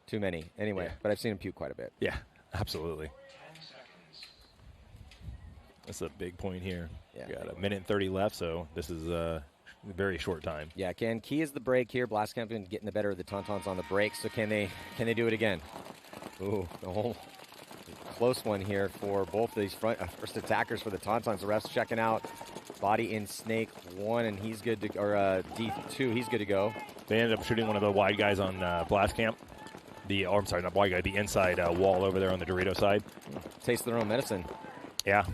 Too many. Anyway, Yeah. but I've seen him puke quite a bit. Yeah, absolutely. That's a big point here. Yeah. We got a minute and 30 left, so this is a very short time. Yeah, again, key is the break here. Blastcamp been getting the better of the Tauntauns on the break, so can they do it again? Ooh, the whole close one here for both of these first attackers for the Tauntauns. The ref's checking out body in Snake 1, and he's good to, or D2, he's good to go. They ended up shooting one of the wide guys on Blastcamp. I'm sorry, not wide guy, the inside wall over there on the Dorito side. Taste their own medicine. Yeah.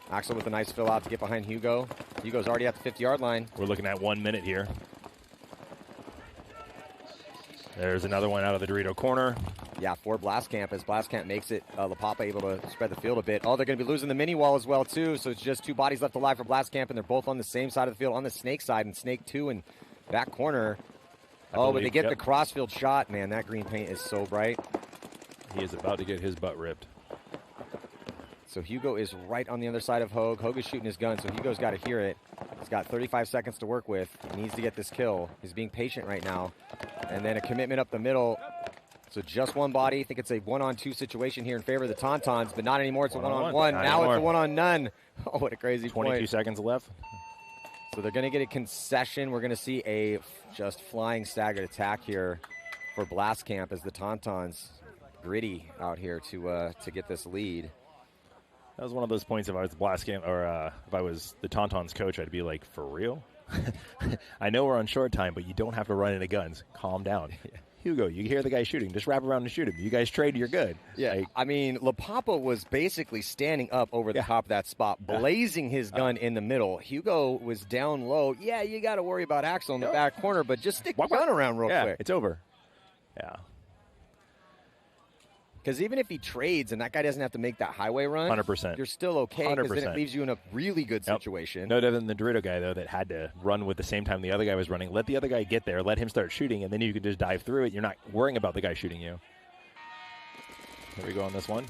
Axel with a nice fill out to get behind Hugo. Hugo's already at the 50-yard line. We're looking at 1 minute here. There's another one out of the Dorito corner. Yeah, for Blastcamp, as Blastcamp makes it, La Papa able to spread the field a bit. Oh, they're going to be losing the mini wall as well, too, so it's just 2 bodies left alive for Blastcamp, and they're both on the same side of the field, on the Snake side, and Snake 2 in back corner. But they get the crossfield shot. Man, that green paint is so bright. He is about to get his butt ripped. So Hugo is right on the other side of Hogue. Hogue is shooting his gun, so Hugo's got to hear it. He's got 35 seconds to work with. He needs to get this kill. He's being patient right now. And then a commitment up the middle. So just one body. I think it's a 1-on-2 situation here in favor of the Tauntauns, but not anymore. It's a 1-on-1. Now it's a 1-on-none. Oh, what a crazy 22 seconds left. So they're going to get a concession. We're going to see a just flying staggered attack here for Blastcamp as the Tauntauns gritty out here to get this lead. That was one of those points if I was the Blastcamp, or if I was the Tauntauns coach, I'd be like, for real? I know we're on short time, but you don't have to run into guns. Calm down. Yeah. Hugo, you hear the guy shooting. Just wrap around and shoot him. You guys trade, you're good. Yeah, I mean, La Papa was basically standing up over the top of that spot, blazing his gun in the middle. Hugo was down low. Yeah, you got to worry about Axel in the back corner, but just stick the gun around real quick. It's over. Yeah. Because even if he trades and that guy doesn't have to make that highway run, 100%. You're still okay, because then it leaves you in a really good situation. No different than the Dorito guy, though, that had to run with the same time the other guy was running. Let the other guy get there, let him start shooting, and then you can just dive through it. You're not worrying about the guy shooting you. Here we go on this one.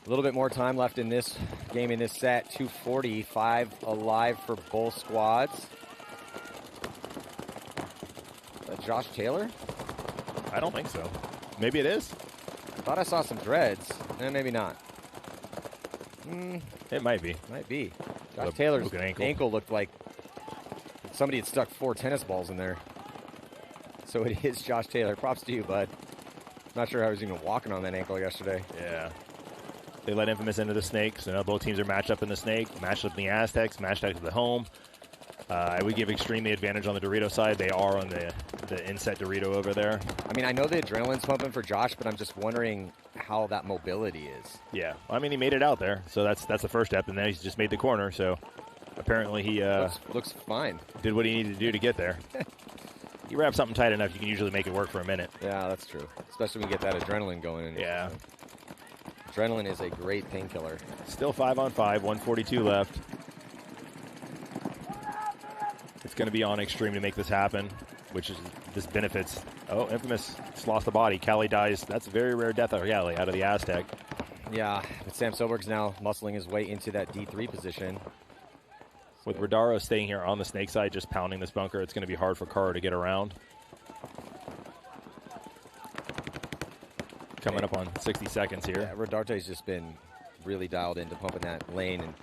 A little bit more time left in this game, in this set. 2:45 alive for both squads. Is that Josh Taylor? I don't think so. Maybe it is. Thought I saw some dreads. Maybe not. It might be. Might be. Josh Taylor's ankle looked like somebody had stuck 4 tennis balls in there. So it is Josh Taylor. Props to you, bud. Not sure how he was even walking on that ankle yesterday. Yeah. They let Infamous into the Snake, so now both teams are matched up in the Snake, matched up in the Aztecs, matched up to the home. I would give Extreme the advantage on the Dorito side. They are on the inset Dorito over there. I mean, I know the adrenaline's pumping for Josh, but I'm just wondering how that mobility is. Yeah. I mean, he made it out there, so that's the first step, and then he's just made the corner, so apparently he looks fine. Did what he needed to do to get there. You wrap something tight enough, you can usually make it work for a minute. Yeah, that's true, especially when you get that adrenaline going in. Yeah. Adrenaline is a great painkiller. Still 5-on-5, 1:42 left. It's going to be on Extreme to make this happen, which is this benefits. Oh, Infamous just lost the body. Callie dies. That's a very rare death of Callie out of the Aztec. Yeah, but Sam Soberg's now muscling his way into that D3 position. With Rodaro staying here on the Snake side, just pounding this bunker, it's going to be hard for Caro to get around. Coming up on 60 seconds here. Yeah, Rodarte's just been really dialed into pumping that lane, and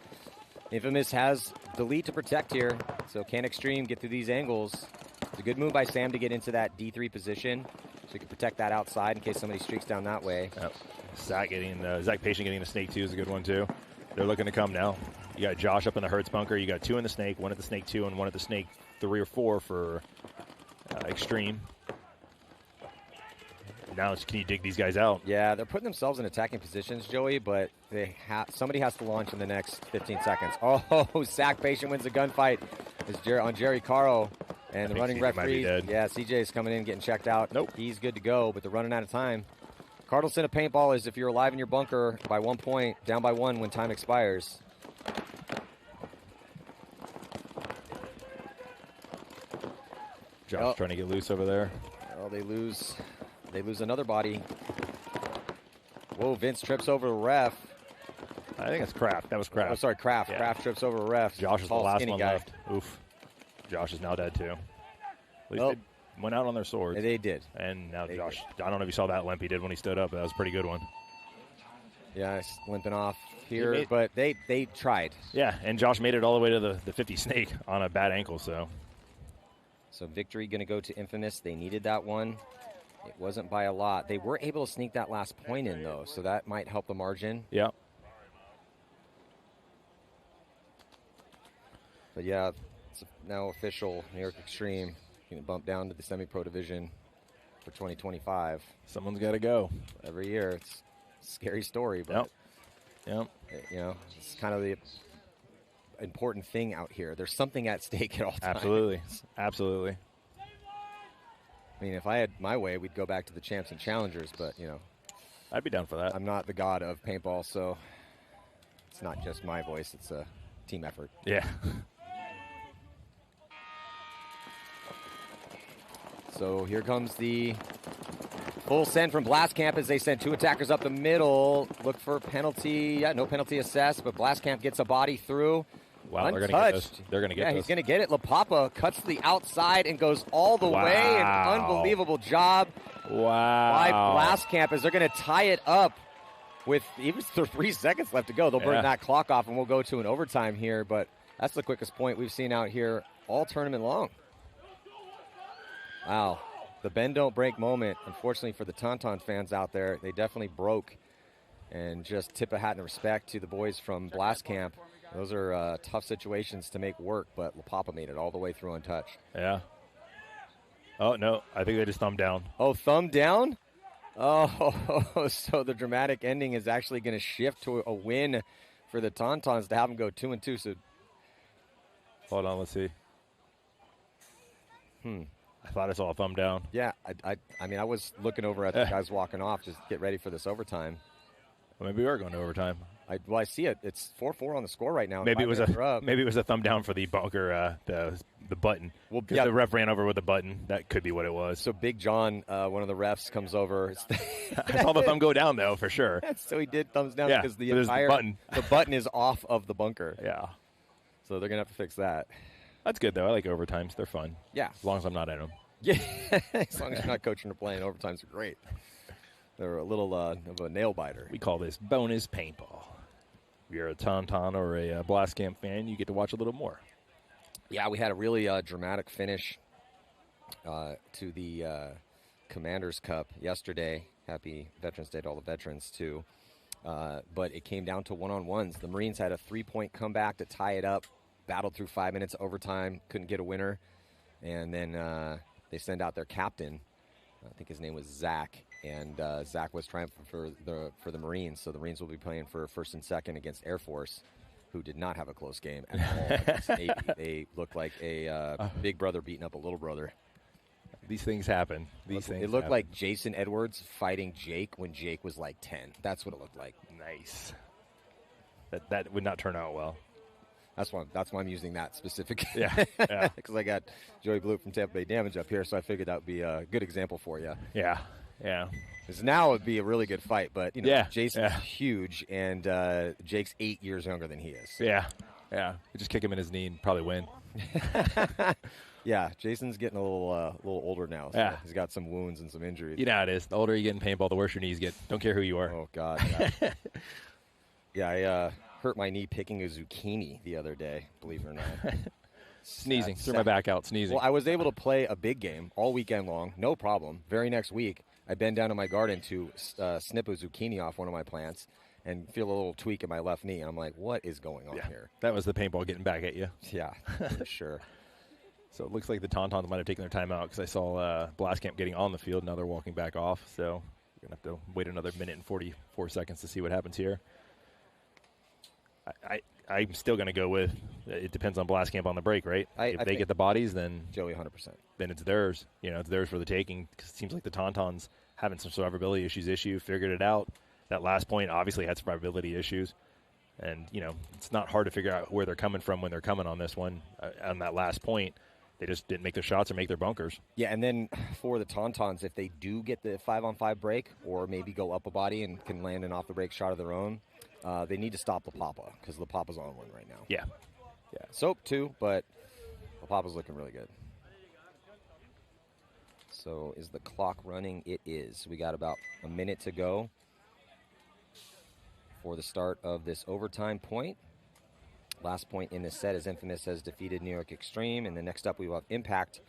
Infamous has the lead to protect here, so can Extreme get through these angles? It's a good move by Sam to get into that D3 position, so he can protect that outside in case somebody streaks down that way. Yep. Zach Patient getting the Snake 2 is a good one too. They're looking to come now. You got Josh up in the Hertz bunker. You got 2 in the Snake, 1 at the Snake 2, and 1 at the Snake 3 or 4 for Extreme. Now, can you dig these guys out? Yeah, they're putting themselves in attacking positions, Joey, but somebody has to launch in the next 15 seconds. Oh, Zach Patient wins the gunfight on Jerry Caro. And the running referee, yeah, CJ is coming in, getting checked out. Nope. He's good to go, but they're running out of time. Cardinal sin of paintball is if you're alive in your bunker by 1 point, down by 1 when time expires. Josh trying to get loose over there. Oh, they lose another body. Whoa, Vince trips over the ref. I think it's Kraft. That was Kraft. Oh, sorry, Kraft. Yeah. Kraft trips over a ref. Josh is the Tall, last skinny one guy. left. Oof. Josh is now dead, too. At least they went out on their swords. They did. And now Josh, I don't know if you saw that limp he did when he stood up, but that was a pretty good one. Yeah, he's limping off here, but they tried. Yeah, and Josh made it all the way to the 50 snake on a bad ankle, so. So victory going to go to Infamous. They needed that one. It wasn't by a lot. They were able to sneak that last point in, though, so that might help the margin. Yeah. But, yeah, it's now official. New York Extreme going to bump down to the semi-pro division for 2025. Someone's got to go. Every year. It's a scary story, but, you know, it's kind of the important thing out here. There's something at stake at all times. Absolutely. Absolutely. I mean, if I had my way, we'd go back to the champs and challengers, but, you know. I'd be down for that. I'm not the god of paintball, so it's not just my voice. It's a team effort. Yeah. So here comes the full send from Blast Camp as they send 2 attackers up the middle. Look for penalty. Yeah, no penalty assessed, but Blast Camp gets a body through. Wow, untouched. they're going to get this. They're going to get this. Yeah, he's going to get it. La Papa cuts to the outside and goes all the way. An unbelievable job by Blast Camp as they're going to tie it up with even 3 seconds left to go. They'll burn that clock off, and we'll go to an overtime here, but that's the quickest point we've seen out here all tournament long. Wow. The bend don't break moment, unfortunately for the Tauntaun fans out there, they definitely broke. And just tip a hat and respect to the boys from Blast Camp. Those are tough situations to make work, but La Papa made it all the way through untouched. Yeah. Oh, no. I think they just thumbed down. Oh, thumb down? Oh, so the dramatic ending is actually going to shift to a win for the Tauntauns to have them go 2-2. So, hold on, let's see. I thought I saw a thumb down. Yeah, I mean, I was looking over at the guys walking off, just get ready for this overtime. Well, maybe we are going to overtime. I see it. It's 4-4 on the score right now. Maybe it was a thumb down for the bunker, the button. Well, the ref ran over with the button. That could be what it was. So Big John, one of the refs, comes over. I saw the thumb go down though, for sure. So he did thumbs down because the button is off of the bunker. Yeah. So they're gonna have to fix that. That's good though. I like overtimes. They're fun. Yeah. As long as I'm not in them. Yeah. As long as you're not coaching or playing, overtimes are great. They're a little of a nail biter. We call this bonus paintball. If you're a Tauntaun or a Blast Camp fan, you get to watch a little more. Yeah, we had a really dramatic finish to the Commanders Cup yesterday. Happy Veterans Day to all the veterans, too. But it came down to one-on-ones. The Marines had a 3-point comeback to tie it up, battled through 5 minutes overtime, couldn't get a winner. And then they send out their captain. I think his name was Zach. And Zach was triumphant for the Marines. So the Marines will be playing for first and second against Air Force, who did not have a close game at all against Navy. They looked like a big brother beating up a little brother. These things happen. It looked like Jason Edwards fighting Jake when Jake was like 10. That's what it looked like. Nice. That would not turn out well. That's why I'm using that specific. Yeah. Because I got Joey Blue from Tampa Bay Damage up here, so I figured that would be a good example for you. Yeah. Yeah. Because now it would be a really good fight, but, Jason's huge, and Jake's 8 years younger than he is. Yeah. Yeah. You just kick him in his knee and probably win. Yeah, Jason's getting a little older now. So yeah. He's got some wounds and some injuries. You know how it is. The older you get in paintball, the worse your knees get. Don't care who you are. Oh, God. Yeah, I hurt my knee picking a zucchini the other day, believe it or not. Sneezing. Threw my back out, sneezing. Well, I was able to play a big game all weekend long, no problem. Very next week, I bend down in my garden to snip a zucchini off one of my plants and feel a little tweak in my left knee. And I'm like, what is going on here? That was the paintball getting back at you. Yeah, for sure. So it looks like the Tauntauns might have taken their time out because I saw Blast Camp getting on the field. Now they're walking back off. So we're going to have to wait another minute and 44 seconds to see what happens here. I'm still going to go with it depends on Blast Camp on the break, right? If they get the bodies, then Joey 100%. Then it's theirs. You know, it's theirs for the taking. 'Cause it seems like the Tauntauns having some survivability issue, figured it out. That last point obviously had survivability issues. And, you know, it's not hard to figure out where they're coming from when they're coming on this one. On that last point, they just didn't make their shots or make their bunkers. Yeah, and then for the Tauntauns, if they do get the 5-on-5 break or maybe go up a body and can land an off-the-break shot of their own, they need to stop LaPapa because LaPapa's on one right now. Yeah. Yeah. Soap, too, but LaPapa's looking really good. So is the clock running? It is. We got about a minute to go for the start of this overtime point. Last point in this set is Infamous has defeated New York Extreme, and then next up we will have Impact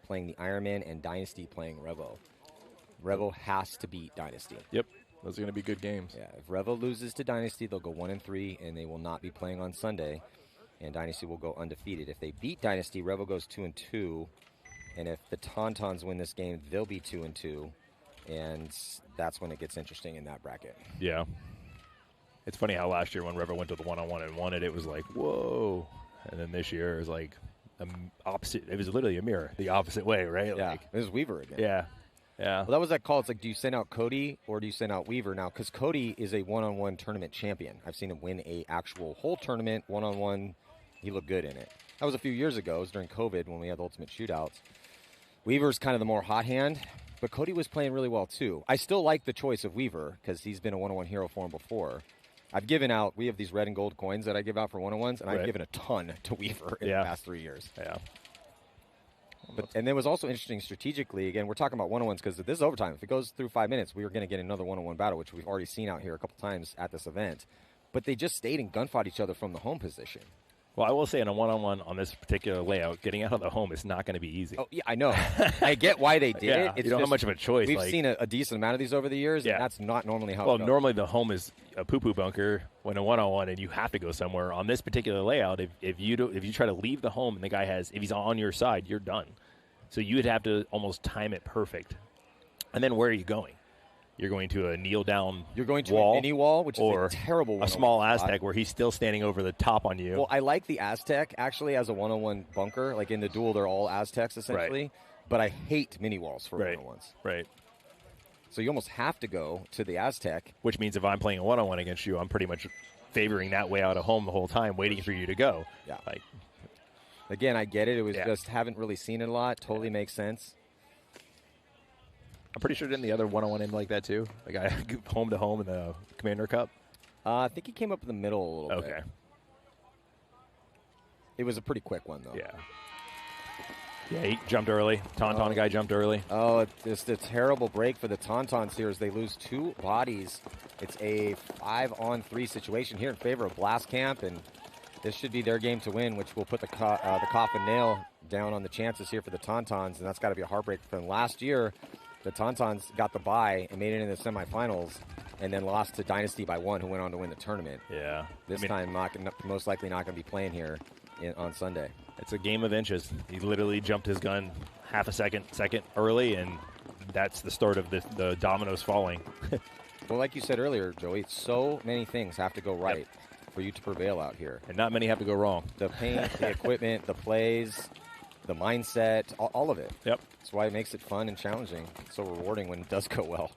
playing the Ironmen and Dynasty playing Revo. Revo has to beat Dynasty. Yep, those are going to be good games. Yeah, if Revo loses to Dynasty, they'll go 1-3, and they will not be playing on Sunday, and Dynasty will go undefeated. If they beat Dynasty, Revo goes 2-2, and if the Tauntauns win this game, they'll be 2-2, and that's when it gets interesting in that bracket. Yeah. It's funny how last year when Revo went to the one-on-one and won it, it was like, whoa. And then this year it was like opposite. It was literally a mirror, the opposite way, right? Yeah, like, it was Weaver again. Yeah, yeah. Well, that was that call. It's like, do you send out Cody or do you send out Weaver now? Because Cody is a one-on-one tournament champion. I've seen him win a actual whole tournament, one-on-one. He looked good in it. That was a few years ago. It was during COVID when we had the Ultimate Shootouts. Weaver's kind of the more hot hand, but Cody was playing really well, too. I still like the choice of Weaver because he's been a one-on-one hero for him before. I've given out, we have these red and gold coins that I give out for one-on-ones, and I've given a ton to Weaver in the past 3 years. Yeah. And it was also interesting strategically, again, we're talking about one-on-ones because this is overtime. If it goes through 5 minutes, we are going to get another one-on-one battle, which we've already seen out here a couple times at this event. But they just stayed and gunfought each other from the home position. Well, I will say in a one-on-one on this particular layout, getting out of the home is not going to be easy. Oh, yeah, I know. I get why they did it. It's you don't have much of a choice. We've seen a decent amount of these over the years, Yeah. and that's not normally how it Well, goes. normally the home is a poo-poo bunker when a one-on-one, and you have to go somewhere. On this particular layout, if you try to leave the home and the guy if he's on your side, you're done. So you would have to almost time it perfect. And then where are you going? You're going to a kneel-down You're going to wall, a mini wall, which is or a terrible one. a small Aztec where he's still standing over the top on you. Well, I like the Aztec, actually, as a one-on-one bunker. Like, in the duel, they're all Aztecs, essentially. Right. But I hate mini walls for Right. one-on-ones. Right. So you almost have to go to the Aztec. Which means if I'm playing a one-on-one against you, I'm pretty much favoring that way out of home the whole time, waiting for you to go. Yeah. Like, Again, I get it. It was just haven't really seen it a lot. Totally makes sense. I'm pretty sure didn't the other one-on-one end like that too? The guy home to home in the Commander Cup? I think he came up in the middle a little bit. Okay. It was a pretty quick one, though. Yeah. Yeah, he jumped early. Tauntaun guy jumped early. Oh, it's just a terrible break for the Tauntauns here as they lose 2 bodies. It's a 5-on-3 situation here in favor of Blast Camp, and this should be their game to win, which will put the coffin nail down on the chances here for the Tauntauns, and that's got to be a heartbreak for them. Last year, the Tauntauns got the bye and made it into the semifinals, and then lost to Dynasty by 1, who went on to win the tournament. Yeah. This time, most likely not going to be playing here on Sunday. It's a game of inches. He literally jumped his gun half a second early, and that's the start of the dominoes falling. Well, like you said earlier, Joey, so many things have to go right for you to prevail out here. And not many have to go wrong. The paint, the equipment, the plays, the mindset, all of it. Yep. That's why it makes it fun and challenging. It's so rewarding when it does go well.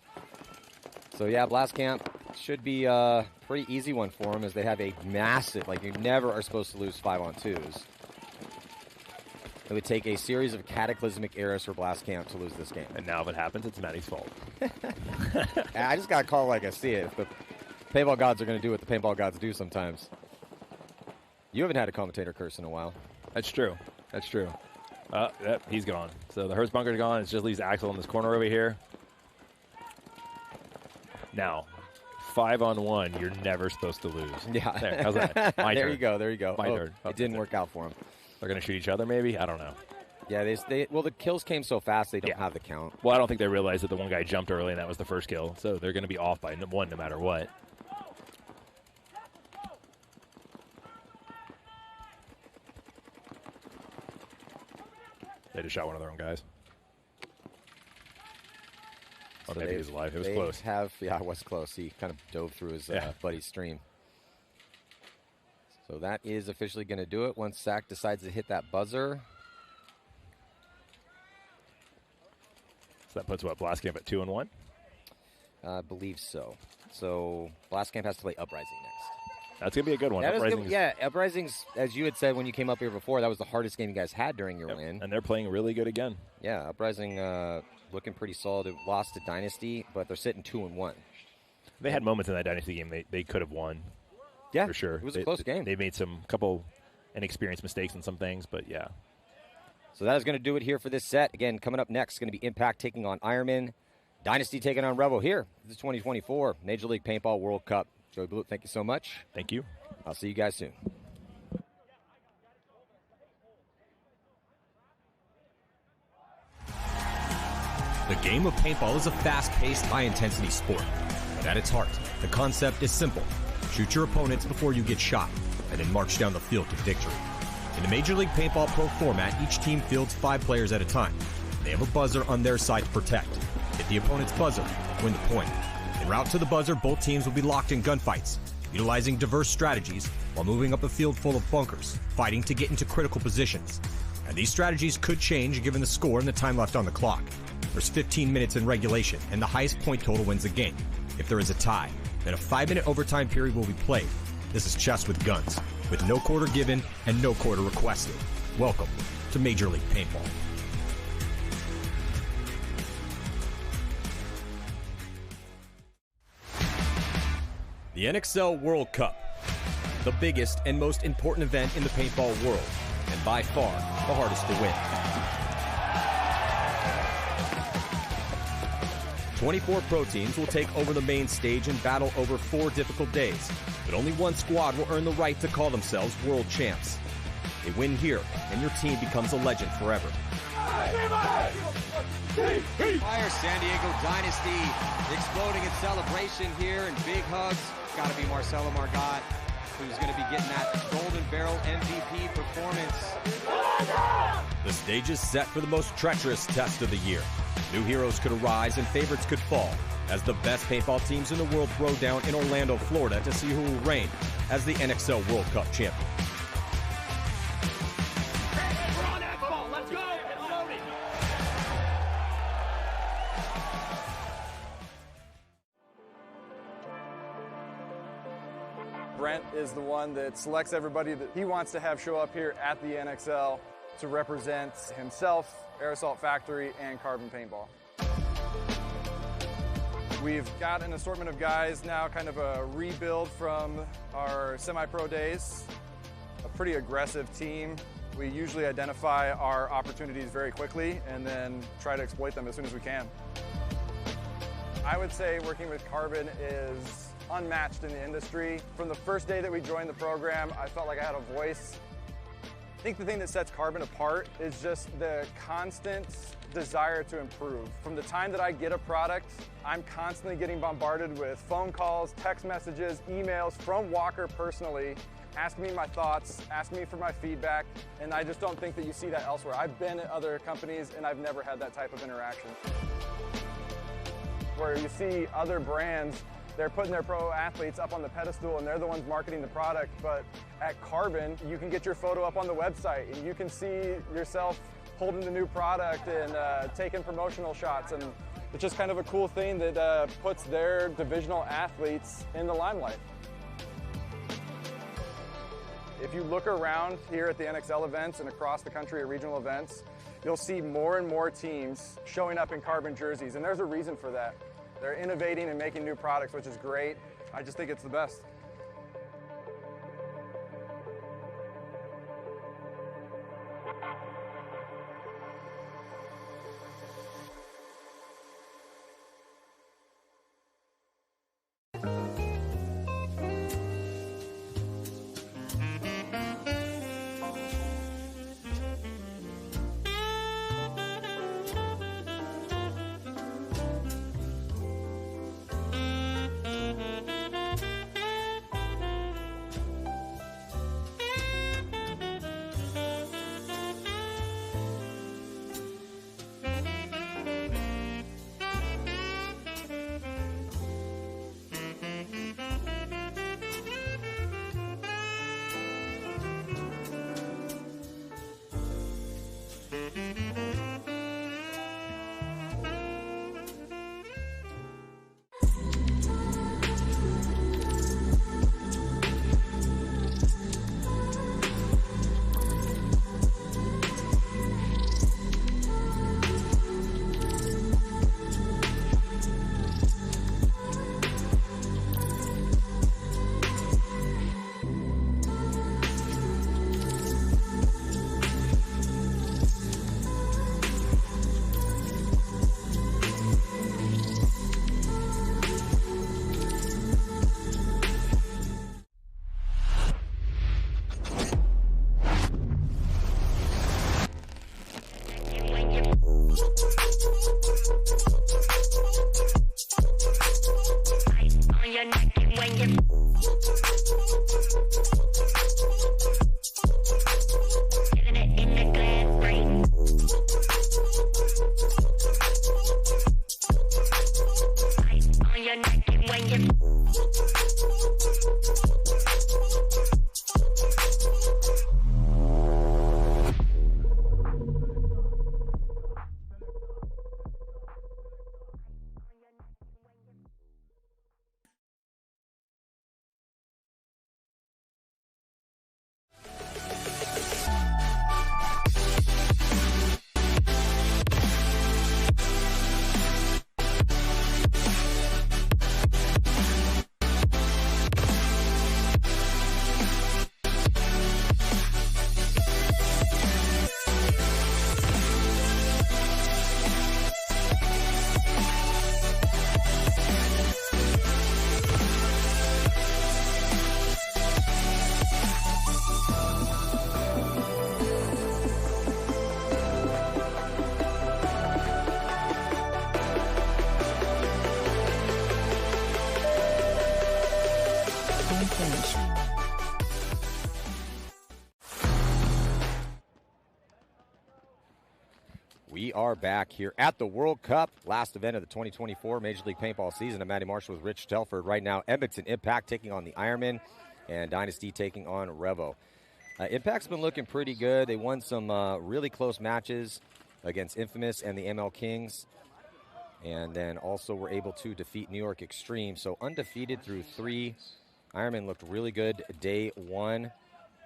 So, yeah, Blast Camp should be a pretty easy one for them as they have a massive, like you never are supposed to lose 5-on-2s. It would take a series of cataclysmic errors for Blast Camp to lose this game. And now if it happens, it's Matty's fault. I just got to call it like I see it. The paintball gods are going to do what the paintball gods do sometimes. You haven't had a commentator curse in a while. That's true. That's true. Yep, he's gone. So the Hertz bunker's gone. It just leaves Axel in this corner over here. Now, 5-on-1, you're never supposed to lose. Yeah. There, how's that? My there turn. you go. There you go. My turn. It didn't work out for them. They're going to shoot each other, maybe? I don't know. Yeah, well, the kills came so fast they don't have the count. Well, I don't think they realized that the one guy jumped early and that was the first kill. So they're going to be off by 1 no matter what. They just shot one of their own guys. Oh, So maybe he was alive. It was they close. Yeah, it was close. He kind of dove through his buddy's stream. So that is officially going to do it once Zach decides to hit that buzzer. So that puts what, Blastcamp at 2-1? I believe so. So Blastcamp has to play Uprising next. That's going to be a good one. That Uprising's, yeah, Uprising's, as you had said when you came up here before, that was the hardest game you guys had during your win. And they're playing really good again. Yeah, Uprising looking pretty solid. It lost to Dynasty, but they're sitting 2-1. They had moments in that Dynasty game they could have won. Yeah, for sure. It was a close game. They made some couple inexperienced mistakes in some things, but yeah. So that is going to do it here for this set. Again, coming up next is going to be Impact taking on Ironmen. Dynasty taking on Rebel here. This is 2024 Major League Paintball World Cup. Joey Blute, thank you so much. Thank you. I'll see you guys soon. The game of paintball is a fast-paced, high-intensity sport. But at its heart, the concept is simple. Shoot your opponents before you get shot, and then march down the field to victory. In the Major League Paintball Pro format, each team fields 5 players at a time. They have a buzzer on their side to protect. Hit the opponent's buzzer, win the point. En route to the buzzer, both teams will be locked in gunfights, utilizing diverse strategies while moving up a field full of bunkers, fighting to get into critical positions. And these strategies could change given the score and the time left on the clock. There's 15 minutes in regulation, and the highest point total wins the game. If there is a tie, then a 5-minute overtime period will be played. This is chess with guns, with no quarter given and no quarter requested. Welcome to Major League Paintball. The NXL World Cup, the biggest and most important event in the paintball world, and by far the hardest to win. 24 pro teams will take over the main stage and battle over 4 difficult days, but only one squad will earn the right to call themselves world champs. They win here, and your team becomes a legend forever. Fire San Diego Dynasty exploding in celebration here, and big hugs. Got to be Marcelo Margot, who's going to be getting that Golden Barrel MVP performance. The stage is set for the most treacherous test of the year. New heroes could arise and favorites could fall, as the best paintball teams in the world throw down in Orlando, Florida to see who will reign as the NXL World Cup champion. Brent is the one that selects everybody that he wants to have show up here at the NXL to represent himself, Aerosol Factory, and Carbon Paintball. We've got an assortment of guys now, kind of a rebuild from our semi-pro days. A pretty aggressive team. We usually identify our opportunities very quickly and then try to exploit them as soon as we can. I would say working with Carbon is unmatched in the industry. From the first day that we joined the program, I felt like I had a voice. I think the thing that sets Carbon apart is just the constant desire to improve. From the time that I get a product, I'm constantly getting bombarded with phone calls, text messages, emails from Walker personally, asking me my thoughts, asking me for my feedback, and I just don't think that you see that elsewhere. I've been at other companies and I've never had that type of interaction. Where you see other brands, they're putting their pro athletes up on the pedestal and they're the ones marketing the product, but at Carbon, you can get your photo up on the website and you can see yourself holding the new product and taking promotional shots, and it's just kind of a cool thing that puts their divisional athletes in the limelight. If you look around here at the NXL events and across the country at regional events, you'll see more and more teams showing up in Carbon jerseys, and there's a reason for that. They're innovating and making new products, which is great. I just think it's the best. We are back here at the World Cup, last event of the 2024 Major League Paintball season. I'm Matty Marshall with Rich Telford. Right now, Edmonton Impact taking on the Ironmen and Dynasty taking on Revo. Impact's been looking pretty good. They won some really close matches against Infamous and the ML Kings, and then also were able to defeat New York Extreme. So undefeated through 3. Ironmen looked really good day 1,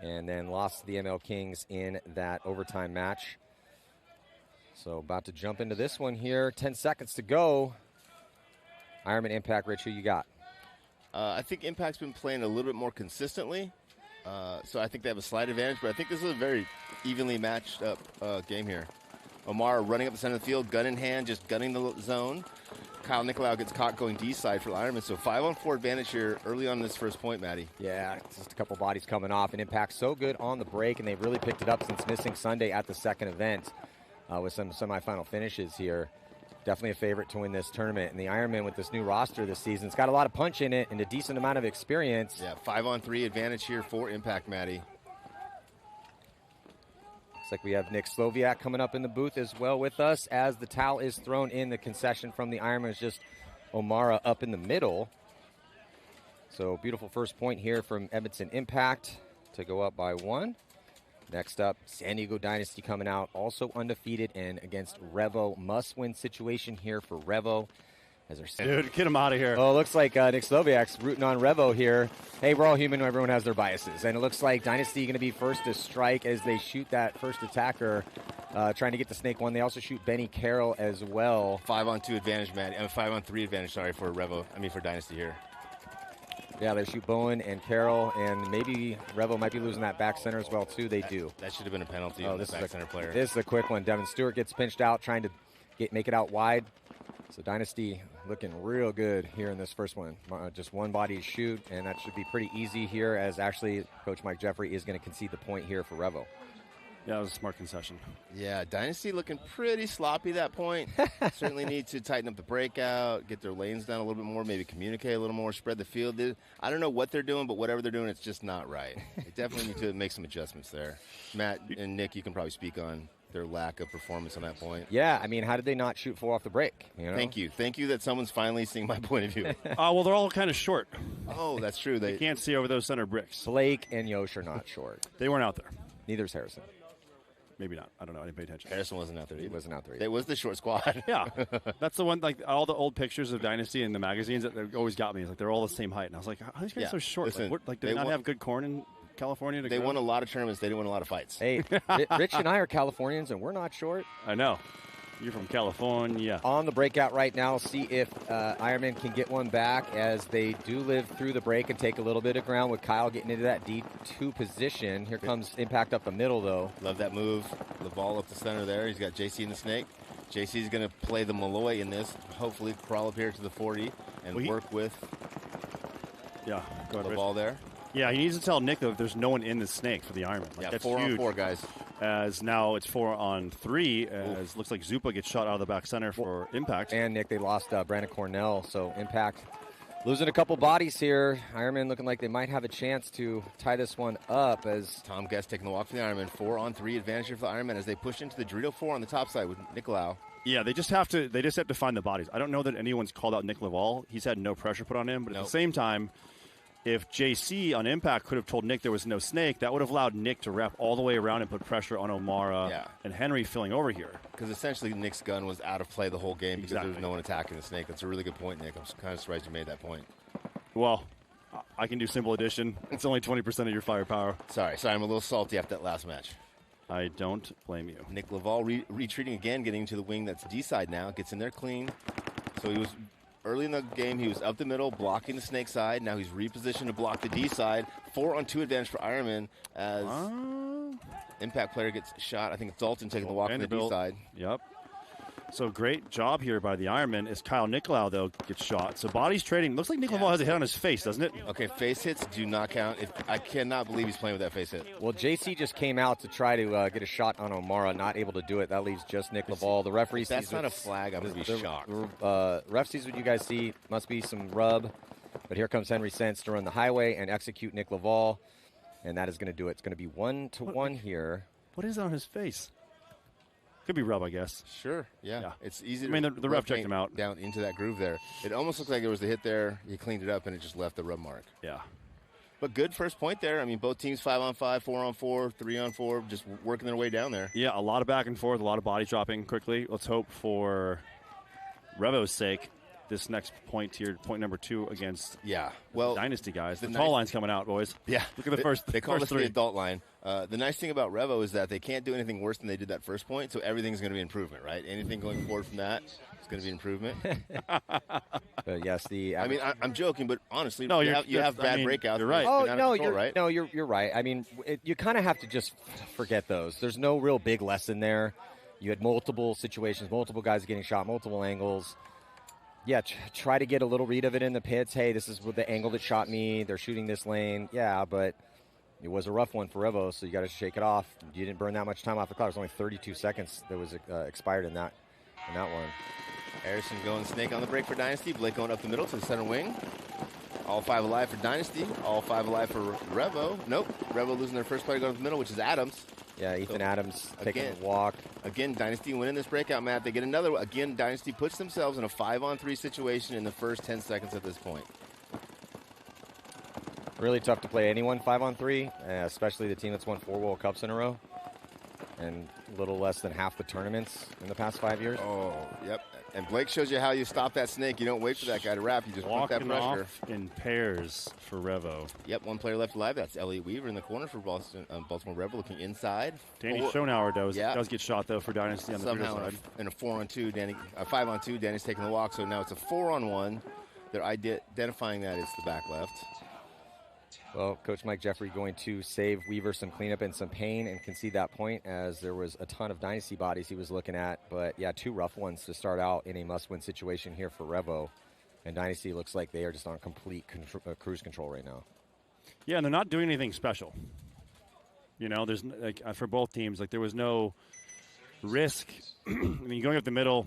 and then lost to the ML Kings in that overtime match. So about to jump into this one here. 10 seconds to go. Ironman Impact, Rich, who you got? I think Impact's been playing a little bit more consistently. So I think they have a slight advantage, but I think this is a very evenly matched up game here. Omar running up the center of the field, gun in hand, just gunning the zone. Kyle Nicolau gets caught going D-side for Ironman. So 5-on-4 advantage here early on this first point, Matty. Yeah, just a couple bodies coming off. And Impact so good on the break, and they've really picked it up since missing Sunday at the second event. With some semifinal finishes here. Definitely a favorite to win this tournament. And the Ironmen with this new roster this season, it's got a lot of punch in it and a decent amount of experience. Yeah, 5-on-3 advantage here for Impact, Matty. Looks like we have Nick Sloviak coming up in the booth as well with us as the towel is thrown in. The concession from the Ironmen is just O'Mara up in the middle. So beautiful first point here from Edmonton Impact to go up by 1. Next up, San Diego Dynasty coming out, also undefeated, and against Revo. Must-win situation here for Revo. Dude, get him out of here. Oh, it looks like Nick Sloviak's rooting on Revo here. Hey, we're all human. Everyone has their biases. And it looks like Dynasty going to be first to strike as they shoot that first attacker, trying to get the Snake 1. They also shoot Benny Carroll as well. 5-on-2 advantage, man. 5-on-3 advantage, sorry, for Dynasty here. Yeah, they shoot Bowen and Carroll, and maybe Revo might be losing that back center as well, too. They do. That should have been a penalty on the back center player. This is a quick one. Devin Stewart gets pinched out, trying to make it out wide. So Dynasty looking real good here in this first one. Just one body to shoot, and that should be pretty easy here, as actually Coach Mike Jeffrey is going to concede the point here for Revo. Yeah, it was a smart concession. Yeah, Dynasty looking pretty sloppy that point. Certainly need to tighten up the breakout, get their lanes down a little bit more, maybe communicate a little more, spread the field. I don't know what they're doing, but whatever they're doing, it's just not right. They definitely need to make some adjustments there. Matt and Nick, you can probably speak on their lack of performance on that point. Yeah, I mean, how did they not shoot 4 off the break? You know? Thank you that someone's finally seeing my point of view. Well, they're all kind of short. Oh, that's true. They can't see over those center bricks. Blake and Yosh are not short. They weren't out there. Neither's Harrison. Maybe not. I don't know. I didn't pay attention. Harrison wasn't out there. He wasn't out there. It was the short squad. Yeah. That's the one, like, all the old pictures of Dynasty in the magazines that always got me. It's like, they're all the same height. And I was like, how are these guys so short? Listen, do they not have good corn in California to They grow? won a lot of tournaments. They didn't win a lot of fights. Hey, Rich and I are Californians, and we're not short. I know. You're from California. On the breakout right now, see if Ironman can get one back, as they do live through the break and take a little bit of ground with Kyle getting into that D2 position. Here comes Impact up the middle, though. Love that move. The ball up the center there. He's got JC in the Snake. JC's going to play the Malloy in this, hopefully crawl up here to the 40 and work with go ahead, the Rich. ball there. Yeah, he needs to tell Nick, though, if there's no one in the Snake for the Ironman. Yeah, that's 4-on-4, guys. As now it's 4-on-3, as looks like Zupa gets shot out of the back center for Impact. And, Nick, they lost Brandon Cornell, so Impact losing a couple bodies here. Ironman looking like they might have a chance to tie this one up, as Tom Guest taking the walk for the Ironman. 4-on-3 advantage here for the Ironman as they push into the Dorito 4 on the top side with Nicolau. Yeah, they just have to find the bodies. I don't know that anyone's called out Nick Laval. He's had no pressure put on him, but at the same time, if JC on impact could have told Nick there was no snake, that would have allowed Nick to wrap all the way around and put pressure on O'Mara and Henry filling over here. Because essentially Nick's gun was out of play the whole game because there was no one attacking the snake. That's a really good point, Nick. I'm kind of surprised you made that point. Well, I can do simple addition. It's only 20% of your firepower. Sorry, I'm a little salty after that last match. I don't blame you. Nick Laval retreating again, getting into the wing that's D-side now. Gets in there clean. So he was, early in the game, he was up the middle, blocking the snake side. Now he's repositioned to block the D side. 4-on-2 advantage for Ironmen as impact player gets shot. I think it's Dalton taking the walk on the D side. Yep. So great job here by the Ironman as Kyle Nicolau, though, gets shot. So bodies trading. Looks like Nick Laval has a hit on his face, doesn't it? Okay, face hits do not count. I cannot believe he's playing with that face hit. Well, JC just came out to try to get a shot on O'Mara, not able to do it. That leaves just Nick Laval. The referee sees that's not a flag. I'm going to be shocked. Ref sees what you guys see. Must be some rub. But here comes Henry Sense to run the highway and execute Nick Laval. And that is going to do it. It's going to be 1-1 here. What is on his face? Could be rub, I guess. Sure, yeah. It's easy to the ref checked him out. Down into that groove there. It almost looked like there was a hit there. He cleaned it up, and it just left the rub mark. Yeah. But good first point there. I mean, both teams 5-on-5, 4-on-4, 3-on-4, just working their way down there. Yeah, a lot of back and forth, a lot of body dropping quickly. Let's hope for Revo's sake this next point here, point number 2 against Dynasty guys. The tall line's coming out, boys. Yeah. Look at the first They call this 3. the adult line. The nice thing about Revo is that they can't do anything worse than they did that first point, so everything's going to be improvement, right? Anything going forward from that is going to be improvement. Yes, I mean, I'm joking, but honestly, no, you have bad breakouts. You're right. You're right. I mean, you kind of have to just forget those. There's no real big lesson there. You had multiple situations, multiple guys getting shot, multiple angles. Yeah, try to get a little read of it in the pits. Hey, this is the angle that shot me. They're shooting this lane. Yeah, but it was a rough one for Revo, so you got to shake it off. You didn't burn that much time off the clock. It was only 32 seconds that was expired in that one. Harrison going snake on the break for Dynasty. Blake going up the middle to the center wing. All 5 alive for Dynasty. All 5 alive for Revo. Nope. Revo losing their first player going up the middle, which is Adams. Yeah, Ethan Adams taking a walk. Again, Dynasty winning this breakout map. They get another one. Again, Dynasty puts themselves in a 5-on-3 situation in the first 10 seconds at this point. Really tough to play anyone 5-on-3, especially the team that's won 4 World Cups in a row. And a little less than half the tournaments in the past 5 years. Oh, yep. And Blake shows you how you stop that snake. You don't wait for that guy to wrap. You just put that pressure. Off in pairs for Revo. Yep, one player left alive. That's Elliot Weaver in the corner for Baltimore Rebel looking inside. Danny Schonauer does get shot, though, for Dynasty on the somehow side. In a 4-on-2, 5-on-2, Danny's taking the walk. So now it's a 4-on-1. They're identifying that it's the back left. Well, Coach Mike Jeffrey going to save Weaver some cleanup and some pain and concede that point as there was a ton of Dynasty bodies he was looking at. But, yeah, 2 rough ones to start out in a must-win situation here for Revo. And Dynasty looks like they are just on complete cruise control right now. Yeah, and they're not doing anything special. You know, there's for both teams, there was no risk. I mean, going up the middle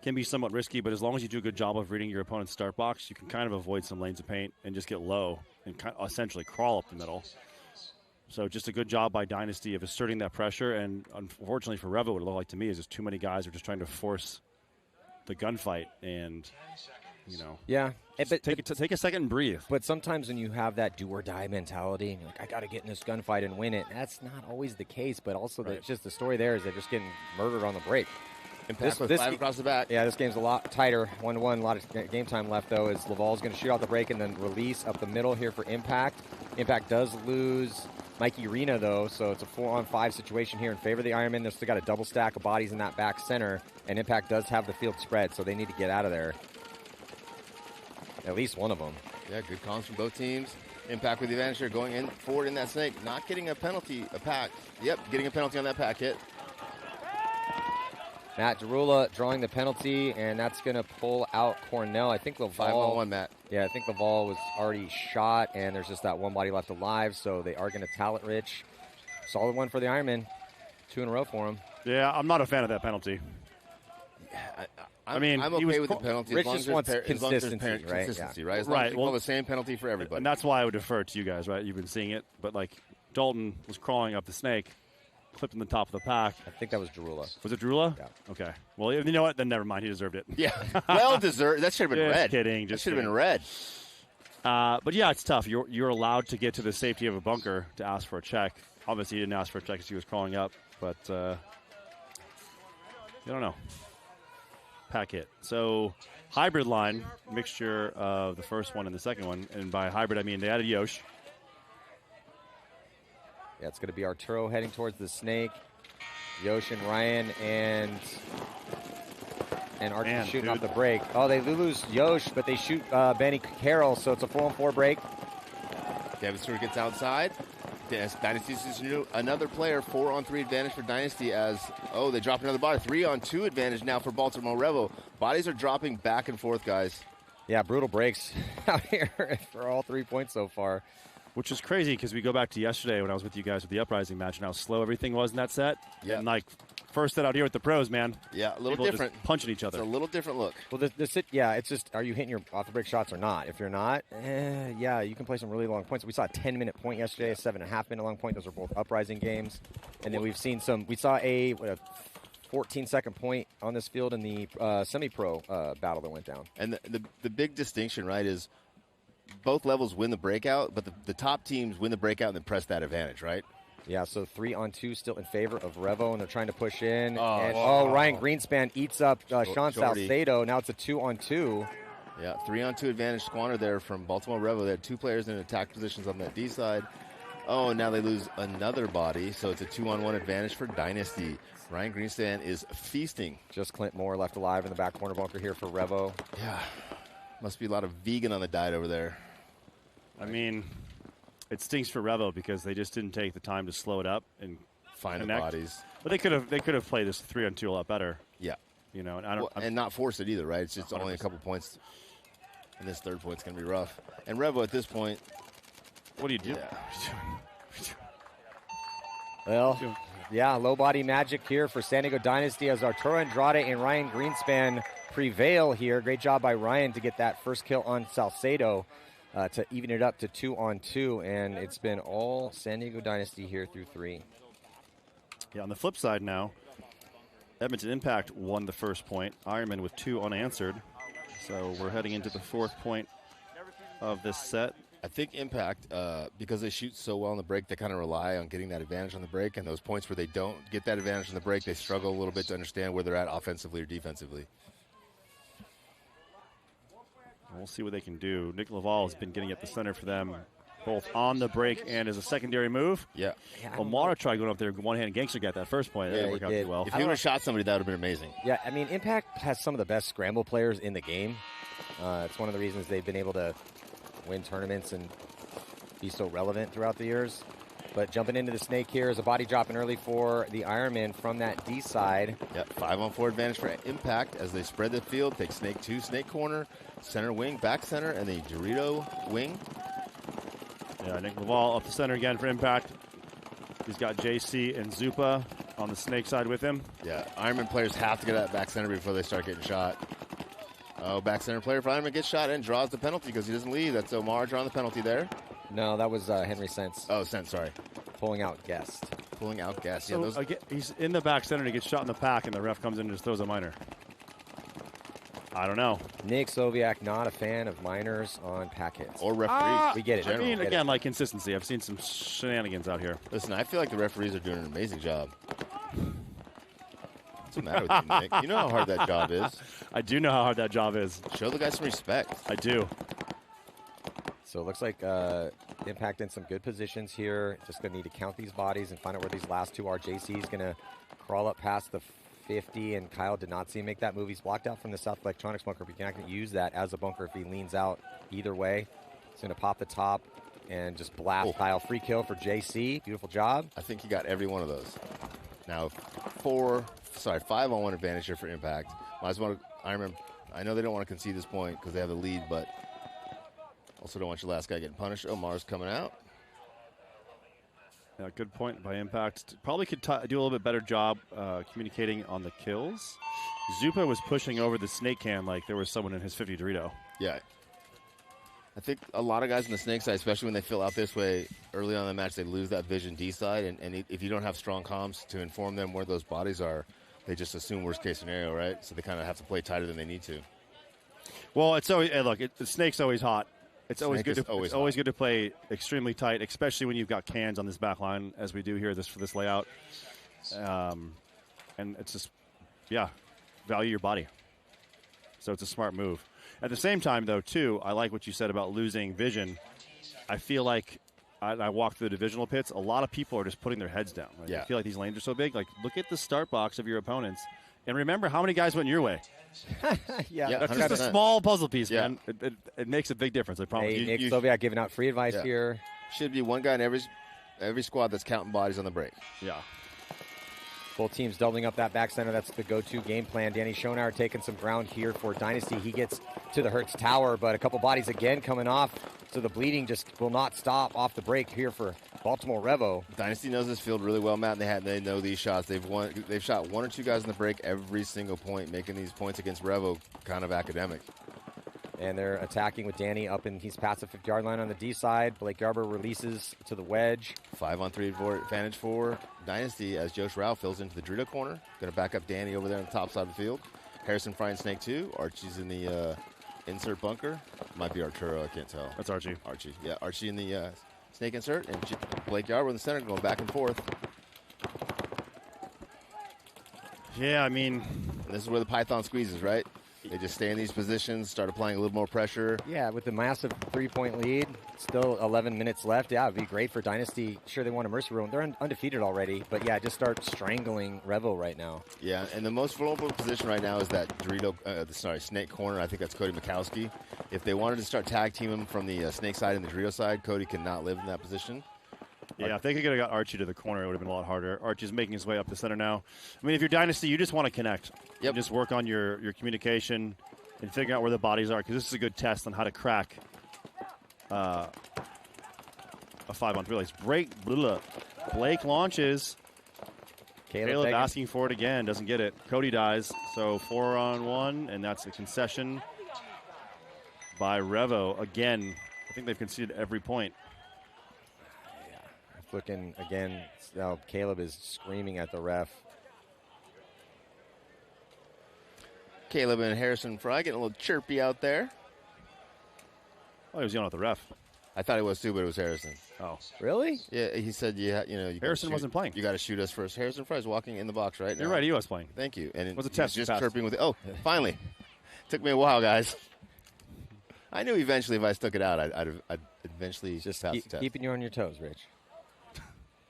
can be somewhat risky, but as long as you do a good job of reading your opponent's start box, you can kind of avoid some lanes of paint and just get low and essentially crawl up the middle. So just a good job by Dynasty of asserting that pressure. And unfortunately for Revo, what it looked like to me is just too many guys are just trying to force the gunfight and, Yeah. Take a second and breathe. But sometimes when you have that do-or-die mentality, and you're like, I got to get in this gunfight and win it, that's not always the case. But also, just the story there is they're just getting murdered on the break. This 5 across the back. Yeah, this game's a lot tighter. 1-1, a lot of game time left, though, as Laval's going to shoot out the break and then release up the middle here for Impact. Impact does lose Mikey Rena, though, so it's a 4-on-5 situation here in favor of the Ironmen. They've still got a double stack of bodies in that back center, and Impact does have the field spread, so they need to get out of there. At least one of them. Yeah, good calls from both teams. Impact with the advantage here, going forward in that snake. Not getting a penalty, a pack. Yep, getting a penalty on that pack hit. Matt Derula drawing the penalty, and that's going to pull out Cornell. I think Laval. 5-on-1, Matt. Yeah, I think Laval was already shot, and there's just that one body left alive, so they are going to talent Rich. Solid one for the Ironmen. 2 in a row for him. Yeah, I'm not a fan of that penalty. I'm okay with the penalty. Rich just wants consistency, right? Consistency, right? As long as the same penalty for everybody. And that's why I would defer to you guys, right? You've been seeing it, but Dalton was crawling up the snake. clipped in the top of the pack. I think that was Drula. Was it Drula? Yeah. Okay. Well, you know what? Then never mind. He deserved it. Yeah. Well deserved. That should have been red. Kidding. That should have been red. But yeah, it's tough. You're allowed to get to the safety of a bunker to ask for a check. Obviously, he didn't ask for a check as he was crawling up, but you don't know. Pack hit. So hybrid line, mixture of the first one and the second one. And by hybrid, I mean they added Yosh. Yeah, it's going to be Arturo heading towards the snake. Yosh and Ryan and Archie shooting off the break. Oh, they lose Yosh, but they shoot Benny Carroll, so it's a 4-on-4 break. Devin Stewart gets outside. Dynasty sees another player, 4-on-3 advantage for Dynasty as, they drop another body. 3-on-2 advantage now for Baltimore Revo. Bodies are dropping back and forth, guys. Yeah, brutal breaks out here for all 3 points so far. Which is crazy because we go back to yesterday when I was with you guys with the Uprising match and how slow everything was in that set. Yeah. And first set out here with the pros, man. Yeah, a little People different. Just punching each other. It's a little different look. Well, it's just, are you hitting your off-the-break shots or not? If you're not, you can play some really long points. We saw a 10-minute point yesterday, a 7.5-minute long point. Those are both Uprising games. And then we saw a 14-second point on this field in the semi-pro battle that went down. And the big distinction, right, is both levels win the breakout, but the top teams win the breakout and then press that advantage, right? Yeah, so 3-on-2 still in favor of Revo, and they're trying to push in. Ryan Greenspan eats up Sean Salcedo. Now it's a 2-on-2. Yeah, 3-on-2 advantage squandered there from Baltimore Revo. They had 2 players in attack positions on that D side. Oh, and now they lose another body, so it's a 2-on-1 advantage for Dynasty. Ryan Greenspan is feasting. Just Clint Moore left alive in the back corner bunker here for Revo. Yeah, must be a lot of vegan on the diet over there. I mean, it stinks for Revo because they just didn't take the time to slow it up and find connect. The bodies. But they could have played this 3-on-2 a lot better. Yeah, you know, and not force it either, right? It's just 100%. Only a couple points, and this third point's going to be rough. And Revo at this point, what do you do? Yeah. Well, yeah, low body magic here for San Diego Dynasty as Arturo Andrade and Ryan Greenspan prevail here. Great job by Ryan to get that first kill on Salcedo. To even it up to 2-on-2, and it's been all San Diego Dynasty here through 3. Yeah, on the flip side now, Edmonton Impact won the first point. Ironmen with 2 unanswered. So we're heading into the 4th point of this set. I think Impact, because they shoot so well on the break, they kind of rely on getting that advantage on the break, and those points where they don't get that advantage on the break, they struggle a little bit to understand where they're at offensively or defensively. We'll see what they can do. Nick Laval has been getting at the center for them, both on the break and as a secondary move. Yeah. Omara tried going up there, one-handed gangster got that first point. That didn't work out too well. If he would have shot somebody, that would have been amazing. Yeah, I mean, Impact has some of the best scramble players in the game. It's one of the reasons they've been able to win tournaments and be so relevant throughout the years. But jumping into the snake here is a body dropping early for the Ironmen from that D side. Yep, 5-on-4 advantage for Impact as they spread the field. Take snake 2, snake corner, center wing, back center, and the Dorito wing. Yeah, Nick Laval up the center again for Impact. He's got JC and Zupa on the snake side with him. Yeah, Ironman players have to get that back center before they start getting shot. Oh, back center player for Ironman gets shot and draws the penalty because he doesn't leave. That's Omar drawing the penalty there. No, that was Henry Sense. Oh, Sense, sorry. Pulling out Guest. Pulling out Guest. So, yeah, he's in the back center and he gets shot in the pack, and the ref comes in and just throws a minor. I don't know. Nick Soviak, not a fan of minors on pack hits. Or referees. We get it. I mean, again, like consistency. I've seen some shenanigans out here. Listen, I feel like the referees are doing an amazing job. What's the matter with you, Nick? You know how hard that job is. I do know how hard that job is. Show the guys some respect. I do. So it looks like Impact in some good positions here. Just going to need to count these bodies and find out where these last two are. JC's going to crawl up past the 50, and Kyle did not see him make that move. He's blocked out from the South Electronics bunker, but you're not going to use that as a bunker if he leans out either way. He's going to pop the top and just blast Kyle. Free kill for JC. Beautiful job. I think he got every one of those. Now, 5-on-1 advantage here for Impact. I know they don't want to concede this point because they have the lead, but also don't want your last guy getting punished. Omar's coming out. Yeah, good point by Impact. Probably could do a little bit better job communicating on the kills. Zupa was pushing over the snake can like there was someone in his 50 Dorito. Yeah. I think a lot of guys in the snake side, especially when they fill out this way early on in the match, they lose that vision D side. And if you don't have strong comms to inform them where those bodies are, they just assume worst case scenario, right? So they kind of have to play tighter than they need to. Well, it's always, hey, look, the snake's always hot. It's always Snake good. is always Always good to play extremely tight, especially when you've got cans on this back line, as we do here for this layout. And it's just, value your body. So it's a smart move. At the same time, though, too, I like what you said about losing vision. I feel like I walk through the divisional pits. A lot of people are just putting their heads down. Right? I feel like these lanes are so big. Like, look at the start box of your opponents, and remember how many guys went your way. That's just a small puzzle piece, man. It makes a big difference. I promise. Hey, Nick Soviak giving out free advice here. Should be one guy in every squad that's counting bodies on the break. Yeah. Both teams doubling up that back center. That's the go-to game plan. Danny Schoenauer taking some ground here for Dynasty. He gets to the Hertz Tower, but a couple bodies again coming off. So the bleeding just will not stop off the break here for Baltimore Revo. Dynasty knows this field really well, Matt, and they know these shots. They've shot one or two guys in the break every single point, making these points against Revo kind of academic. And they're attacking with Danny up in, he's past the 50-yard line on the D side. Blake Garber releases to the wedge. 5-on-3 advantage for Dynasty as Josh Rao fills into the Dorito corner. Going to back up Danny over there on the top side of the field. Harrison Fry and Snake 2. Archie's in the insert bunker. Might be Arturo, I can't tell. That's Archie. Archie, yeah. Archie in the snake insert. And Blake Garber in the center going back and forth. Yeah, I mean. And this is where the Python squeezes, right? They just stay in these positions, start applying a little more pressure. Yeah, with the massive 3-point lead, still 11 minutes left. Yeah, it'd be great for Dynasty. Sure, they want a mercy room. They're undefeated already, but yeah, just start strangling Revo right now. Yeah, and the most vulnerable position right now is that snake corner. I think that's Cody Mikowski. If they wanted to start tag team him from the snake side and the Dorito side, Cody cannot live in that position. Yeah, if they could have got Archie to the corner, it would have been a lot harder. Archie's making his way up the center now. I mean, if you're Dynasty, you just want to connect. Yep. Just work on your communication and figure out where the bodies are, because this is a good test on how to crack a 5-on-3. Blake launches. Caleb asking for it again. Doesn't get it. Cody dies. So 4-on-1, and that's a concession by Revo. Again, I think they've conceded every point. Looking again, now Caleb is screaming at the ref. Caleb and Harrison Fry getting a little chirpy out there. Oh, he was yelling at the ref. I thought it was too, but it was Harrison. Oh, really? Yeah, he said, Harrison wasn't playing. You got to shoot us first. Harrison Fry's walking in the box right now. You're right, he was playing. Thank you. And it was a test. Just chirping with it. Oh, finally. Took me a while, guys. I knew eventually if I stuck it out, I'd eventually just pass the test. Keeping you on your toes, Rich.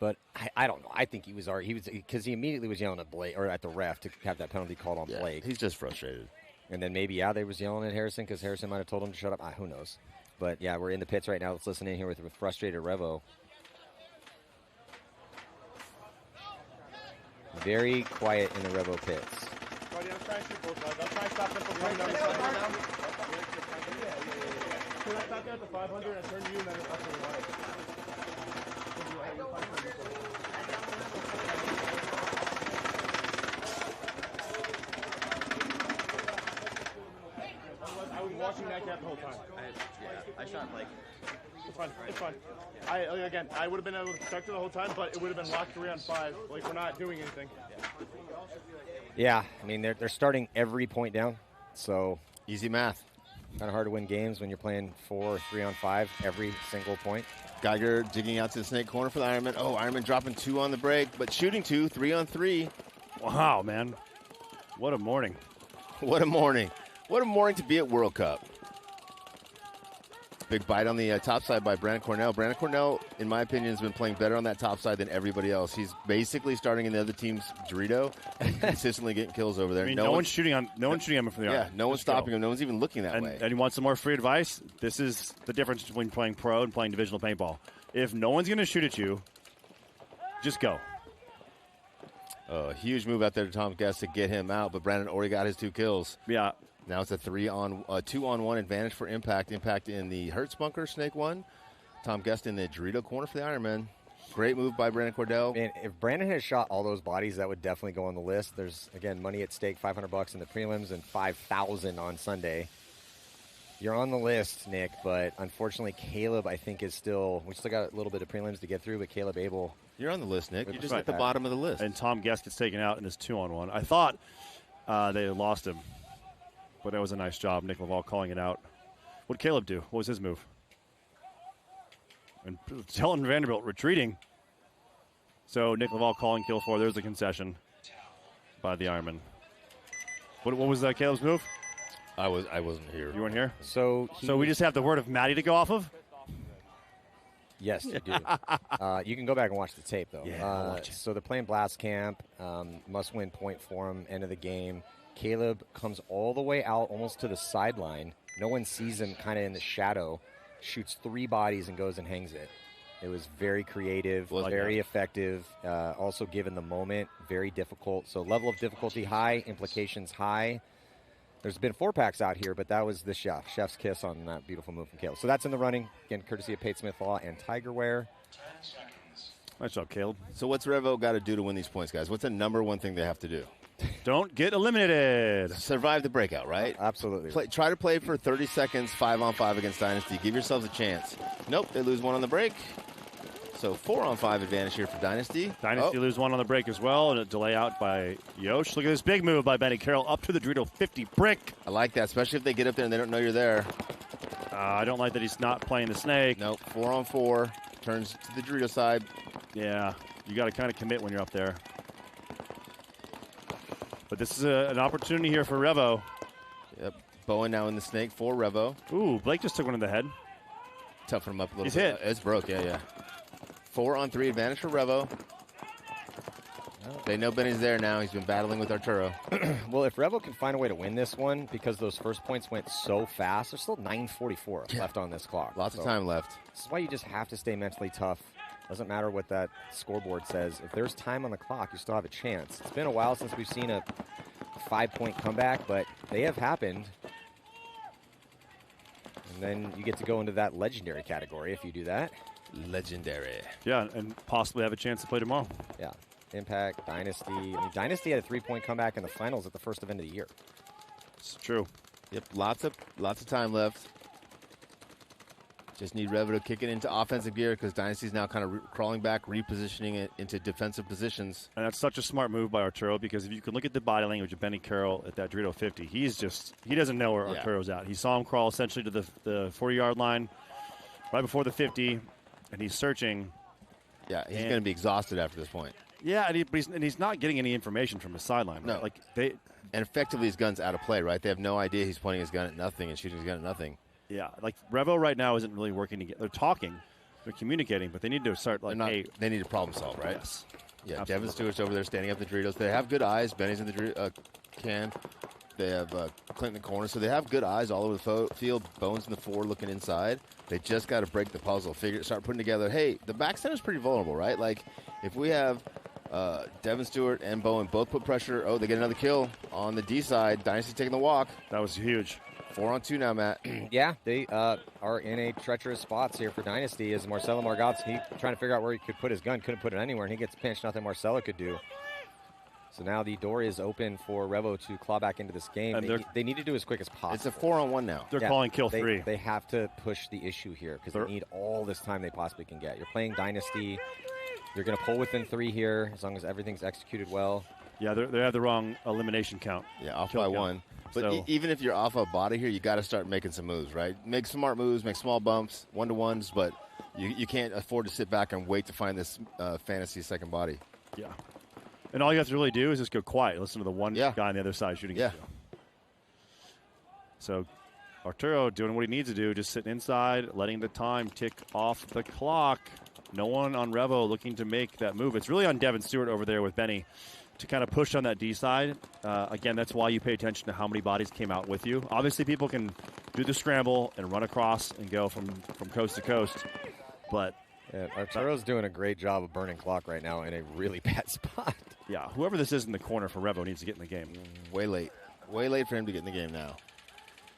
But I don't know. I think he was because he immediately was yelling at Blake or at the ref to have that penalty called on Blake. He's just frustrated. And then maybe they was yelling at Harrison because Harrison might have told him to shut up. Who knows? But yeah, we're in the pits right now. Let's listen in here with frustrated Revo. Very quiet in the Revo pits. I'll try and shoot both sides. I'll try and stop them from running down the side right now. Can I stop there at the 500 and turn you and then up to the right? I was watching that gap the whole time. I shot like. It's fine. It's fine. I would have been able to protect it the whole time, but it would have been locked 3-on-5. Like, we're not doing anything. Yeah, I mean, they're starting every point down, so. Easy math. Kind of hard to win games when you're playing 4 or 3-on-5 every single point. Geiger digging out to the snake corner for the Ironman. Oh, Ironman dropping 2 on the break, but shooting 2, 3-on-3. Wow, man. What a morning. What a morning. What a morning to be at World Cup. Big bite on the top side by Brandon Cornell. Brandon Cornell, in my opinion, has been playing better on that top side than everybody else. He's basically starting in the other team's Dorito and consistently getting kills over there. I mean, no one's shooting him from the arm. Yeah, no one's stopping him. No one's even looking that way. And you want some more free advice? This is the difference between playing pro and playing divisional paintball. If no one's going to shoot at you, just go. A huge move out there to Tom Guest to get him out, but Brandon already got his 2 kills. Yeah. Now it's a 2-on-1 advantage for Impact. Impact in the Hertz bunker, Snake 1. Tom Guest in the Dorito corner for the Ironmen. Great move by Brandon Cordell. Man, if Brandon had shot all those bodies, that would definitely go on the list. There's, again, money at stake, $500 in the prelims and $5,000 on Sunday. You're on the list, Nick, but unfortunately Caleb, I think, is still – we still got a little bit of prelims to get through, but Caleb Abel – You're on the list, Nick. You're just at the bottom of the list. And Tom Guest gets taken out in his 2-on-1. I thought they had lost him, but that was a nice job. Nick Laval calling it out. What did Caleb do? What was his move? And Sheldon Vanderbilt retreating. So Nick Laval calling kill 4. There's the concession by the Ironmen. What was Caleb's move? I wasn't here. You weren't here? So we just have the word of Maddie to go off of? Yes, you do. You can go back and watch the tape, though. Yeah, I'll watch it. So they're playing Blast Camp. Must-win point for him, end of the game. Caleb comes all the way out almost to the sideline. No one sees him kind of in the shadow. Shoots 3 bodies and goes and hangs it. It was very creative, very effective. Also, given the moment, very difficult. So level of difficulty high, implications high. There's been 4-packs out here, but that was the chef's kiss on that beautiful move from Caleb. So that's in the running, again, courtesy of Pate Smith Law and Tigerware. Nice job, Caleb. So what's Revo got to do to win these points, guys? What's the number one thing they have to do? Don't get eliminated. Survive the breakout, right? Absolutely. Try to play for 30 seconds, 5-on-5 against Dynasty. Give yourselves a chance. Nope, they lose 1 on the break. So 4-on-5 advantage here for Dynasty. Dynasty lose 1 on the break as well, and a delay out by Yosh. Look at this big move by Benny Carroll up to the Dorito 50 brick. I like that, especially if they get up there and they don't know you're there. I don't like that he's not playing the snake. Nope, 4-on-4. Turns to the Dorito side. Yeah, you got to kind of commit when you're up there. But this is an opportunity here for Revo. Yep, Bowen now in the snake for Revo. Ooh, Blake just took one in the head. Toughen him up a little He's bit. hit. It's broke, yeah. 4-on-3 advantage for Revo. They know Benny's there now. He's been battling with Arturo. Well, if Revo can find a way to win this one, because those first points went so fast, there's still 9:44 left on this clock. Lots of time left. This is why you just have to stay mentally tough. Doesn't matter what that scoreboard says. If there's time on the clock, you still have a chance. It's been a while since we've seen a 5-point comeback, but they have happened. And then you get to go into that legendary category if you do that. Legendary. Yeah, and possibly have a chance to play tomorrow. Yeah. Impact, Dynasty. I mean, Dynasty had a 3-point comeback in the finals at the first event of the year. It's true. Yep, lots of time left. Just need Revo to kick it into offensive gear because Dynasty's now kind of crawling back, repositioning it into defensive positions. And that's such a smart move by Arturo because if you can look at the body language of Benny Carroll at that Dorito 50, he doesn't know where Arturo's at. He saw him crawl essentially to the 40-yard line right before the 50, and he's searching. Yeah, he's going to be exhausted after this point. Yeah, and he's not getting any information from his sideline. No. Right? And effectively his gun's out of play, right? They have no idea he's pointing his gun at nothing and shooting his gun at nothing. Yeah, like Revo right now isn't really working together. They're talking, they're communicating, but they need to start they need to problem solve, right? Yes. Yeah, Absolutely. Devin Stewart's over there standing up the Doritos. They have good eyes. Benny's in the can. They have Clint in the corner, so they have good eyes all over the field. Bones in the 4 looking inside. They just got to break the puzzle, start putting together. Hey, the back center's pretty vulnerable, right? Like if we have Devin Stewart and Bowen both put pressure. Oh, they get another kill on the D side. Dynasty taking the walk. That was huge. 4-on-2 now, Matt. Yeah, they are in a treacherous spots here for Dynasty as Marcelo Margotsky trying to figure out where he could put his gun. Couldn't put it anywhere, and he gets pinched. Nothing Marcelo could do. So now the door is open for Revo to claw back into this game. They need to do as quick as possible. It's a 4-on-1 now. They're calling kill 3. They have to push the issue here because they need all this time they possibly can get. You're playing Dynasty. You're going to pull within 3 here as long as everything's executed well. Yeah, they have the wrong elimination count. Yeah, off by 1. But even if you're off a body here, you got to start making some moves, right? Make smart moves, make small bumps, 1-to-1s, but you can't afford to sit back and wait to find this fantasy second body. Yeah. And all you have to really do is just go quiet. Listen to the one guy on the other side shooting at you. So Arturo doing what he needs to do, just sitting inside, letting the time tick off the clock. No one on Revo looking to make that move. It's really on Devin Stewart over there with Benny to kind of push on that D side. Again, that's why you pay attention to how many bodies came out with you. Obviously, people can do the scramble and run across and go from coast to coast. But Arturo's doing a great job of burning clock right now in a really bad spot. Yeah, whoever this is in the corner for Revo needs to get in the game. Way late. Way late for him to get in the game now.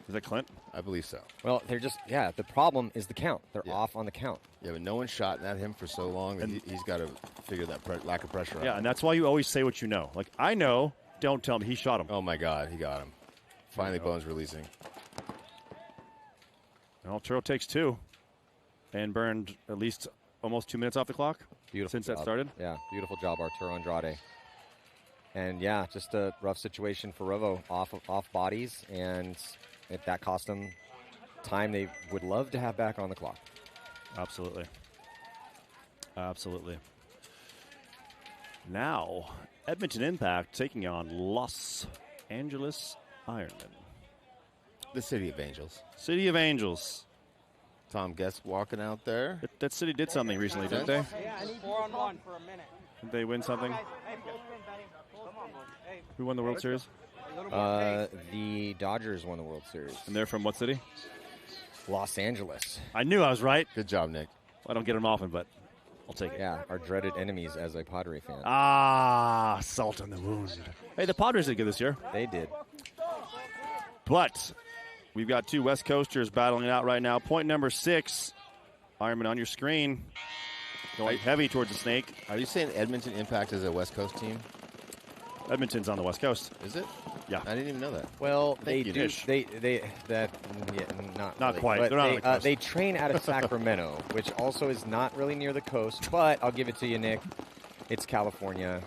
Is that Clint? I believe so. Well, they're just, the problem is the count. They're off on the count. Yeah, but no one shot at him for so long that he's got to figure that lack of pressure out. Yeah, and that's why you always say what you know. Like, I know, don't tell me he shot him. Oh, my God, he got him. Finally, Bones releasing. Well, Turo takes 2 and burned at least almost 2 minutes off the clock. Beautiful since job. that started. Yeah, beautiful job, Arturo Andrade. And yeah, just a rough situation for Rovo off bodies, and if that cost them time they would love to have back on the clock. Absolutely. Absolutely. Now, Edmonton Impact taking on Los Angeles Ironmen. The City of Angels. City of Angels. Tom Guest walking out there. That city did something recently, didn't they? Yeah, I need 4-on-1 for a minute. Did they win something? Who won the World Series? The Dodgers won the World Series. And they're from what city? Los Angeles. I knew I was right. Good job, Nick. I don't get them often, but I'll take it. Yeah, our dreaded enemies as a Padre fan. Ah, salt on the wound. Hey, the Padres did good this year. They did. But we've got 2 West Coasters battling it out right now. Point number 6, Ironman on your screen. Going heavy towards the snake. Are you saying Edmonton Impact is a West Coast team? Edmonton's on the West Coast. Is it? Yeah. I didn't even know that. Well, Thank they you, do. Nish. Not really, quite. But they're not on the coast. They train out of Sacramento, which also is not really near the coast. But I'll give it to you, Nick. It's California.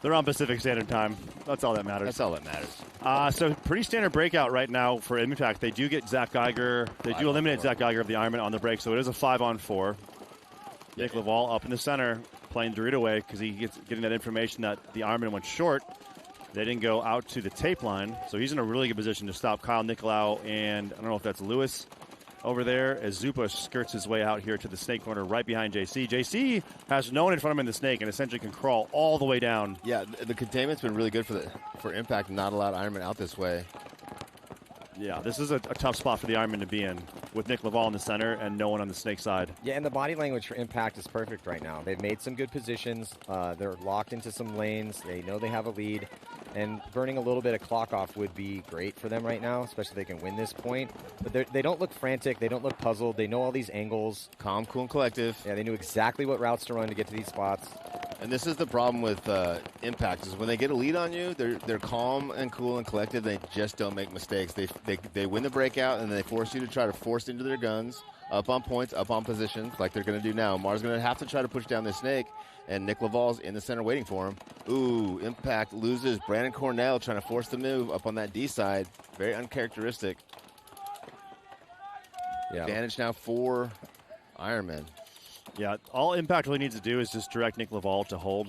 They're on Pacific Standard Time. That's all that matters. That's all that matters. So pretty standard breakout right now for Impact. They do get Zach Geiger. They do eliminate Zach Geiger of the Ironman on the break, so it is a 5-on-4. Nick Laval up in the center playing Dorito way because he gets getting that information that the Ironman went short. They didn't go out to the tape line, so he's in a really good position to stop Kyle Nicolau and I don't know if that's Lewis over there as Zupa skirts his way out here to the snake corner right behind JC. JC has no one in front of him in the snake and essentially can crawl all the way down. Yeah, the containment's been really good for Impact. Not a lot of Ironmen out this way. Yeah, this is a tough spot for the Ironman to be in with Nick Laval in the center and no one on the snake side. Yeah, and the body language for Impact is perfect right now. They've made some good positions. They're locked into some lanes. They know they have a lead. And burning a little bit of clock off would be great for them right now, especially if they can win this point. But they don't look frantic. They don't look puzzled. They know all these angles. Calm, cool, and collective. Yeah, they knew exactly what routes to run to get to these spots. And this is the problem with Impact is when they get a lead on you, they're calm and cool and collected. They just don't make mistakes. They win the breakout, and they force you to try to force into their guns, up on points, up on positions, like they're going to do now. Mar's going to have to try to push down this snake, and Nick Laval's in the center waiting for him. Ooh, Impact loses. Brandon Cornell trying to force the move up on that D side. Very uncharacteristic. Yeah. Advantage now for Ironman. Yeah, all Impact really needs to do is just direct Nick Laval to hold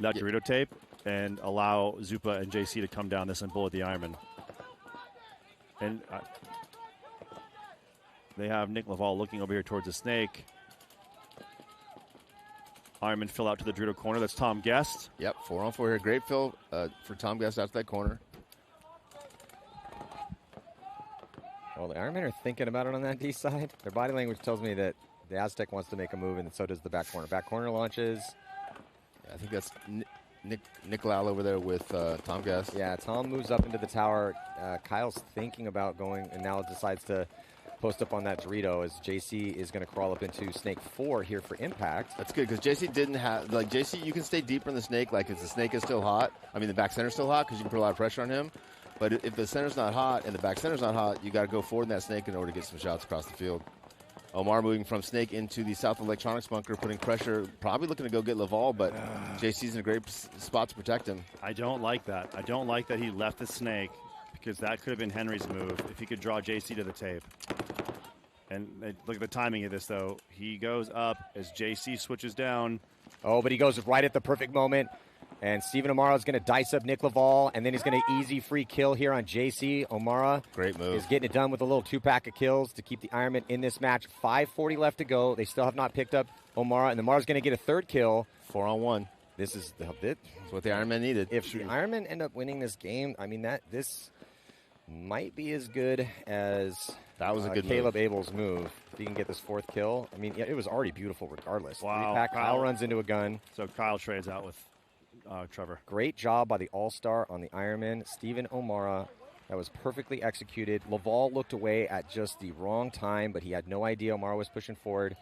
that Dorito tape and allow Zupa and JC to come down this and bullet the Ironman. And they have Nick Laval looking over here towards the snake. Ironman fill out to the Dorito corner. That's Tom Guest. Yep, 4-on-4 here. Great fill for Tom Guest out to that corner. Well, the Ironmen are thinking about it on that D side. Their body language tells me that the Aztec wants to make a move, and so does the back corner. Back corner launches. Yeah, I think that's Nick Lal over there with Tom Guest. Yeah, Tom moves up into the tower. Kyle's thinking about going, and now decides to post up on that Dorito as JC is going to crawl up into Snake 4 here for Impact. That's good because JC didn't have, like JC, you can stay deeper in the snake, like if the snake is still hot. I mean, the back center's still hot because you can put a lot of pressure on him. But if the center's not hot and the back center's not hot, you got to go forward in that snake in order to get some shots across the field. Omar moving from snake into the South Electronics bunker, putting pressure, probably looking to go get Laval, but JC's in a great spot to protect him. I don't like that. I don't like that he left the snake because that could have been Henry's move if he could draw JC to the tape. And look at the timing of this, though. He goes up as JC switches down. Oh, but he goes right at the perfect moment. And Steven O'Mara is going to dice up Nick Laval, and then he's going to easy free kill here on JC. O'Mara great move. Is getting it done with a little 2-pack of kills to keep the Ironmen in this match. 5:40 left to go. They still have not picked up O'Mara, and O'Mara's going to get a third kill. 4-on-1. This is that's what the Ironmen needed. If the Ironmen end up winning this game, I mean this might be as good as that was a good Caleb Abel's move. If he can get this fourth kill, I mean, it was already beautiful regardless. Wow. 3-pack, Kyle runs into a gun. So Kyle trades out with Trevor. Great job by the All-Star on the Ironman. Steven O'Mara, that was perfectly executed. Laval looked away at just the wrong time, but he had no idea O'Mara was pushing forward.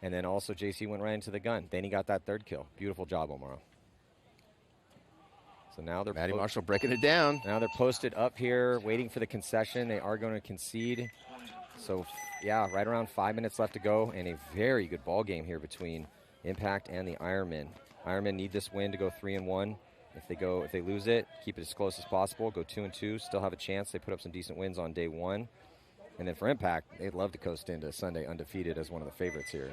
And then also JC went right into the gun. Then he got that third kill. Beautiful job, O'Mara. So now they're Matty Marshall breaking it down. Now they're posted up here, waiting for the concession. They are going to concede So, yeah, right around 5 minutes left to go, and a very good ball game here between Impact and the Ironmen. Ironmen need this win to go 3-1. If they lose it, keep it as close as possible. Go 2-2, still have a chance. They put up some decent wins on day one. And then for Impact, they'd love to coast into Sunday undefeated as one of the favorites here.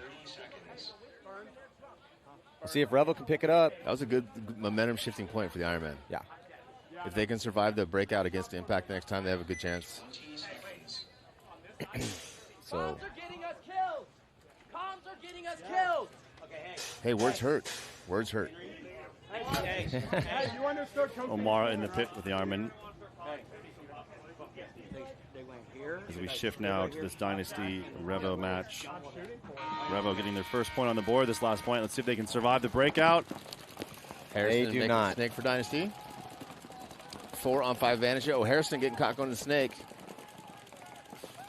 We'll see if Revo can pick it up. That was a good momentum shifting point for the Ironmen. Yeah. If they can survive the breakout against Impact next time, they have a good chance. So. Comms are getting us killed. Comms are getting us killed. Okay, hey, words hurt. Words hurt. Hey, you understood coaching? Omar in the pit with the Ironmen. As we shift now to this Dynasty Revo match. Revo getting their first point on the board, this last point. Let's see if they can survive the breakout. Harrison they do not. Snake for Dynasty. 4-on-5 advantage. Oh, Harrison getting caught going to the snake.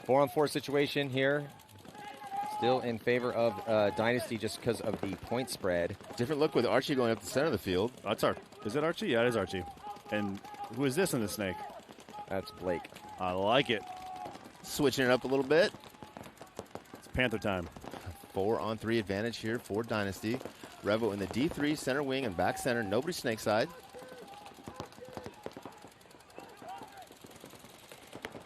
4-on-4 situation here. Still in favor of Dynasty just because of the point spread. Different look with Archie going up the center of the field. That's Is it Archie? Yeah, it is Archie. And who is this in the snake? That's Blake. I like it. Switching it up a little bit. It's Panther time. 4-on-3 advantage here for Dynasty. Revo in the D3, center wing and back center. Nobody snake side.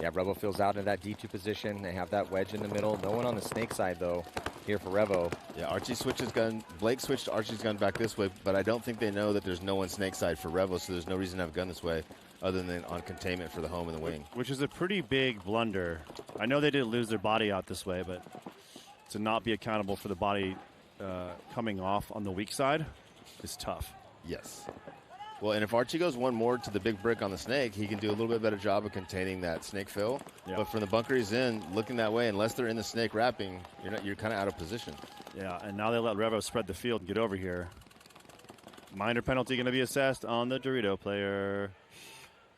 Yeah, Revo fills out into that D2 position. They have that wedge in the middle. No one on the snake side, though, here for Revo. Yeah, Archie switches gun. Blake switched Archie's gun back this way, but I don't think they know that there's no one snake side for Revo, so there's no reason to have a gun this way other than on containment for the home and the wing. Which is a pretty big blunder. I know they didn't lose their body out this way, but to not be accountable for the body coming off on the weak side is tough. Yes. Well, and if Archie goes one more to the big brick on the snake, he can do a little bit better job of containing that snake fill. Yeah. But from the bunker he's in, looking that way, unless they're in the snake wrapping, you're kind of out of position. Yeah, and now they let Revo spread the field and get over here. Minor penalty going to be assessed on the Dorito player.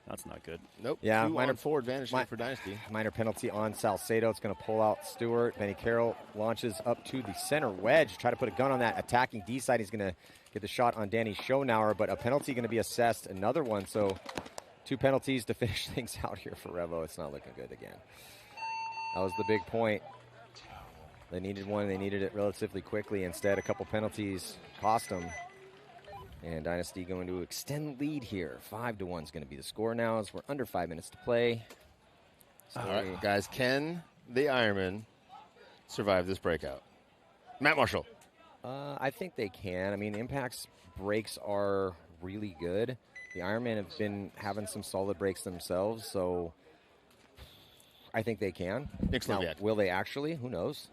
That's not good. Nope. Yeah, minor 4 advantage for Dynasty. Minor penalty on Salcedo. It's going to pull out Stewart. Benny Carroll launches up to the center wedge. Try to put a gun on that attacking D side. He's going to get the shot on Danny Schonauer, but a penalty going to be assessed. Another one. So 2 penalties to finish things out here for Revo. It's not looking good again. That was the big point. They needed one. They needed it relatively quickly. Instead, a couple penalties cost them. And Dynasty going to extend lead here. 5-1 is going to be the score now as we're under 5 minutes to play. All right, guys, can the Ironmen survive this breakout? Matt Marshall. I think they can. I mean, Impact's breaks are really good. The Ironmen have been having some solid breaks themselves, so I think they can. Now, will they actually? Who knows?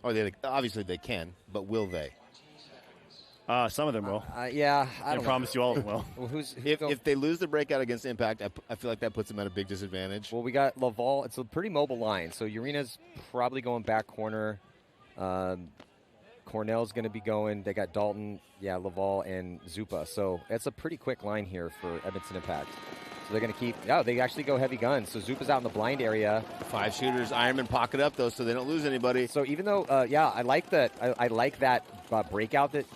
Oh, obviously they can, but will they? Some of them will. Yeah, I don't promise you all of them will. Well, if they lose the breakout against Impact, I feel like that puts them at a big disadvantage. Well, we got Laval. It's a pretty mobile line. So Urina's probably going back corner. Cornell's going to be going. They got Dalton, Laval, and Zupa. So it's a pretty quick line here for Edmonton Impact. So they're going to keep. Yeah, they actually go heavy guns. So Zupa's out in the blind area. 5 shooters. Ironman pocket up though, so they don't lose anybody. So even though, I like that. I like that breakout that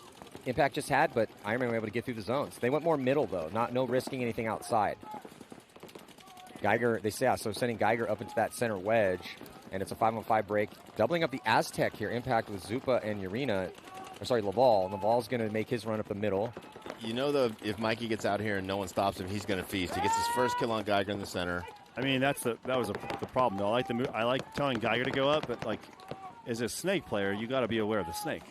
Impact just had, but Ironman were able to get through the zones. They went more middle, though, no risking anything outside. Geiger, so sending Geiger up into that center wedge, and it's a 5-on-5 break. Doubling up the Aztec here, Impact with Zupa and Laval. Laval's going to make his run up the middle. You know, though, if Mikey gets out here and no one stops him, he's going to feast. He gets his first kill on Geiger in the center. I mean, that was the problem, though. I like telling Geiger to go up, but, as a snake player, you got to be aware of the snake.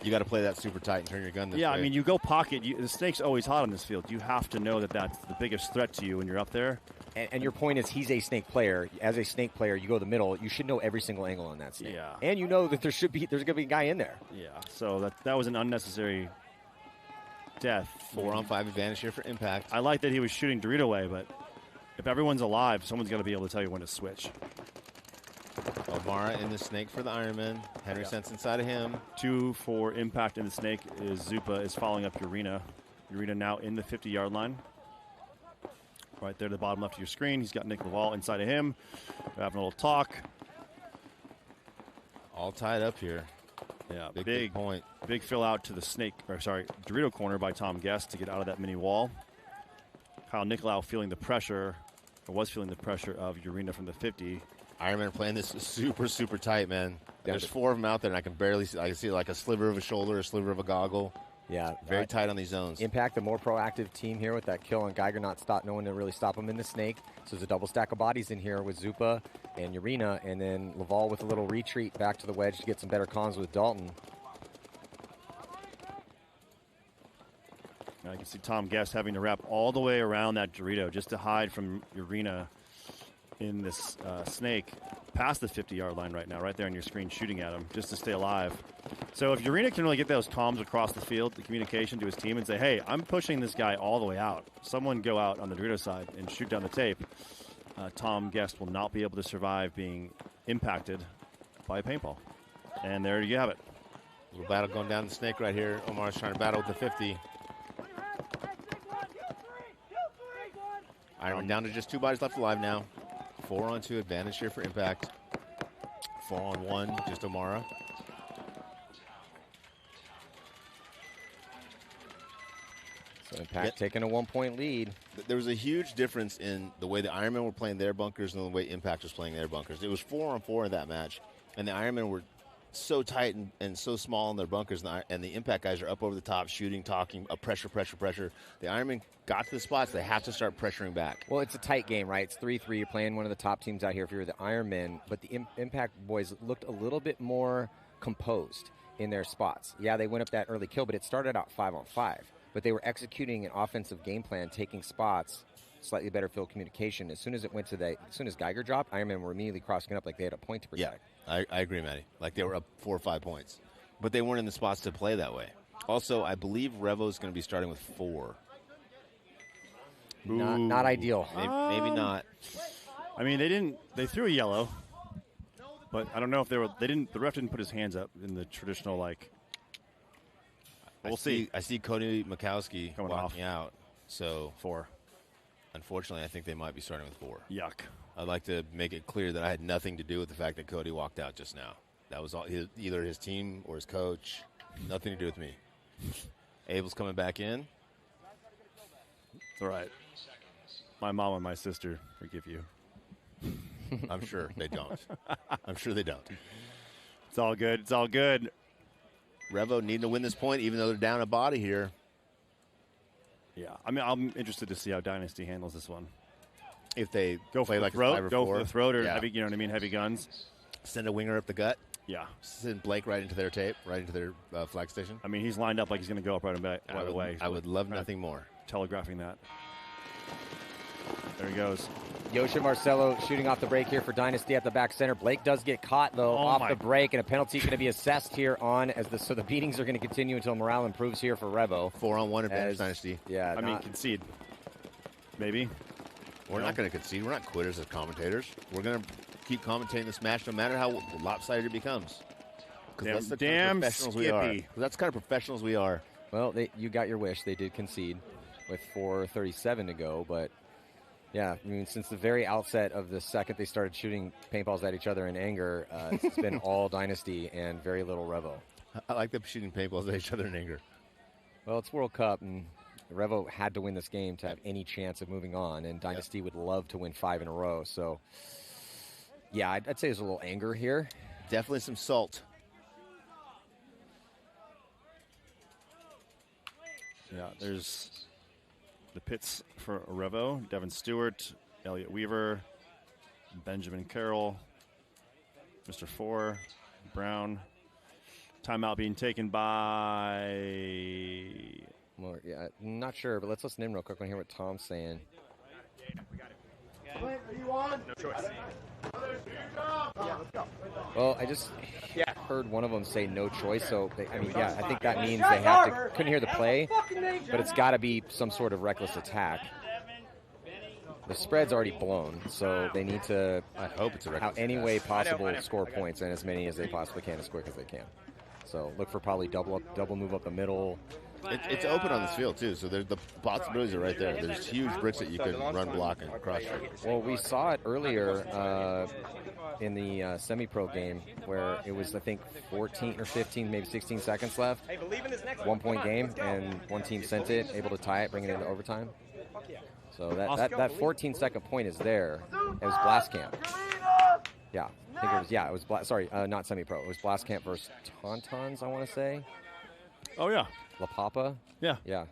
You got to play that super tight and turn your gun this way. Yeah, I mean, you go pocket. The snake's always hot on this field. You have to know that that's the biggest threat to you when you're up there. And your point is he's a snake player. As a snake player, you go the middle. You should know every single angle on that snake. Yeah. And you know that there's going to be a guy in there. Yeah, so that was an unnecessary death. 4-on-5 advantage here for Impact. I like that he was shooting Dorito away, but if everyone's alive, someone's got to be able to tell you when to switch. Alvara in the snake for the Ironman. Henry Sense inside of him. 2 for Impact in the snake is Zupa is following up Urina. Urina now in the 50-yard line. Right there to the bottom left of your screen. He's got Nick Laval inside of him. They're having a little talk. All tied up here. Yeah, big point. Big fill out to the Dorito corner by Tom Guest to get out of that mini wall. Kyle Nicolau feeling the pressure, or was feeling the pressure of Urina from the 50. Ironmen playing this super, super tight, man. There's 4 of them out there, and I can barely see. I can see like a sliver of a shoulder, a sliver of a goggle. Yeah. Very tight on these zones. Impact, the more proactive team here with that kill on Geiger, no one to really stop him in the snake. So there's a double stack of bodies in here with Zupa and Urena, and then Laval with a little retreat back to the wedge to get some better cons with Dalton. Now you can see Tom Guest having to wrap all the way around that Dorito just to hide from Urena in this snake past the 50-yard line right now, right there on your screen, shooting at him just to stay alive. So if Urena can really get those comms across the field, the communication to his team, and say, hey, I'm pushing this guy all the way out. Someone go out on the Dorito side and shoot down the tape. Tom Guest will not be able to survive being impacted by a paintball. And there you have it. Little battle going down the snake right here. Omar's trying to battle with the 50. Ironman down to just 2 bodies left alive now. 4-on-2 advantage here for Impact. 4-on-1, just Omara. So Impact taking a 1-point lead. There was a huge difference in the way the Ironmen were playing their bunkers and the way Impact was playing their bunkers. It was 4-on-4 in that match, and the Ironmen were so tight and so small in their bunkers, and the Impact guys are up over the top, shooting, talking, pressure. The Ironmen got to the spots. They have to start pressuring back. Well, it's a tight game, right? It's 3-3. You're playing one of the top teams out here if you're the Ironmen, but the Impact boys looked a little bit more composed in their spots. Yeah, they went up that early kill, but it started out 5-on-5. But they were executing an offensive game plan, taking spots, slightly better field communication. As soon as Geiger dropped, Ironmen were immediately crossing up like they had a point to protect. Yeah. I agree, Matty. Like they were up 4 or 5 points. But they weren't in the spots to play that way. Also, I believe Revo's going to be starting with 4. Not ideal. Maybe not. I mean, they threw a yellow, but I don't know if the ref didn't put his hands up in the traditional, like, we'll see. I see Cody Mikowski coming walking out. So 4. Unfortunately, I think they might be starting with 4. Yuck. I'd like to make it clear that I had nothing to do with the fact that Cody walked out just now. That was all either his team or his coach. Nothing to do with me. Abel's coming back in. It's all right. My mom and my sister forgive you. I'm sure they don't. I'm sure they don't. It's all good. It's all good. Revo needing to win this point, even though they're down a body here. Yeah, I mean, I'm interested to see how Dynasty handles this one. If they go play for like the throat, 5 or go 4. for the throat, or heavy, you know what I mean, heavy guns. Send a winger up the gut. Yeah. Send Blake right into their tape, right into their flag station. I mean, he's lined up like he's going to go up right away. I would love nothing more. Telegraphing that. There he goes. Yosha Marcelo shooting off the break here for Dynasty at the back center. Blake does get caught, though, off the break, and a penalty going to be assessed here on so the beatings are going to continue until morale improves here for Revo. 4-on-1 advantage Dynasty. Yeah. I mean, concede. Maybe. We're not going to concede. We're not quitters as commentators. We're going to keep commentating this match no matter how lopsided it becomes. Because that's the kind of professionals we are. That's the kind of professionals we are. Well, you got your wish. They did concede with 4:37 to go, but yeah, I mean, since the very outset of the second they started shooting paintballs at each other in anger, it's been all Dynasty and very little Revo. I like them shooting paintballs at each other in anger. Well, it's World Cup, and Revo had to win this game to have any chance of moving on, and Dynasty would love to win 5 in a row. So, yeah, I'd say there's a little anger here. Definitely some salt. Yeah, there's the pits for Revo. Devin Stewart, Elliot Weaver, Benjamin Carroll, Mr. 4, Brown. Timeout being taken by... Well, yeah, I'm not sure, but let's listen in real quick and hear what Tom's saying. Are you on? No choice. Yeah, let's go. Well, I just heard one of them say no choice, so I think that means they have to couldn't hear the play, but it's got to be some sort of reckless attack. The spread's already blown, so they need to, I hope it's a reckless any way possible, score points, and as many as they possibly can as quick as they can. So look for probably double move up the middle. It's open on this field, too, so the possibilities are right there. There's huge bricks that you can run, block, and cross shoot. Well, we saw it earlier in the semi-pro game where it was, I think, 14 or 15, maybe 16 seconds left. 1-point game, and one team sent it, able to tie it, bring it into overtime. So that 14-second point is there. It was blast camp. Yeah, I think it was. Yeah, it was. Sorry, not semi-pro. It was Blast Camp versus Tauntauns, I want to say. Oh yeah, La Papa. Yeah. Yeah.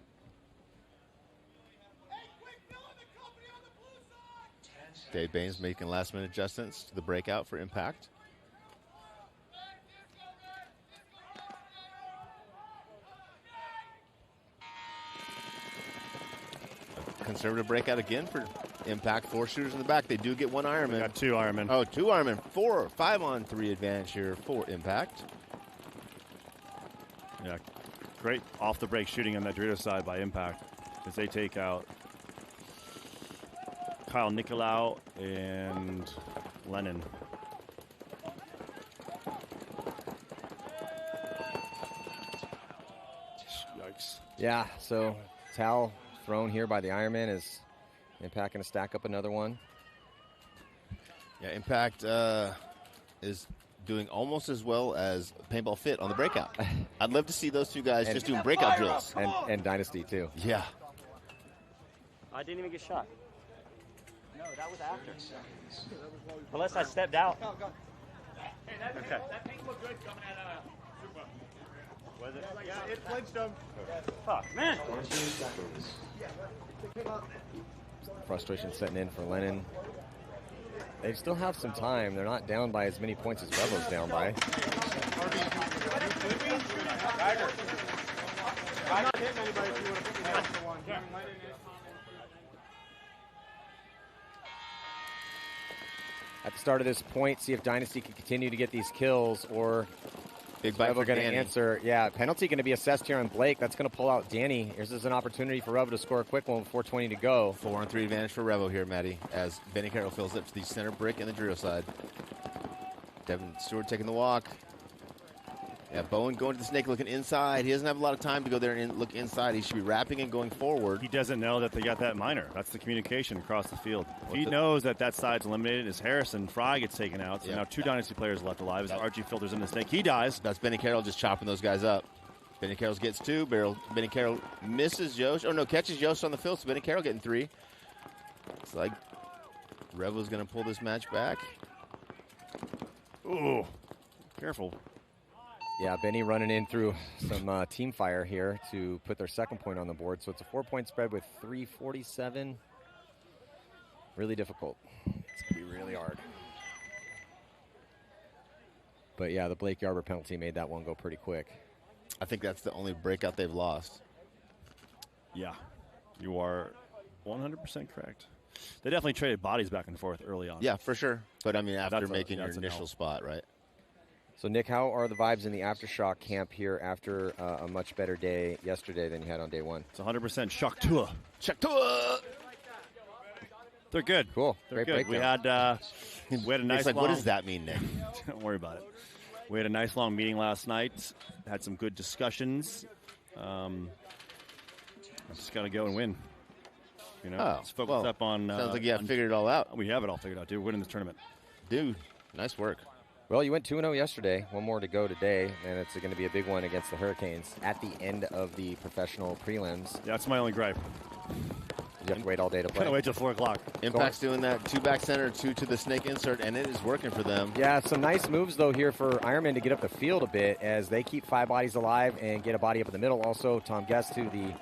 Dave Baines making last-minute adjustments to the breakout for Impact. Conservative breakout again for Impact. 4 shooters in the back. They do get 1 Ironman. We got 2 Ironmen. Oh, 2 Ironmen. 4, 5-on-3 advantage here for Impact. Yeah, great off-the-break shooting on that Dorito side by Impact as they take out Kyle Nicolau and Lennon. Yikes. Yeah, so towel thrown here by the Ironman is Impact going to stack up another one. Yeah, Impact is doing almost as well as Paintball Fit on the breakout. I'd love to see those 2 guys just doing breakout drills. And Dynasty, too. Yeah. I didn't even get shot. No, that was after. Unless I stepped out. Hey, that paint looked good coming at Super. Was it? Yeah, it flinched him. Fuck, man. 20 seconds. Frustration setting in for Lennon. They still have some time. They're not down by as many points as Rebel's down by. I'm not hitting anybody if you would have put me down for 1. At the start of this point, see if Dynasty can continue to get these kills, or Big bite Rebel for going to Danny. answer. Yeah, penalty going to be assessed here on Blake. That's going to pull out Danny. Here's an opportunity for Rebel to score a quick one with 4:20 to go. 4-on-3 advantage for Revo here, Maddie, as Benny Carroll fills up to the center brick and the Dorito side. Devin Stewart taking the walk. Yeah, Bowen going to the snake, looking inside. He doesn't have a lot of time to go there and look inside. He should be wrapping and going forward. He doesn't know that they got that minor. That's the communication across the field. If he knows that that side's eliminated as Harrison Fry gets taken out, so now 2 Dynasty players left alive as Archie filters in the snake. He dies. That's Benny Carroll just chopping those guys up. Benny Carroll gets 2. Benny Carroll misses Yosh. Oh, no, catches Yosh on the field, so Benny Carroll getting 3. It's like Revo's going to pull this match back. Ooh, careful. Yeah, Benny running in through some team fire here to put their second point on the board. So it's a 4-point spread with 3:47. Really difficult. It's going to be really hard. But yeah, the Blake Yarber penalty made that one go pretty quick. I think that's the only breakout they've lost. Yeah, you are 100% correct. They definitely traded bodies back and forth early on. Yeah, for sure. But, I mean, after That's making your an initial L. spot, right? So, Nick, how are the vibes in the Aftershock camp here after a much better day yesterday than you had on day 1? It's 100% shock tour. Shock tour! They're good. Cool. They're Great good. We breakdown. had a nice like, long... what does that mean, Nick? Don't worry about it. We had a nice long meeting last night. Had some good discussions. I just got to go and win. You know, let's focus up on... sounds like you have figured it all out. We have it all figured out, dude. We're winning this tournament. Dude, nice work. Well, you went 2-0 yesterday. One more to go today, and it's going to be a big one against the Hurricanes at the end of the professional prelims. Yeah, that's my only gripe. You have to wait all day to play. Gotta wait till 4 o'clock. Impact's doing that 2 back center, 2 to the snake insert, and it is working for them. Yeah, some nice moves, though, here for Ironmen to get up the field a bit as they keep 5 bodies alive and get a body up in the middle. Also, Tom Guest to the...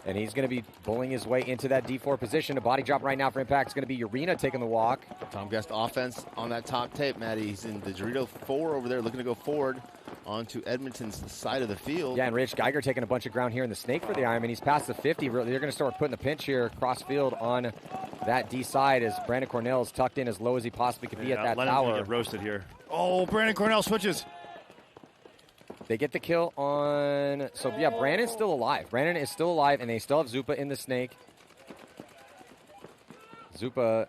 And he's going to be bullying his way into that D4 position. A body drop right now for Impact is going to be Urena taking the walk. Tom Guest offense on that top tape, Maddie. He's in the Dorito 4 over there, looking to go forward onto Edmonton's side of the field. Yeah, and Rich Geiger taking a bunch of ground here in the snake for the Ironman. He's past the 50. They're going to start putting the pinch here cross field on that D side as Brandon Cornell is tucked in as low as he possibly could be at that Lennon's tower. gonna get roasted here. Oh, Brandon Cornell switches. They get the kill on... So, yeah, Brandon's still alive. Brandon is still alive, and they still have Zupa in the snake. Zupa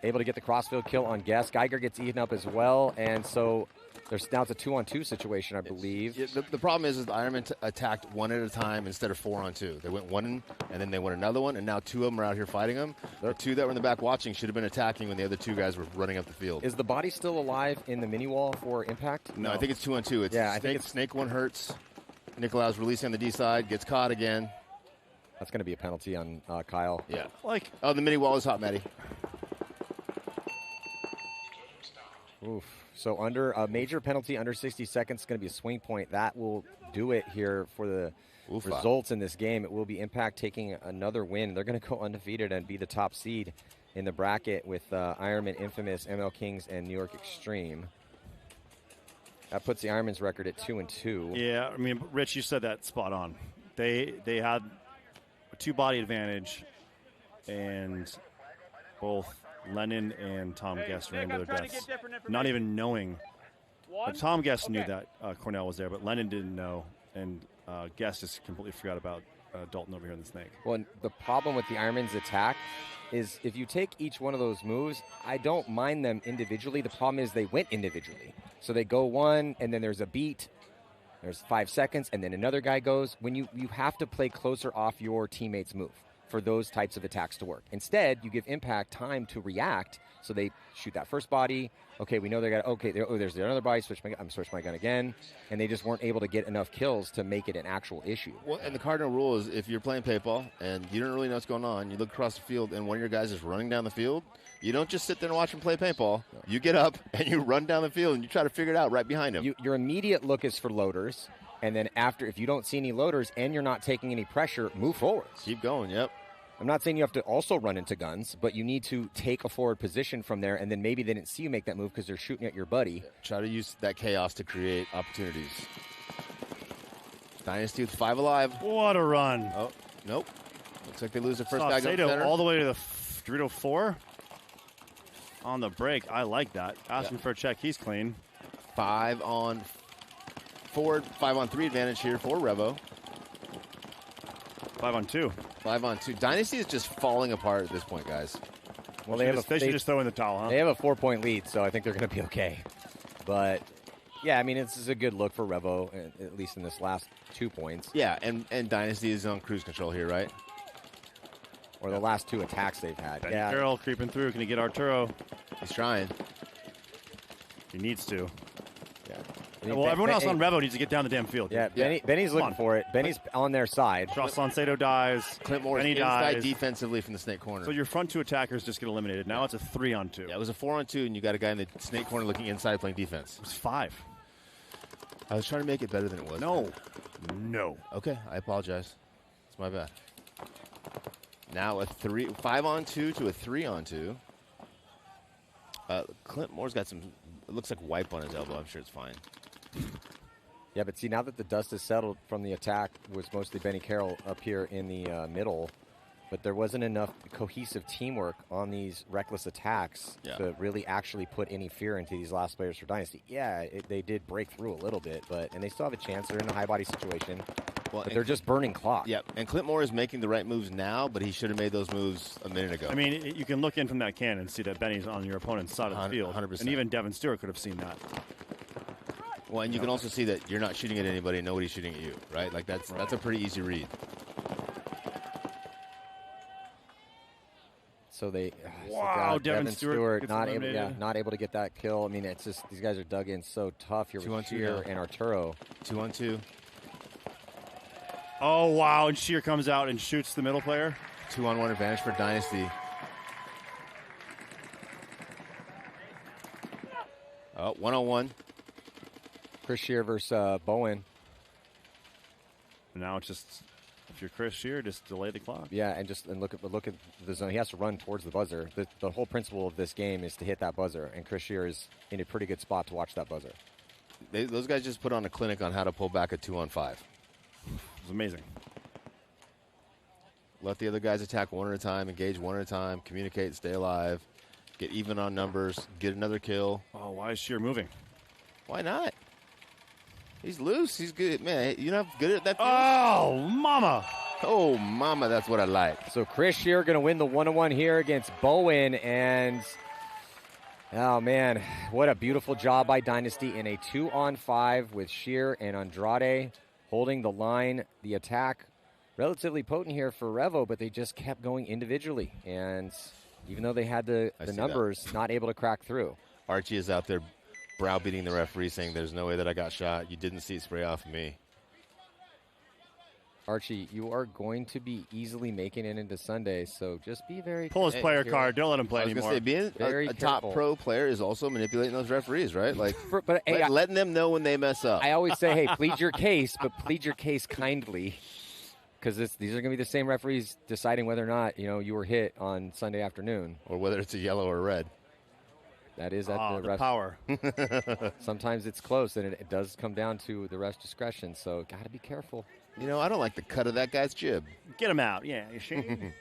able to get the crossfield kill on Guest. Geiger gets eaten up as well, and so now it's a 2-on-2 situation, I believe. The problem is the Ironmen attacked 1 at a time instead of 4-on-2. They went 1, and then they went another one, and now 2 of them are out here fighting them. The 2 that were in the back watching should have been attacking when the other 2 guys were running up the field. Is the body still alive in the mini wall for Impact? No, I think it's 2-on-2. It's yeah, snake, I think it's snake 1 hurts. Nikolau's releasing on the D side, gets caught again. That's going to be a penalty on Kyle. Yeah. Like, oh, the mini wall is hot, Matty. Oof. So under a major penalty under 60 seconds is going to be a swing point. That will do it here for the results in this game. It will be Impact taking another win. They're going to go undefeated and be the top seed in the bracket with Ironmen, Infamous, ML Kings, and New York Extreme. That puts the Ironmen's record at 2-2. Yeah, I mean, Rich, you said that spot on. They had a two-body advantage, and both Lennon and Tom Guest ran to their deaths, not even knowing. Tom Guest knew that Cornell was there, but Lennon didn't know, and Guest just completely forgot about Dalton over here in the snake. Well, and the problem with the Ironmen's attack is if you take each one of those moves, I don't mind them individually. The problem is they went individually. So they go one, and then there's a beat, there's 5 seconds, and then another guy goes. When you have to play closer off your teammate's move for those types of attacks to work. Instead, you give Impact time to react, so they shoot that first body. Okay, we know they got, okay, there's another body, I'm switch my gun again, and they just weren't able to get enough kills to make it an actual issue. Well, and the cardinal rule is if you're playing paintball and you don't really know what's going on, you look across the field and one of your guys is running down the field, you don't just sit there and watch him play paintball. No. You get up and you run down the field and you try to figure it out right behind him. Your immediate look is for loaders, and then after, if you don't see any loaders and you're not taking any pressure, move forwards. Keep going, yep. I'm not saying you have to also run into guns, but you need to take a forward position from there, and then maybe they didn't see you make that move because they're shooting at your buddy. Yeah. Try to use that chaos to create opportunities. Dynasty with 5 alive. What a run. Oh, nope. Looks like they lose the first guy going center. All the way to the Dorito 4 on the break. I like that. Asking for a check. He's clean. 5 on 4, 5 on 3 advantage here for Revo. 5 on 2. 5 on 2. Dynasty is just falling apart at this point, guys. Well, they should just throw in the towel, huh? They have a 4-point lead, so I think they're going to be okay. But, yeah, I mean, this is a good look for Revo, at least in this last 2 points. Yeah, and Dynasty is on cruise control here, right? Or the last 2 attacks they've had. Benny Carroll creeping through. Can he get Arturo? He's trying. He needs to. Yeah. Well, everyone else on Revo needs to get down the damn field. Yeah, Benny's looking for it. Benny's on their side. Josh Salcedo dies. Clint Moore Benny inside dies. defensively from the snake corner. So your front 2 attackers just get eliminated. Now it's a 3 on 2. Yeah, it was a 4 on 2, and you got a guy in the snake corner looking inside playing defense. It was 5. I was trying to make it better than it was. No. Okay, I apologize. It's my bad. Now a 5 on 2 to a 3 on 2. Clint Moore's got some, it looks like wipe on his elbow. I'm sure it's fine. Yeah, but see, now that the dust has settled from the attack, was mostly Benny Carroll up here in the middle, but there wasn't enough cohesive teamwork on these reckless attacks to really actually put any fear into these last players for Dynasty. Yeah, they did break through a little bit, and they still have a chance. They're in a high body situation, but they're just burning clock. Yep, and Clint Moore is making the right moves now, but he should have made those moves a minute ago. I mean, you can look in from that can and see that Benny's on your opponent's side of the field. 100%. And even Devin Stewart could have seen that. Well, and you can also see that you're not shooting at anybody and nobody's shooting at you, right? Like, that's a pretty easy read. So they Devin Stewart not able to get that kill. I mean, it's just these guys are dug in so tough here with Shear and Arturo. 2 on 2. Oh, wow, and Shear comes out and shoots the middle player. 2 on 1 advantage for Dynasty. Oh, 1 on 1. Chris Shear versus Bowen. Now it's just, if you're Chris Shear, just delay the clock. Yeah, and look at the zone. He has to run towards the buzzer. The whole principle of this game is to hit that buzzer, and Chris Shear is in a pretty good spot to watch that buzzer. Those guys just put on a clinic on how to pull back a 2 on 5. It's amazing. Let the other guys attack one at a time, engage one at a time, communicate, stay alive, get even on numbers, get another kill. Oh, why is Shear moving? Why not? He's loose. He's good. Man, you're not good at that. Oh, mama. Oh, mama, that's what I like. So Chris Shear going to win the 1-on-1 here against Bowen. And, oh, man, what a beautiful job by Dynasty in a 2-on-5 with Shear and Andrade holding the line. The attack relatively potent here for Revo, but they just kept going individually. And even though they had the numbers, not able to crack through. Archie is out there browbeating the referee, saying there's no way that I got shot. You didn't see it spray off of me. Archie, you are going to be easily making it into Sunday, so just be very Pull his player card. Don't let him play I was anymore. gonna say, being a top pro player is also manipulating those referees, right? Like, but hey, letting them know when they mess up. I always say, hey, plead your case, but plead your case kindly, because these are going to be the same referees deciding whether or not you were hit on Sunday afternoon, or whether it's a yellow or red. That is at the power. Sometimes it's close, and it does come down to the ref's discretion. So got to be careful. I don't like the cut of that guy's jib. Get him out. Yeah, you should.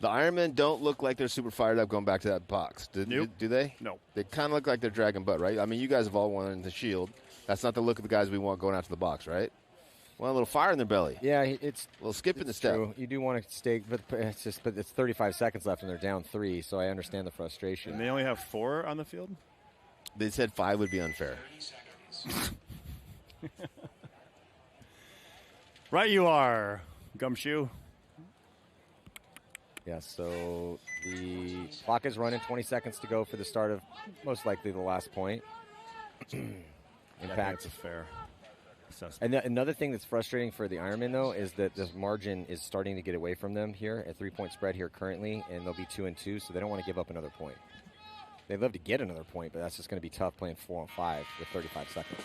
The Ironmen don't look like they're super fired up going back to that box. Do they? No. They kind of look like they're dragging butt, right? I mean, you guys have all won the Shield. That's not the look of the guys we want going out to the box, right? Want a little fire in their belly. Yeah, it's a little skip in the step. True. You do want to stay, but it's 35 seconds left and they're down 3, so I understand the frustration. And they only have 4 on the field? They said 5 would be unfair. Right you are, Gumshoe. Yeah, so the clock is running, 20 seconds to go for the start of most likely the last point. Impact. That's a fair assessment. And another thing that's frustrating for the Ironmen, though, is that this margin is starting to get away from them here at 3-point spread here currently, and they'll be 2-2, so they don't want to give up another point. They'd love to get another point, but that's just going to be tough playing 4-on-5 with 35 seconds.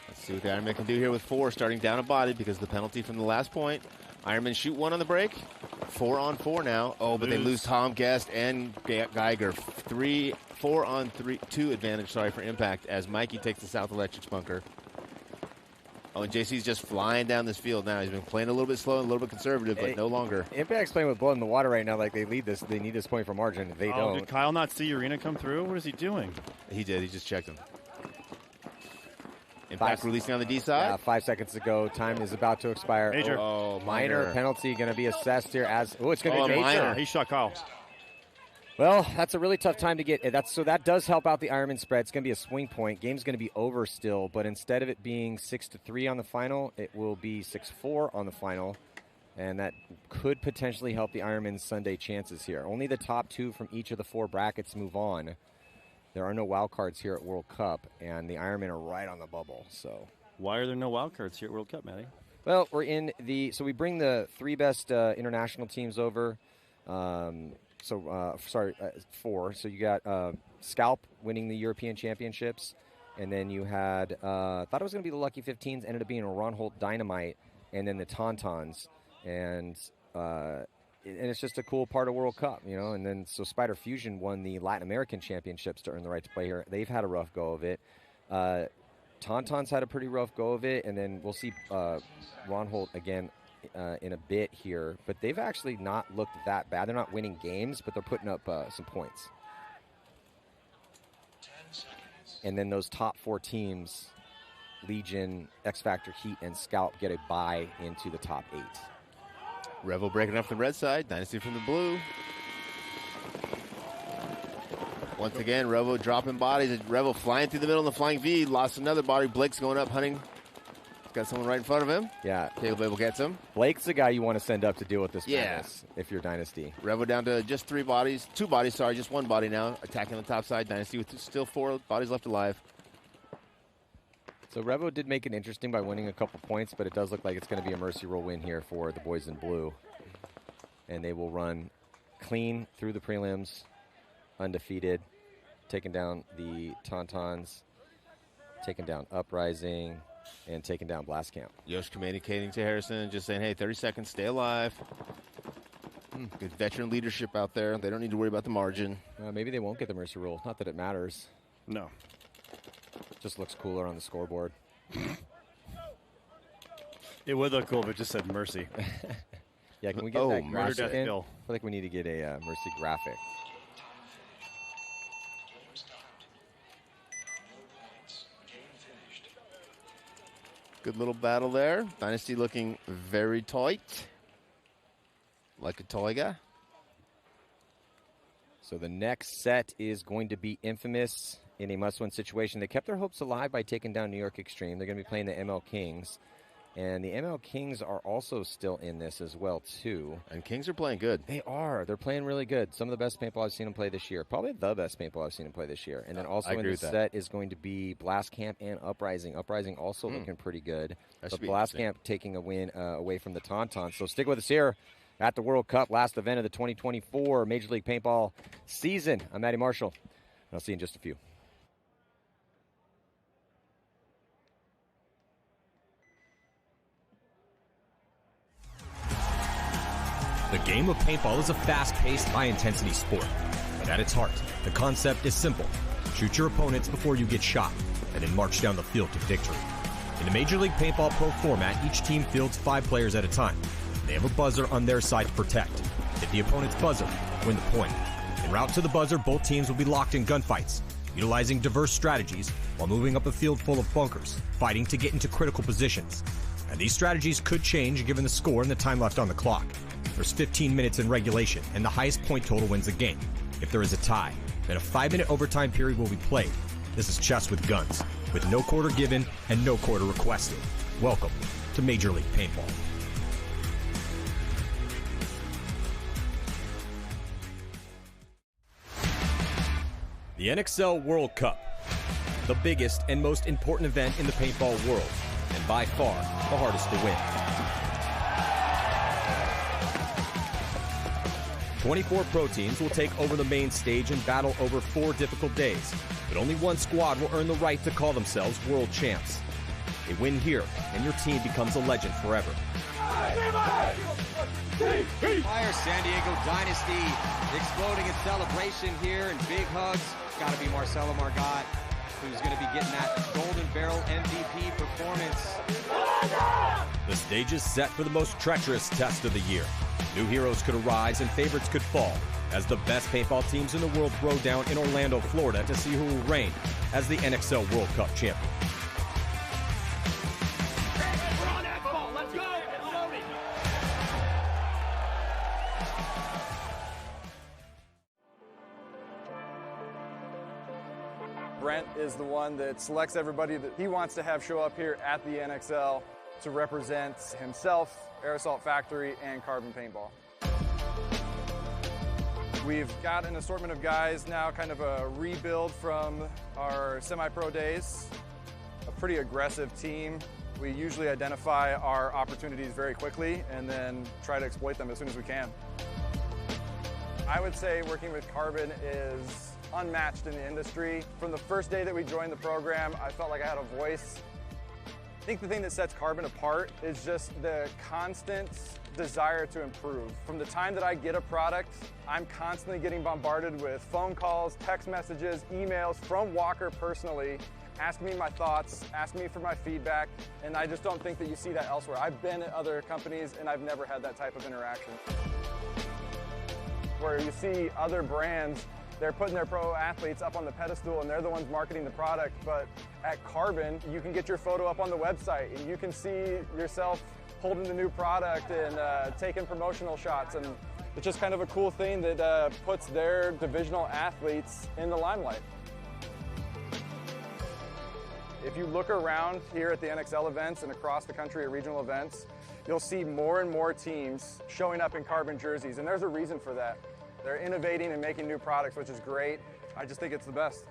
Let's see what the Ironmen can do here with 4, starting down a body because of the penalty from the last point. Ironmen shoot 1 on the break. 4-on-4 now. Oh, but they lose Tom Guest and Geiger. 4-on-2 advantage, for Impact as Mikey takes the South Electrics bunker. Oh, and JC's just flying down this field now. He's been playing a little bit slow and a little bit conservative, but no longer. Impact's playing with blood in the water right now like they lead this. They need this point for margin. They don't. Did Kyle not see Urena come through? What is he doing? He did. He just checked him. Impact releasing on the D side. Yeah, 5 seconds to go. Time is about to expire. Major. Oh, minor penalty going to be assessed here as. Oh, it's going to be major. He shot Kyle. Well, that's a really tough time to get. So that does help out the Ironman spread. It's going to be a swing point. Game's going to be over still, but instead of it being 6-3 on the final, it will be 6-4 on the final, and that could potentially help the Ironman's Sunday chances here. Only the top 2 from each of the 4 brackets move on. There are no wild cards here at World Cup, and the Ironmen are right on the bubble. So why are there no wild cards here at World Cup, Matty? Well, so we bring the 3 best international teams over. 4. So you got Scalp winning the European Championships, and then you had thought it was going to be the Lucky 15s, ended up being a Ron Holt Dynamite, and then the Tauntauns, and it's just a cool part of World Cup, And then so Spider Fusion won the Latin American Championships to earn the right to play here. They've had a rough go of it. Tauntauns had a pretty rough go of it, and then we'll see Ron Holt again in a bit here, but they've actually not looked that bad. They're not winning games, but they're putting up some points. And then those top 4 teams, Legion, X Factor, Heat, and Scalp, get a bye into the top 8. Revel breaking up the red side, Dynasty from the blue. Once again, Revel dropping bodies. Revel flying through the middle in the flying V, lost another body. Blake's going up, hunting. Got someone right in front of him. Yeah. Caleb Abel gets him. Blake's the guy you want to send up to deal with this madness if you're Dynasty. Revo down to just 2 bodies, just 1 body now. Attacking the top side. Dynasty with still 4 bodies left alive. So Revo did make it interesting by winning a couple points, but it does look like it's going to be a mercy roll win here for the boys in blue. And they will run clean through the prelims, undefeated, taking down the Tauntauns, taking down Uprising, and taking down Blast Camp. Yosh communicating to Harrison, just saying, hey, 30 seconds, stay alive. Good veteran leadership out there. They don't need to worry about the margin. Maybe they won't get the mercy rule. Not that it matters. No. Just looks cooler on the scoreboard. It would look cool if it just said mercy. Yeah, can we get that graphic in? I Bill. feel like we need to get a mercy graphic. Good little battle there. Dynasty looking very tight. Like a tiger. So the next set is going to be Infamous in a must-win situation. They kept their hopes alive by taking down New York Extreme. They're going to be playing the ML Kings. And the ML Kings are also still in this as well, too. And Kings are playing good. They are. They're playing really good. Some of the best paintball I've seen them play this year. Probably the best paintball I've seen them play this year. And then also in the set is going to be Blast Camp and Uprising. Uprising also looking pretty good. But Blast Camp taking a win away from the Tauntauns. So stick with us here at the World Cup, last event of the 2024 Major League Paintball season. I'm Matty Marshall. I'll see you in just a few. The game of paintball is a fast-paced, high-intensity sport. But at its heart, the concept is simple. Shoot your opponents before you get shot, and then march down the field to victory. In the Major League Paintball Pro format, each team fields 5 players at a time. They have a buzzer on their side to protect. Hit the opponent's buzzer, win the point. En route to the buzzer, both teams will be locked in gunfights, utilizing diverse strategies while moving up a field full of bunkers, fighting to get into critical positions. And these strategies could change given the score and the time left on the clock. There's 15 minutes in regulation, and the highest point total wins the game. If there is a tie, then a 5-minute overtime period will be played. This is chess with guns, with no quarter given and no quarter requested. Welcome to Major League Paintball. The NXL World Cup, the biggest and most important event in the paintball world, and by far the hardest to win. 24 pro teams will take over the main stage and battle over 4 difficult days, but only one squad will earn the right to call themselves world champs. A win here, and your team becomes a legend forever. Fire San Diego Dynasty exploding in celebration here and big hugs. It's got to be Marcelo Margot, who's going to be getting that Golden Barrel MVP performance. The stage is set for the most treacherous test of the year. New heroes could arise and favorites could fall as the best paintball teams in the world throw down in Orlando, Florida to see who will reign as the NXL World Cup champion. Brent is the one that selects everybody that he wants to have show up here at the NXL to represent himself, Air Assault Factory, and Carbon Paintball. We've got an assortment of guys now, kind of a rebuild from our semi-pro days. A pretty aggressive team. We usually identify our opportunities very quickly and then try to exploit them as soon as we can. I would say working with Carbon is unmatched in the industry. From the first day that we joined the program, I felt like I had a voice. I think the thing that sets Carbon apart is just the constant desire to improve. From the time that I get a product, I'm constantly getting bombarded with phone calls, text messages, emails from Walker personally, asking me my thoughts, asking me for my feedback, and I just don't think that you see that elsewhere. I've been at other companies and I've never had that type of interaction. Where you see other brands, they're putting their pro athletes up on the pedestal and they're the ones marketing the product, but at Carbon, you can get your photo up on the website and you can see yourself holding the new product and taking promotional shots, and it's just kind of a cool thing that puts their divisional athletes in the limelight. If you look around here at the NXL events and across the country at regional events, you'll see more and more teams showing up in Carbon jerseys, and there's a reason for that. They're innovating and making new products, which is great. I just think it's the best.